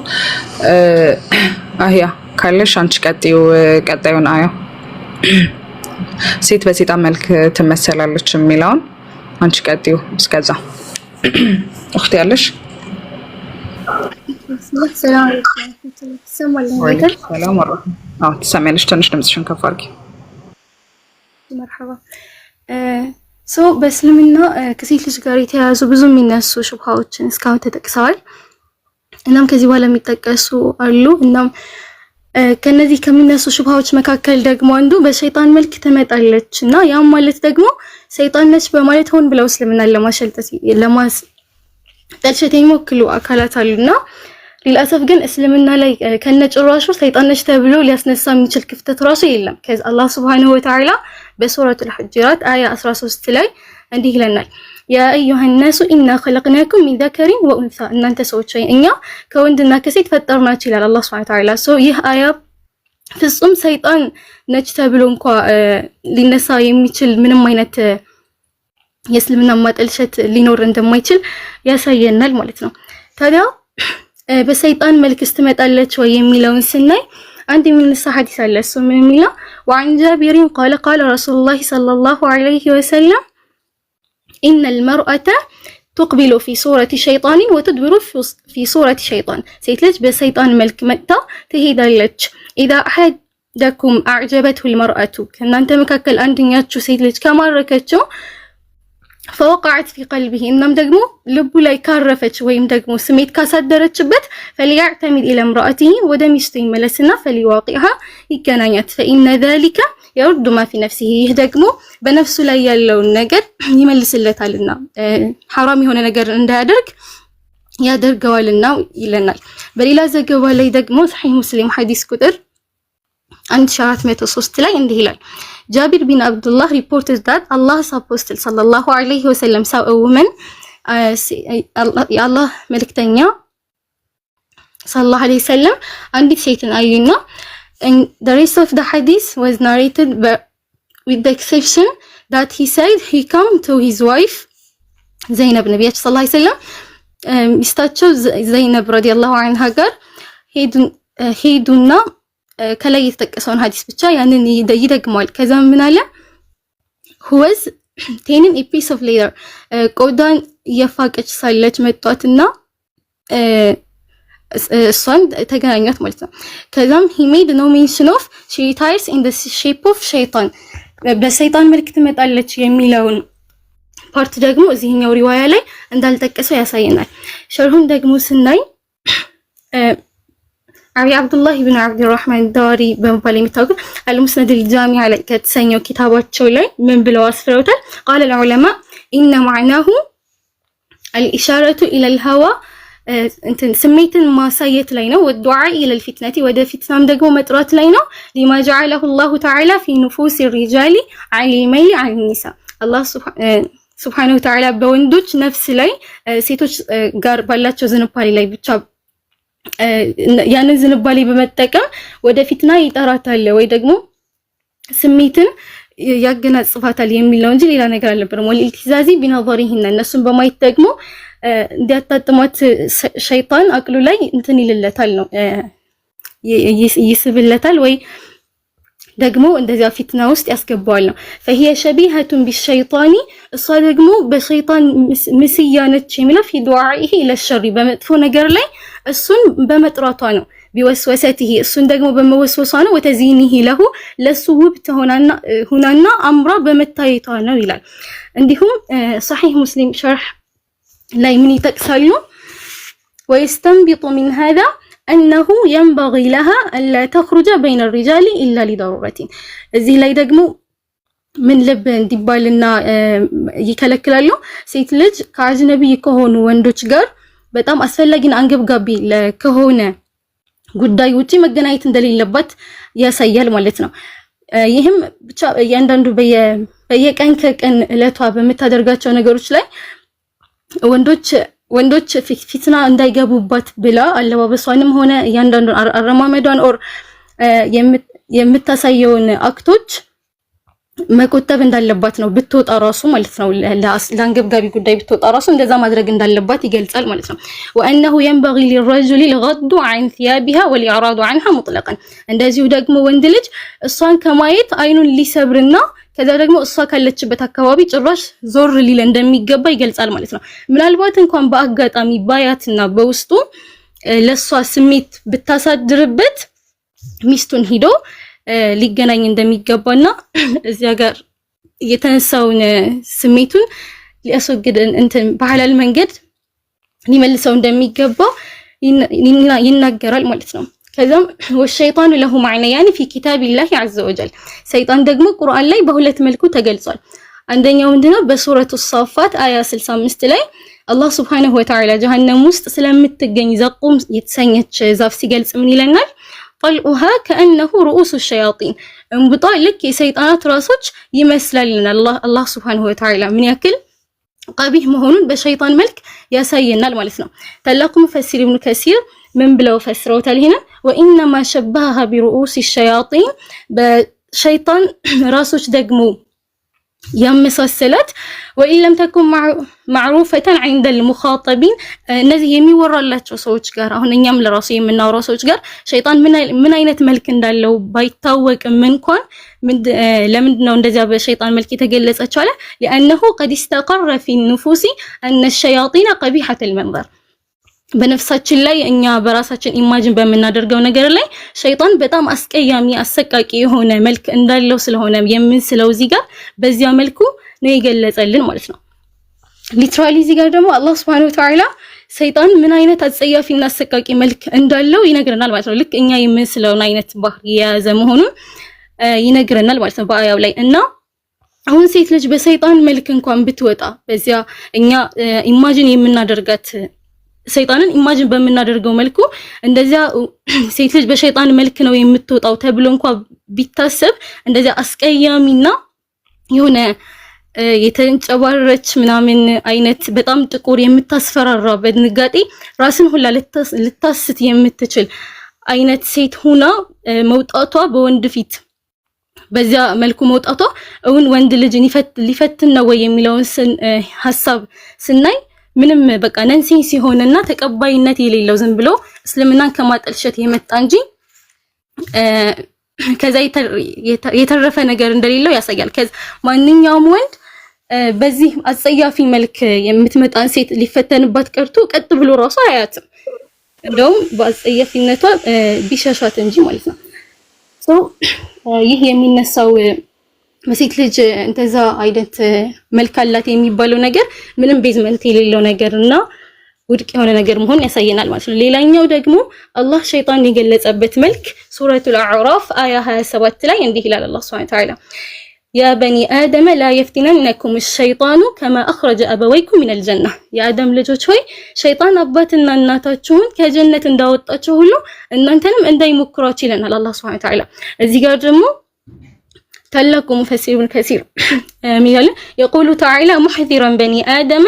አህያ ካለሽ አንቺ ቀጣዩን አያ ሴት በሴጣን መልክ ትመሰላለች የሚለውን አንቺ ቀጥዩ። እስከዛ እህት ያለሽ ሰላም አለይኩም ሰላም ወራህመቱላህ። አዎ ትሰሚያለሽ። ትንሽ ድምጽሽን ከፍ አድርጊ። መርሐባ በእስልምና ከሴት ልጅ ጋር የተያያዙ ብዙ የሚነሱ ሹብሃዎችን እስካሁን ተጠቅሰዋል። እናም ከዚህ በኋላ የሚጠቀሱ አሉ። እናም ከነዚህ ከሚነሱ ሹብሃዎች መካከል ደግሞ አንዱ በሸይጣን መልክ ትመጣለች እና ያም ማለት ደግሞ ሰይጣን ነች በማለት ሆን ብለው እስልምናን ለማጠልሸት የሚሞክሉ አካላት አሉና ሊላሰፍ ግን እስልምና ላይ ከነጭራሹ ሰይጣን ነች ተብሎ ሊያስነሳ የሚችል ክፍተት ራሱ የለም። ከዛ አላህ Subhanahu Wa Ta'ala በሱረቱል ሁጁራት አያ 13 ላይ እንዲህ ይለናል፣ ያ አዩሃ الناس ኢና خلقناكم من ذكر وانثى እናንተ ሰዎች እኛ ከወንድና ከሴት ፈጠርናችሁ ይላል አላህ Subhanahu Wa Ta'ala። ይህ አያ ፍጹም ሰይጣን ነች ተብሎ እንኳን ሊነሳ የሚችል ምንም አይነት የእስልምና ማጠልሸት ሊኖር እንደማይችል ያሳየናል ማለት ነው። ታዲያ በሰይጣን መልክ ስትመጣለች ወይ የሚለውን ስናይ አንድ የሚነሳ ሐዲስ አለ። እሱ ምን የሚለው وعن جابر قال قال رسول الله صلى الله عليه وسلم إن المرأة تقبل في صورة شيطان وتدبر في صورة شيطان ሴት ልጅ በሰይጣን መልክ መጣ ትሄዳለች። إذا أحدكم أعجبته المرأة ከእናንተ መካከል አንደኛችሁ ሴት ልጅ ከማረከችው فوقعت في قلبه እናም ደግሞ ልቡ ላይ ካረፈች ወይም ደግሞ ስሜት ካሳደረችበት فليعتمد الى امراته ወደ ሚስቱ ይመለስና فليواقعها ይገናኛት فإن ذلك يرد ما في نفسه ይህ ደግሞ በነፍሱ ላይ ያለውን ነገር ይመልስለታልና حرام የሆነ ነገር እንዳያደርግ ያደርገዋልና ይለናል። በሌላ ዘገባ ላይ ደግሞ صحيح مسلم ሐዲስ ቁጥር 1403 ላይ እንዲህ ይላል Jabir bin Abdullah reported that Allah's apostle sallallahu alayhi wa sallam saw a woman Allah መልእክተኛ sallallahu alayhi wa sallam አንዲት ሴትን አዩና and the rest of the hadith was narrated with the exception that he said he come to his wife Zainab ነብያችን sallallahu alayhi wa sallam ሚስታቸው ዘይነብ ረዲየላሁ ዐንሃ ጋር ሄዱና ከላይ የተጠቀሰውን ሐዲስ ብቻ ያንን ይደግማል። ከዛ ምን አለ who was taking a piece of leather ቆዳን የፋቀች ሳለች መጣትና እሷን ተገናኛት ማለት ነው። ከዛም he made no mention of she retires in the shape of shaitan በሰይጣን መልክ ትመጣለች የሚለውን ፓርት ደግሞ እዚህኛው ሪዋያ ላይ እንዳልጠቀሰው ያሳየናል። ሸርሁን ደግሞ ስናይ አቢ አብዱላህ ኢብኑ አብዱራህማን ዳሪ በመባል የሚታወቁ አልሙስነድ አልጃሚዕ ላይ ከተሰኘው ኪታባቸው ላይ ምን ብለው አስፍረውታል? قال العلماء ان معناه الاشاره الى الهوى እንትን ስሜትን ማሳየት ላይ ነው። ወዱዓ الى الفتنه ወደ ፊትናም ደግሞ መጥራት ላይ ነው። لما جعله الله تعالى في نفوس الرجال على الميل عن النساء الله سبحانه وتعالى በወንዶች ነፍስ ላይ ሴቶች ጋር ባላቸው ዝንባሌ ላይ ብቻ ያንን ዝንባሌ በመጠቀም ወደፊትና ይጠራታል ወይ ደግሞ ስሜትን ያገናጽፋታል የሚል ነው እንጂ ሌላ ነገር አልነበረም። ወልኢልቲዛዚ ቢነظሪሂን እነሱን በማየት ደግሞ እንዲያጣጥሟት ሸይጣን አቅሉ ላይ እንትን ይልለታል ነው ይስብለታል ወይ ደግሞ እንደዚያ ፊትና ውስጥ ያስገባዋል ነው። فهي شبيهة بالشيطان እሷ ደግሞ በሸይጣን ምስያ ነች የሚለው في دعائه الى الشر በመጥፎ ነገር ላይ እሱን በመጥራቷ ነው። ቢወስወሰته እሱን ደግሞ በመወስወሷ ነው። ወተዚኒሂ ለሁ ለሱ ውብ ሁናና አምራ በመታየቷ ነው ይላል። እንዲሁም صحيح مسلم شرح ላይ ምን ይጠቅሳሉ? ويستنبط من هذا أنه ينبغي لها ألا تخرج بين الرجال إلا لضرورة እዚህ ላይ ደግሞ ምን ልብ እንዲባልና ይከለክላሉ። ሴት ልጅ ከአጅነቢ ከሆኑ ወንዶች ጋር በጣም አስፈላጊና አንገብጋቢ ከሆነ ጉዳይ ውጪ መገናኘት እንደሌለባት ያሳያል ማለት ነው። ይህም ብቻ እያንዳንዱ በየቀን ከቀን እለቷ በመታደርጋቸው ነገሮች ላይ ወንዶች ፊትና እንዳይገቡባት ብላ አለባበሷንም ሆነ እያንዳንዱ አረማመዷን ኦር የምታሳየውን አክቶች መቆጠብ እንዳለባት ነው ብትወጣ ራሱ ማለት ነው። ለአንገብጋቢ ጉዳይ ብትወጣ ራሱ እንደዛ ማድረግ እንዳለባት ይገልጻል ማለት ነው። وانه ينبغي للرجل الغض عن ثيابها والاعراض عنها مطلقا እንደዚሁ ደግሞ ወንድ ልጅ እሷን ከማየት አይኑን ሊሰብርና ከዛ ደግሞ እሷ ካለችበት አካባቢ ጭራሽ ዞር ሊል እንደሚገባ ይገልጻል ማለት ነው። ምናልባት እንኳን በአጋጣሚ ባያትና በውስጡ ለሷ ስሜት ብታሳድርበት ሚስቱን ሂዶ ሊገናኝ እንደሚገባና እዚያ ጋር የተነሳውን ስሜቱን ሊያስወግድ እንትን በሐላል መንገድ ሊመልሰው እንደሚገባ ይናገራል ማለት ነው። ከዛም ወሸይጣኑ ለሁ ማዕነያን ፊ ኪታቢላሂ ዐዘ ወጀል ሰይጣን ደግሞ ቁርአን ላይ በሁለት መልኩ ተገልጿል። አንደኛው ምንድነው? በሱረቱ ሳፋት አያ 65 ላይ አላህ Subhanahu Wa Ta'ala ጀሃነም ውስጥ ስለምትገኝ ዘቁም የተሰኘች ዛፍ ሲገልጽ ምን ይለናል? طلعها كأنه رؤوس الشياطين እንብጣ ልክ የሰይጣናት ራሶች ይመስላልናል። አላህ Subhanahu Wa Ta'ala ምን ያክል ቀቢህ መሆኑን በሸይጣን መልክ ያሳየናል ማለት ነው። ታላቁ ሙፈሲር ኢብኑ ከሲር ምን ብለው ፈስረውታል? ይሄን وانما شبهها برؤوس الشياطين በሸይጣን ራሶች ደግሞ ያመሳሰላት وان لم تكن معروفه عند المخاطبين እነዚህ የሚወራላቸው ሰዎች ጋር አሁን እኛም ለራሱ የምናወራው ሰዎች ጋር ሸይጣን ምን አይነት መልክ እንዳለው ባይታወቅም እንኳን ለምንድን ነው እንደዚያ በሸይጣን መልክ የተገለጸችው አለ لانه قد استقر في النفوس ان الشياطين قبيحه المنظر በነፍሳችን ላይ እኛ በራሳችን ኢማጂን በመናደርገው ነገር ላይ ሸይጣን በጣም አስቀያሚ አሰቃቂ የሆነ መልክ እንዳለው ስለሆነ የምንስለው እዚህ ጋር በዚያ መልኩ ነው የገለጸልን ማለት ነው። ሊትራሊ እዚህ ጋር ደግሞ አላህ Subhanahu Wa Ta'ala ሰይጣን ምን አይነት አጸያፊና አሰቃቂ መልክ እንዳለው ይነግረናል ማለት ነው። ልክ እኛ የምንስለውን አይነት ባህሪ የያዘ መሆኑን ይነግረናል ማለት ነው በአያው ላይ። እና አሁን ሴት ልጅ በሰይጣን መልክ እንኳን ብትወጣ በዚያ እኛ ኢማጂን የምናደርጋት ሰይጣንን ኢማጂን በምናደርገው መልኩ እንደዚያ ሴት ልጅ በሸይጣን መልክ ነው የምትወጣው ተብሎ እንኳን ቢታሰብ እንደዚያ አስቀያሚና የሆነ የተንጨባረረች ምናምን አይነት በጣም ጥቁር የምታስፈራራ በድንጋጤ ራስን ሁላ ልታስት የምትችል አይነት ሴት ሆና መውጣቷ በወንድ ፊት በዚያ መልኩ መውጣቷ እውን ወንድ ልጅን ሊፈትን ነው ወይ የሚለውን ሐሳብ ስናይ ምንም በቃ ነንሴንስ ሲሆንና ተቀባይነት የሌለው ዝም ብሎ እስልምናን ከማጠልሸት የመጣ እንጂ ከዛ የተረፈ ነገር እንደሌለው ያሳያል። ከዛ ማንኛውም ወንድ በዚህ አጸያፊ መልክ የምትመጣን ሴት ሊፈተንባት ቀርቶ ቀጥ ብሎ ራሱ አያትም። እንደውም በአጸያፊነቷ ቢሸሻት እንጂ ማለት ነው። ይህ የሚነሳው በሴት ልጅ እንደዛ አይነት መልክ አላት የሚባለው ነገር ምንም ቤዝመንት የሌለው ነገርና ውድቅ የሆነ ነገር መሆን ያሳየናል ማለት ነው። ሌላኛው ደግሞ አላህ ሸይጣን የገለጸበት መልክ ሱረቱል አዕራፍ አያ 27 ላይ እንዲህ ይላል አላህ Subhanahu Wa Ta'ala يا بني آدم لا يفتننكم الشيطان كما أخرج أبويكم من الجنة يا آدم ልጆች ሆይ ሸይጣን አባትና እናታችሁን ከጀነት እንዳወጣቸው ሁሉ እናንተንም እንዳይሞክራችሁ ይለናል አላህ Subhanahu Wa Ta'ala። እዚህ ጋር ደግሞ ታላቁ ሙፈሲሩን ከሲር ሚላል يقول تعالى محذرا بني آدم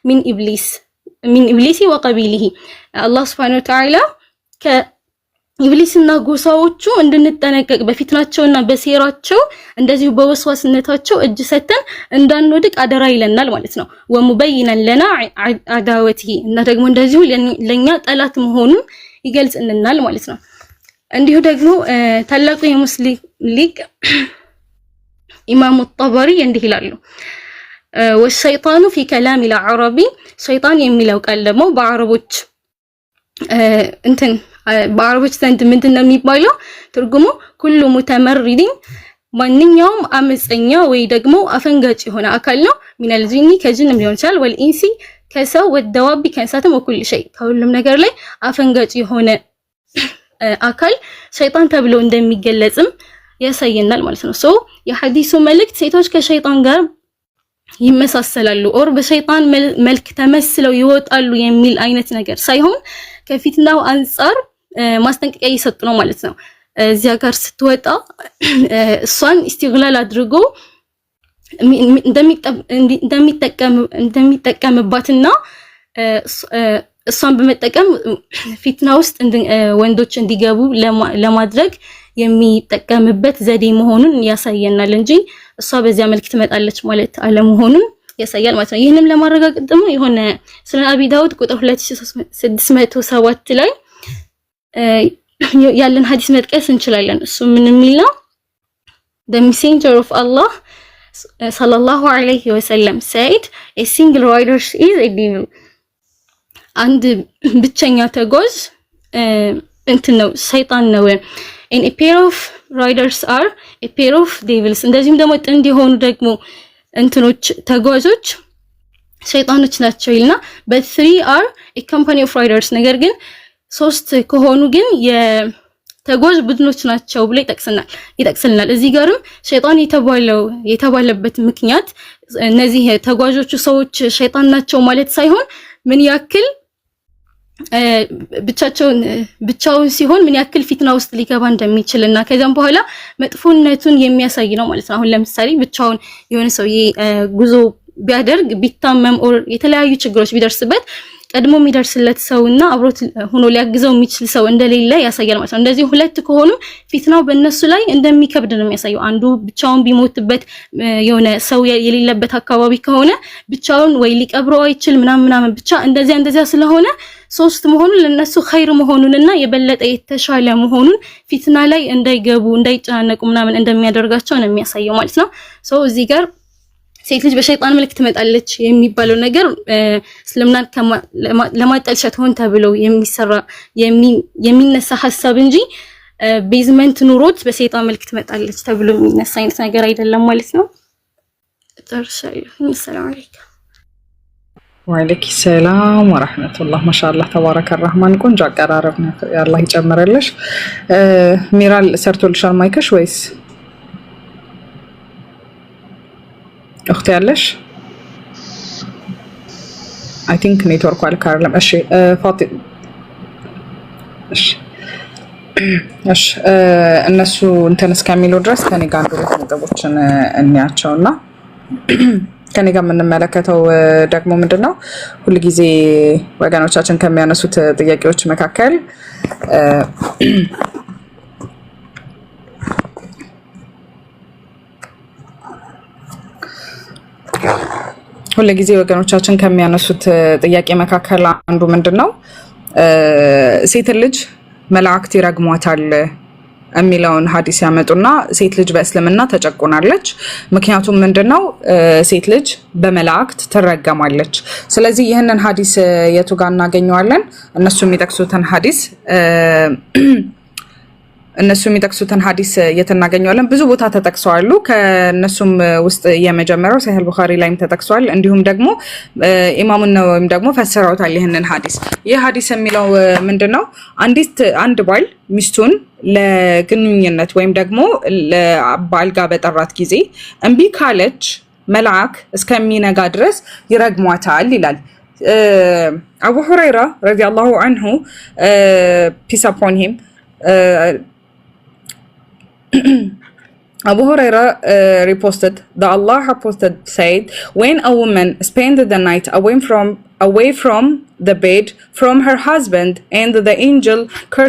من إبليس وقبيله الله سبحانه وتعالى ከኢብሊስና ጎሳዎቹ እንድንጠነቀቅ በፊትናቸውና በሴራቸው እንደዚሁ በወስዋስነታቸው እጅ ሰተን እንዳንወድቅ አደራ ይለናል ማለት ነው። ወሙበይነን ለና አዳወቲሂ እና ደግሞ እንደዚሁ ለኛ ጠላት መሆኑን ይገልጽልናል ማለት ነው። እንዲሁ ደግሞ ታላቁ የሙስሊም ሊቅ ኢማሙ ጠበሪ እንዲህ ይላሉ ወሸይጣኑ ፊ ከላም العربي ሸይጣን የሚለው ቃል ደግሞ በአረቦች በአረቦች ዘንድ ምንድነው የሚባለው ትርጉሙ ኩሉ ሙተመሪድን ማንኛውም አመፀኛ ወይ ደግሞ አፈንጋጭ የሆነ አካል ነው። ሚነል ጂኒ ከጅንም ሊሆን ይችላል ወልኢንሲ ከሰው ወደዋቢ ከእንስሳትም ወኩል ሸይ ከሁሉም ነገር ላይ አፈንጋጭ የሆነ አካል ሸይጣን ተብሎ እንደሚገለጽም ያሳየናል ማለት ነው። የሐዲሱ መልእክት ሴቶች ከሸይጣን ጋር ይመሳሰላሉ ኦር በሸይጣን መልክ ተመስለው ይወጣሉ የሚል አይነት ነገር ሳይሆን ከፊትናው አንፃር ማስጠንቀቂያ እየሰጡ ነው ማለት ነው። እዚያ ጋር ስትወጣ እሷን ኢስቲግላል አድርጎ እንደሚጠቀምባትና እሷን በመጠቀም ፊትና ውስጥ ወንዶች እንዲገቡ ለማድረግ የሚጠቀምበት ዘዴ መሆኑን ያሳየናል እንጂ እሷ በዚያ መልክ ትመጣለች ማለት አለመሆኑን ያሳያል ማለት ነው። ይህንም ለማረጋገጥ ደግሞ የሆነ ስለ አቢ ዳውድ ቁጥር 2607 ላይ ያለን ሐዲስ መጥቀስ እንችላለን። እሱ ምን የሚል ነው? The messenger of Allah sallallahu alayhi wa sallam said a single rider is a devil. አንድ ብቸኛ ተጓዥ ነው ሰይጣን ነው። and a pair of riders are a pair of devils. እንደዚህም ደግሞ ጥንድ የሆኑ ደግሞ እንትኖች ተጓዦች ሰይጣኖች ናቸው ይልና but three are a company of riders ነገር ግን ሶስት ከሆኑ ግን የተጓዥ ቡድኖች ናቸው ብሎ ይጠቅስልናል። እዚህ ጋርም ሸይጣን የተባለበት ምክንያት እነዚህ ተጓዦቹ ሰዎች ሸይጣን ናቸው ማለት ሳይሆን ምን ያክል ብቻውን ሲሆን ምን ያክል ፊትና ውስጥ ሊገባ እንደሚችልና ከዛም በኋላ መጥፎነቱን የሚያሳይ ነው ማለት ነው። አሁን ለምሳሌ ብቻውን የሆነ ሰው ጉዞ ቢያደርግ ቢታመም ኦር የተለያዩ ችግሮች ቢደርስበት ቀድሞ የሚደርስለት ሰውና አብሮት ሆኖ ሊያግዘው የሚችል ሰው እንደሌለ ያሳያል ማለት ነው። እንደዚህ ሁለት ከሆኑ ፊትናው በእነሱ ላይ እንደሚከብድ ነው የሚያሳየው። አንዱ ብቻውን ቢሞትበት የሆነ ሰው የሌለበት አካባቢ ከሆነ ብቻውን ወይ ሊቀብረው አይችል ምናምን ብቻ እንደዚያ ስለሆነ ሶስት መሆኑ ለነሱ ኸይር መሆኑንና የበለጠ የተሻለ መሆኑን ፊትና ላይ እንዳይገቡ እንዳይጨናነቁ ምናምን እንደሚያደርጋቸው ነው የሚያሳየው ማለት ነው። እዚህ ጋር ሴት ልጅ በሸይጣን መልክ ትመጣለች የሚባለው ነገር እስልምናን ለማጠልሸት ሆን ተብሎ የሚነሳ ሐሳብ እንጂ ቤዝመንት ኑሮት በሸይጣን መልክ ትመጣለች ተብሎ የሚነሳ አይነት ነገር አይደለም ማለት ነው። ተርሻለሁ። ሰላም አለይኩም ወአለይኪ ሰላም ወራህመቱላህ። ማሻአላህ ተባረከ ረህማን። ቆንጆ አቀራረብ ነው። ያላህ ይጨምርልሽ። ሚራል ሰርቶልሻል ማይክሽ ወይስ እኽት ያለሽ? አይ ቲንክ ኔትወርክ አልካረለም። እሺ ፋቲ እሺ እነሱ እንትን እስከሚሉ ድረስ ከኔ ጋር አንድ ሁለት ነጥቦችን እንያቸውና ከኔ ጋር የምንመለከተው ደግሞ ምንድነው ሁልጊዜ ወገኖቻችን ከሚያነሱት ጥያቄዎች መካከል አንዱ ምንድነው ሴት ልጅ መላእክት ይረግሟታል የሚለውን ሐዲስ ያመጡና ሴት ልጅ በእስልምና ተጨቆናለች። ምክንያቱም ምንድነው ሴት ልጅ በመላእክት ትረገማለች። ስለዚህ ይህንን ሐዲስ የቱ ጋር እናገኘዋለን? እነሱ የሚጠቅሱትን ሐዲስ የተናገኘዋለን። ብዙ ቦታ ተጠቅሰዋል። ከነሱም ውስጥ የመጀመሪያው ሰሂህ ቡኻሪ ላይም ተጠቅሷል። እንዲሁም ደግሞ ኢማሙ ነወዊም ደግሞ ፈስረውታል ይህንን ሐዲስ። ይህ ሐዲስ የሚለው ምንድነው አንድ ባል ሚስቱን ለግንኙነት ወይም ደግሞ ለባልጋ በጠራት ጊዜ እምቢ ካለች መልአክ እስከሚነጋ ድረስ ይረግሟታል ይላል። አቡ ሁረይራ ረዲየላሁ ዐንሁ ፒስ አፖን ሂም Abu Huraira reposted that Allah reposted said, when a woman spends the night away from the bed from her husband and the angel curses